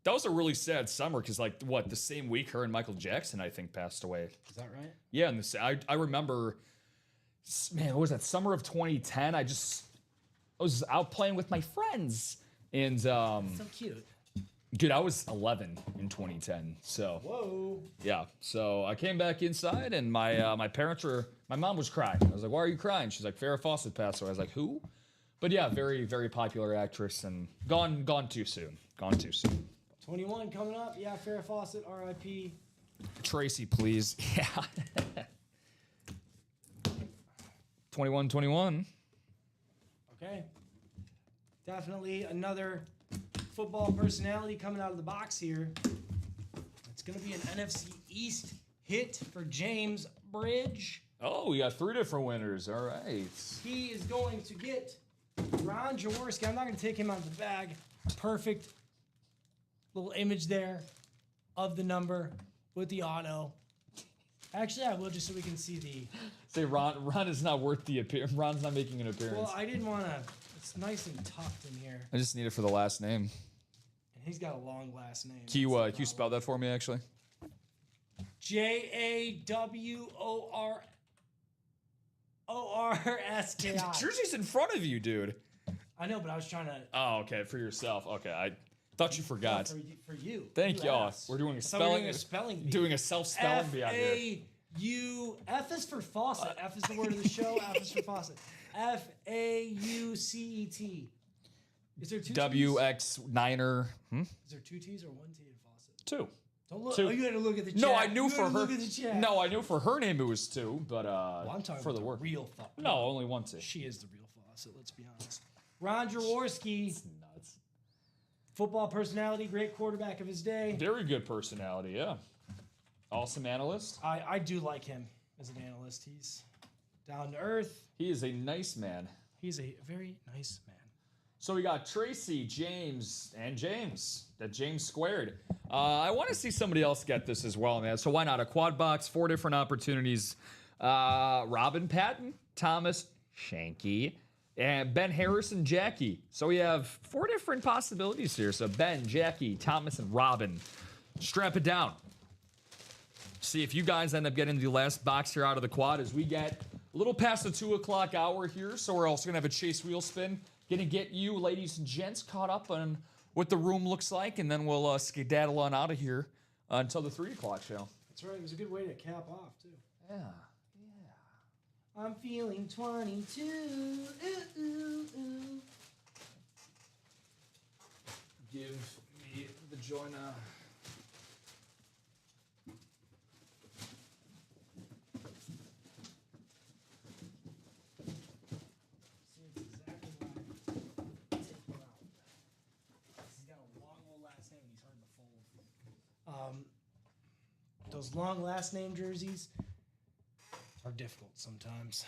That was a really sad summer because, the same week her and Michael Jackson, I think, passed away. Is that right? Yeah, and I remember, man, what was that? Summer of 2010. I was out playing with my friends, and So cute. dude, I was 11 in 2010. So Whoa. yeah, so I came back inside, and my mom was crying. I was like, "Why are you crying?" She's like, "Farrah Fawcett passed away." I was like, "Who?" But yeah, very very popular actress, and gone too soon. Gone too soon. 21 coming up. Yeah, Farrah Fawcett, R.I.P. Tracy, please. Yeah. 21. Okay. Definitely another football personality coming out of the box here. It's going to be an NFC East hit for James Bridge. Oh, we got 3 different winners. All right. He is going to get Ron Jaworski. I'm not going to take him out of the bag. Perfect little image there of the number with the auto. Actually, I will just so we can see the. Say Ron is not worth the appearance. Ron's not making an appearance. Well, I didn't want to. It's nice and tucked in here. I just need it for the last name. And he's got a long last name. Can you spell that for me, actually? JAWORSKI. Jersey's in front of you, dude. I know, but I was trying to. Oh, okay, for yourself. Okay, I thought you forgot. For you. Thank you. asked. We're doing a I thought we were spelling. doing a spelling bee. Doing a self-spelling bee out here. F is for faucet. F is the word of the show. F is for faucet. FAUCET. Is there two T's? WX9er. Is there 2 T's or 1 T in faucet? 2. Don't look. Two. Oh, you had to look at the chat. No, I knew You for had to her. Look at the chat. No, I knew for her name it was 2, but Well, I'm talking for about the work. real faucet. No, only 1 T. She is the real faucet. Let's be honest. Ron Jaworski, Nuts. football personality, great quarterback of his day. Very good personality, yeah. Awesome analyst. I do like him as an analyst. He's down to earth. He is a nice man. He's a very nice man. So we got Tracy, James, and James. That James squared. I want to see somebody else get this as well, man. So why not? A quad box, 4 different opportunities. Robin Patton, Thomas, Shanky, and Ben Harrison, Jackie. So we have 4 different possibilities here. So Ben, Jackie, Thomas, and Robin. Strap it down. See if you guys end up getting the last box here out of the quad as we get a little past the 2 o'clock hour here. So we're also going to have a chase wheel spin. Gonna get you, ladies and gents, caught up on what the room looks like, and then we'll skedaddle on out of here until the 3 o'clock show. That's right. It was a good way to cap off, too. Yeah. I'm feeling 22. Ooh, ooh, ooh. Give me the joiner. See, it's exactly why I take him out. those long last name jerseys are difficult sometimes.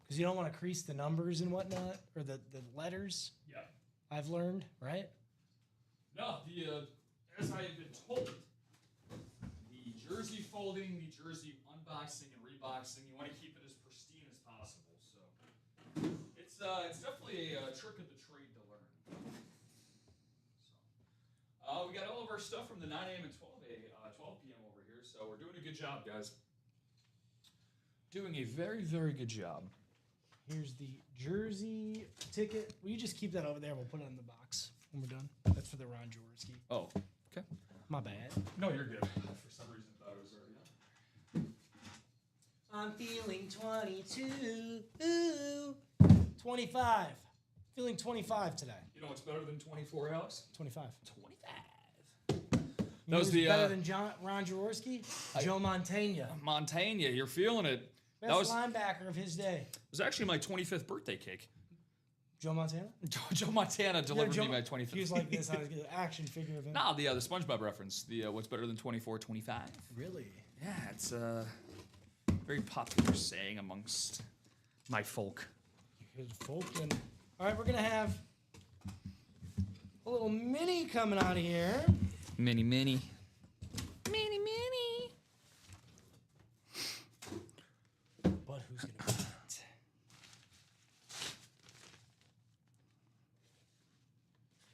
Because you don't want to crease the numbers and whatnot, or the letters. Yeah. I've learned, right? No, as I have been told, the jersey folding, the jersey unboxing and reboxing, you want to keep it as pristine as possible. So it's definitely a trick of the trade to learn. So we got all of our stuff from the 9 a.m. and 12 p.m. over here, so we're doing a good job, guys. Doing a very, very good job. Here's the jersey ticket. Will you just keep that over there? We'll put it in the box when we're done. That's for the Ron Jaworski. Oh, okay. My bad. No, you're good. For some reason, I thought it was already up. I'm feeling 22. Ooh. 25. Feeling 25 today. You know what's better than 24, Alex? 25. 25. You know was who's the, better than Ron Jaworski? Joe Montana. Montana, you're feeling it. Best linebacker of his day. It was actually my 25th birthday cake. Joe Montana? Joe Montana delivered me my 25th. He was like this. I was getting an action figure of him. Nah, the SpongeBob reference. The what's better than 24, 25. Really? Yeah, it's a very popular saying amongst my folk. His folk. And all right, we're gonna have a little mini coming out of here. Mini. Mini. But who's gonna be it?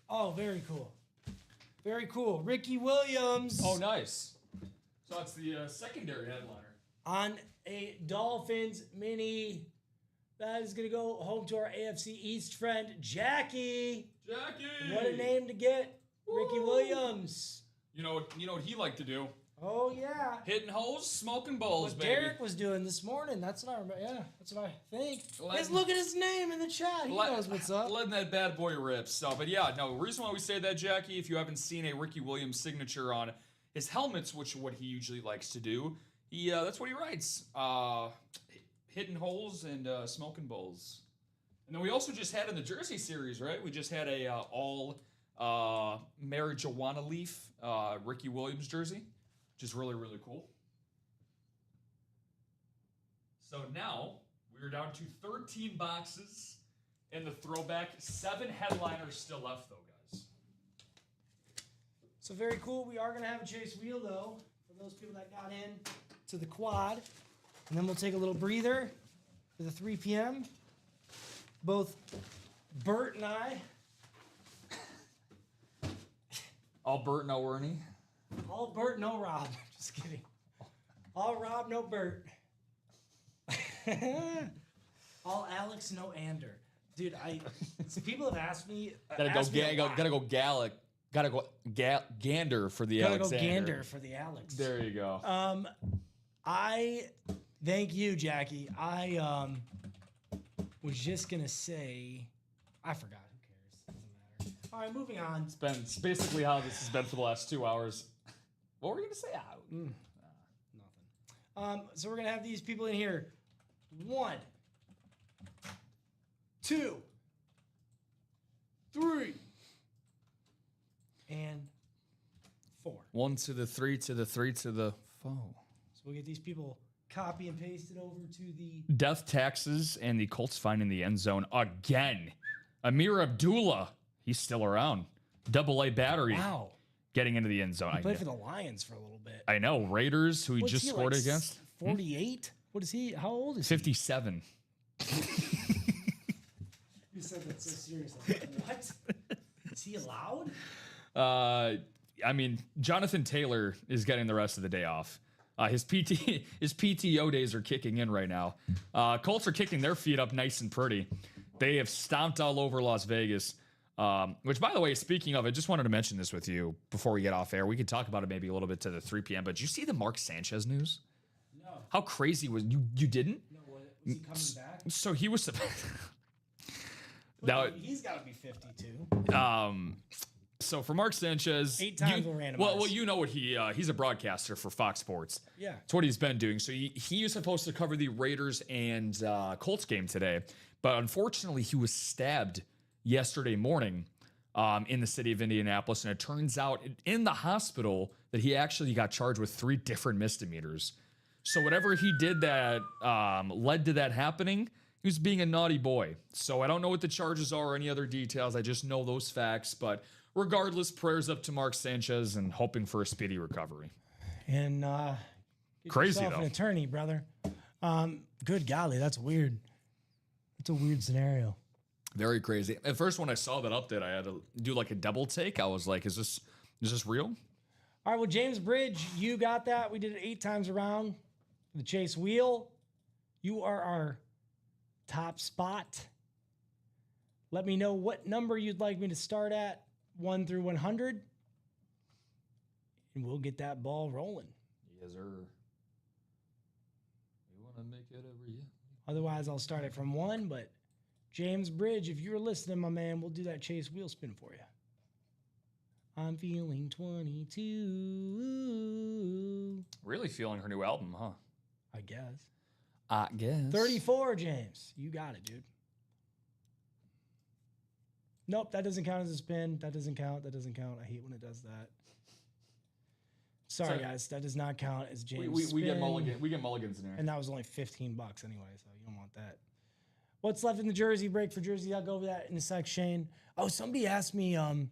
Oh, very cool. Very cool. Ricky Williams. Oh, nice. So it's the secondary headliner. On a Dolphins mini. That is going to go home to our AFC East friend, Jackie. Jackie! What a name to get. Ricky Williams. You know what he liked to do? Oh, yeah. Hitting holes, smoking bowls, What baby. Derek was doing this morning. That's what I remember. Yeah, that's what I think. Let- Just look at his name in the chat. He knows what's up. Letting that bad boy rip. So, but yeah, no, the reason why we say that, Jackie, if you haven't seen a Ricky Williams signature on his helmets, which is what he usually likes to do, that's what he writes. Hitting holes and smoking bowls. And then we also just had in the Jersey series, right? We just had a all marijuana leaf Ricky Williams jersey, which is really, really cool. So now we're down to 13 boxes in the throwback. 7 headliners still left, though, guys. So very cool. We are going to have a chase wheel, though, for those people that got in to the quad. And then we'll take a little breather for the 3 p.m. Both Bert and I, All Bert, no Ernie. all Bert, no Rob. Just kidding. All Rob, no Bert. All Alex, no Ander. Dude, people have asked me. Gotta go Gander for the Gotta Alexander. go Gander for the Alex. There you go. I thank you, Jackie. I was just gonna say, I forgot. Who cares? Doesn't matter. All right, moving on. It's basically how this has been for the last 2 hours. What were we gonna say? Nothing. So we're gonna have these people in here. 1, 2, 3, and 4. 1 to the 3 to the 3 to the 4. So we'll get these people copy and pasted over to the. Death taxes and the Colts finding the end zone again. Amir Abdullah, he's still around. AA battery. Wow. Getting into the end zone. He played for the Lions for a little bit. I know. Raiders, who he What's just he, scored like, against. 48? What is he? How old is he? 57. You said that so seriously. What? Is he allowed? I mean, Jonathan Taylor is getting the rest of the day off. His PTO days are kicking in right now. Colts are kicking their feet up nice and pretty. They have stomped all over Las Vegas. Which, by the way, speaking of, I just wanted to mention this with you before we get off air. We could talk about it maybe a little bit to the 3 p.m. But did you see the Mark Sanchez news? No. How crazy was you didn't? No, was he coming back? So he was. Now, he's got to be 52. So for Mark Sanchez, 8 times we'll randomize. Well, you know what he's a broadcaster for Fox Sports. Yeah. It's what he's been doing. So he is supposed to cover the Raiders and Colts game today, but unfortunately he was stabbed yesterday morning in the city of Indianapolis. And it turns out in the hospital that he actually got charged with 3 different misdemeanors. So whatever he did that led to that happening, he was being a naughty boy. So I don't know what the charges are or any other details. I just know those facts. But regardless, prayers up to Mark Sanchez and hoping for a speedy recovery. And get Crazy, yourself though. an attorney, brother. Good golly, that's weird. It's a weird scenario. Very crazy. At first, when I saw that update, I had to do like a double take. I was like, is this real? All right, well, James Bridge, you got that. We did it 8 times around. The Chase Wheel, you are our top spot. Let me know what number you'd like me to start at, 1 through 100, and we'll get that ball rolling. Yes, sir. You want to make it over here? Otherwise, I'll start it from 1, but James Bridge, if you're listening, my man, we'll do that Chase Wheel spin for you. I'm feeling 22. Really feeling her new album, huh? I guess. I guess. 34, James. You got it, dude. Nope, that doesn't count as a spin. That doesn't count. That doesn't count. I hate when it does that. Sorry, guys. That does not count as James. We get mulligans in there. And that was only $15 anyway, so you don't want that. What's left in the jersey break for Jersey? I'll go over that in a sec, Shane. Oh, somebody asked me to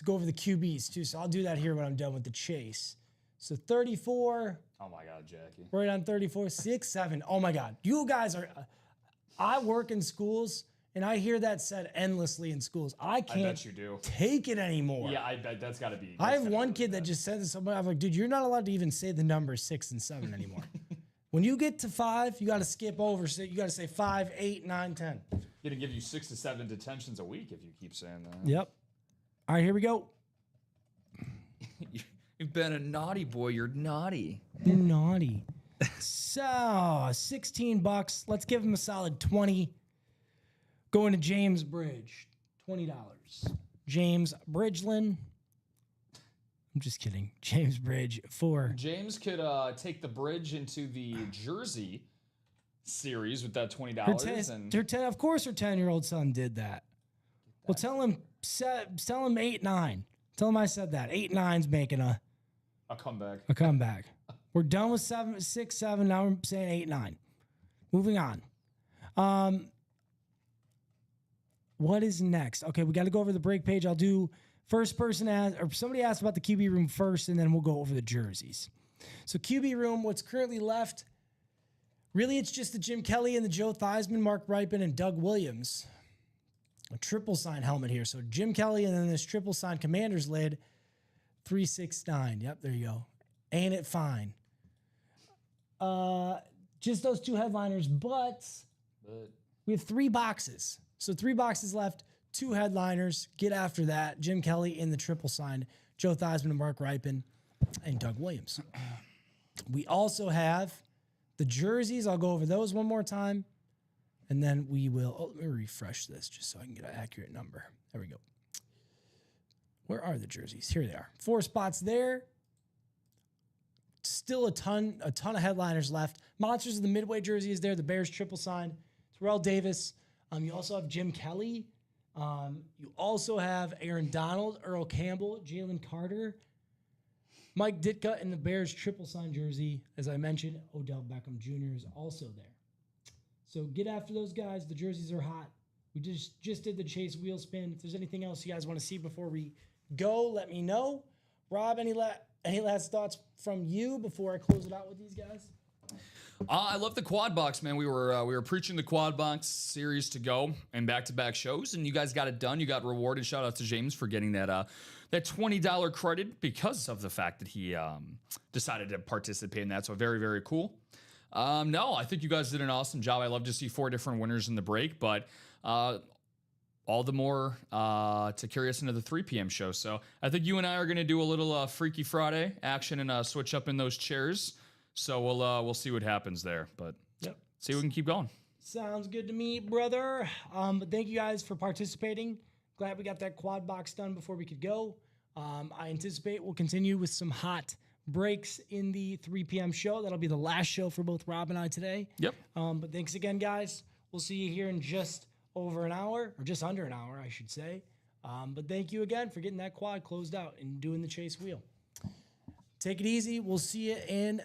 go over the QBs too, so I'll do that here when I'm done with the chase. So 34. Oh my God, Jackie. Right on 34, 6, 7. Oh my God. You guys are, I work in schools and I hear that said endlessly in schools. I can't bet you do. take it anymore. Yeah, I bet that's got to be. I have one kid that just said this. I'm like, dude, you're not allowed to even say the numbers 6 and 7 anymore. When you get to 5, you got to skip over. So you got to say 5, 8, 9, 10. Going to give you 6 to 7 detentions a week if you keep saying that. Yep. All right, here we go. You've been a naughty boy. You're naughty. You're naughty. So $16. Let's give him a solid 20. Going to James Bridge, $20. James Bridgeland. I'm just kidding. James Bridge for James could take the bridge into the Jersey series with that $20. Of course, her 10-year-old son did that. Well, tell him 8, 9. Tell him I said that. 8, 9's making a comeback. A comeback. We're done with 7, 6, 7. Now we're saying 8, 9. Moving on. What is next? Okay, we got to go over the break page. I'll do first person or somebody asked about the QB room first, and then we'll go over the jerseys. So QB room, what's currently left, really it's just the Jim Kelly and the Joe Theismann, Mark Ripon, and Doug Williams. A triple sign helmet here. So Jim Kelly and then this triple sign Commander's lid, 369. Yep, there you go. Ain't it fine? Just those 2 headliners, but we have 3 boxes. So 3 boxes left, 2 headliners. Get after that. Jim Kelly in the triple sign, Joe Theismann and Mark Ripon, and Doug Williams. We also have the jerseys. I'll go over those one more time. And then we will, let me refresh this just so I can get an accurate number. There we go. Where are the jerseys? Here they are. 4 spots there. Still a ton of headliners left. Monsters of the Midway jersey is there. The Bears triple sign. Terrell Davis. You also have Jim Kelly. You also have Aaron Donald, Earl Campbell, Jalen Carter, Mike Ditka in the Bears triple sign jersey. As I mentioned, Odell Beckham Jr. is also there. So get after those guys. The jerseys are hot. We just did the Chase wheel spin. If there's anything else you guys want to see before we go, let me know. Rob, any last thoughts from you before I close it out with these guys? I love the quad box, man. We were preaching the quad box series to go and back-to-back shows, and you guys got it done. You got rewarded. Shout out to James for getting that $20 credit because of the fact that he decided to participate in that. So very, very cool. No, I think you guys did an awesome job. I love to see 4 different winners in the break, but all the more to carry us into the 3 p.m. show. So I think you and I are going to do a little Freaky Friday action and switch up in those chairs. So we'll see what happens there, but Yep. see if we can keep going. Sounds good to me, brother. But thank you guys for participating. Glad we got that quad box done before we could go. I anticipate we'll continue with some hot breaks in the 3 p.m. show. That'll be the last show for both Rob and I today. Yep. But thanks again, guys. We'll see you here in just over an hour, or just under an hour, I should say. But thank you again for getting that quad closed out and doing the chase wheel. Take it easy. We'll see you in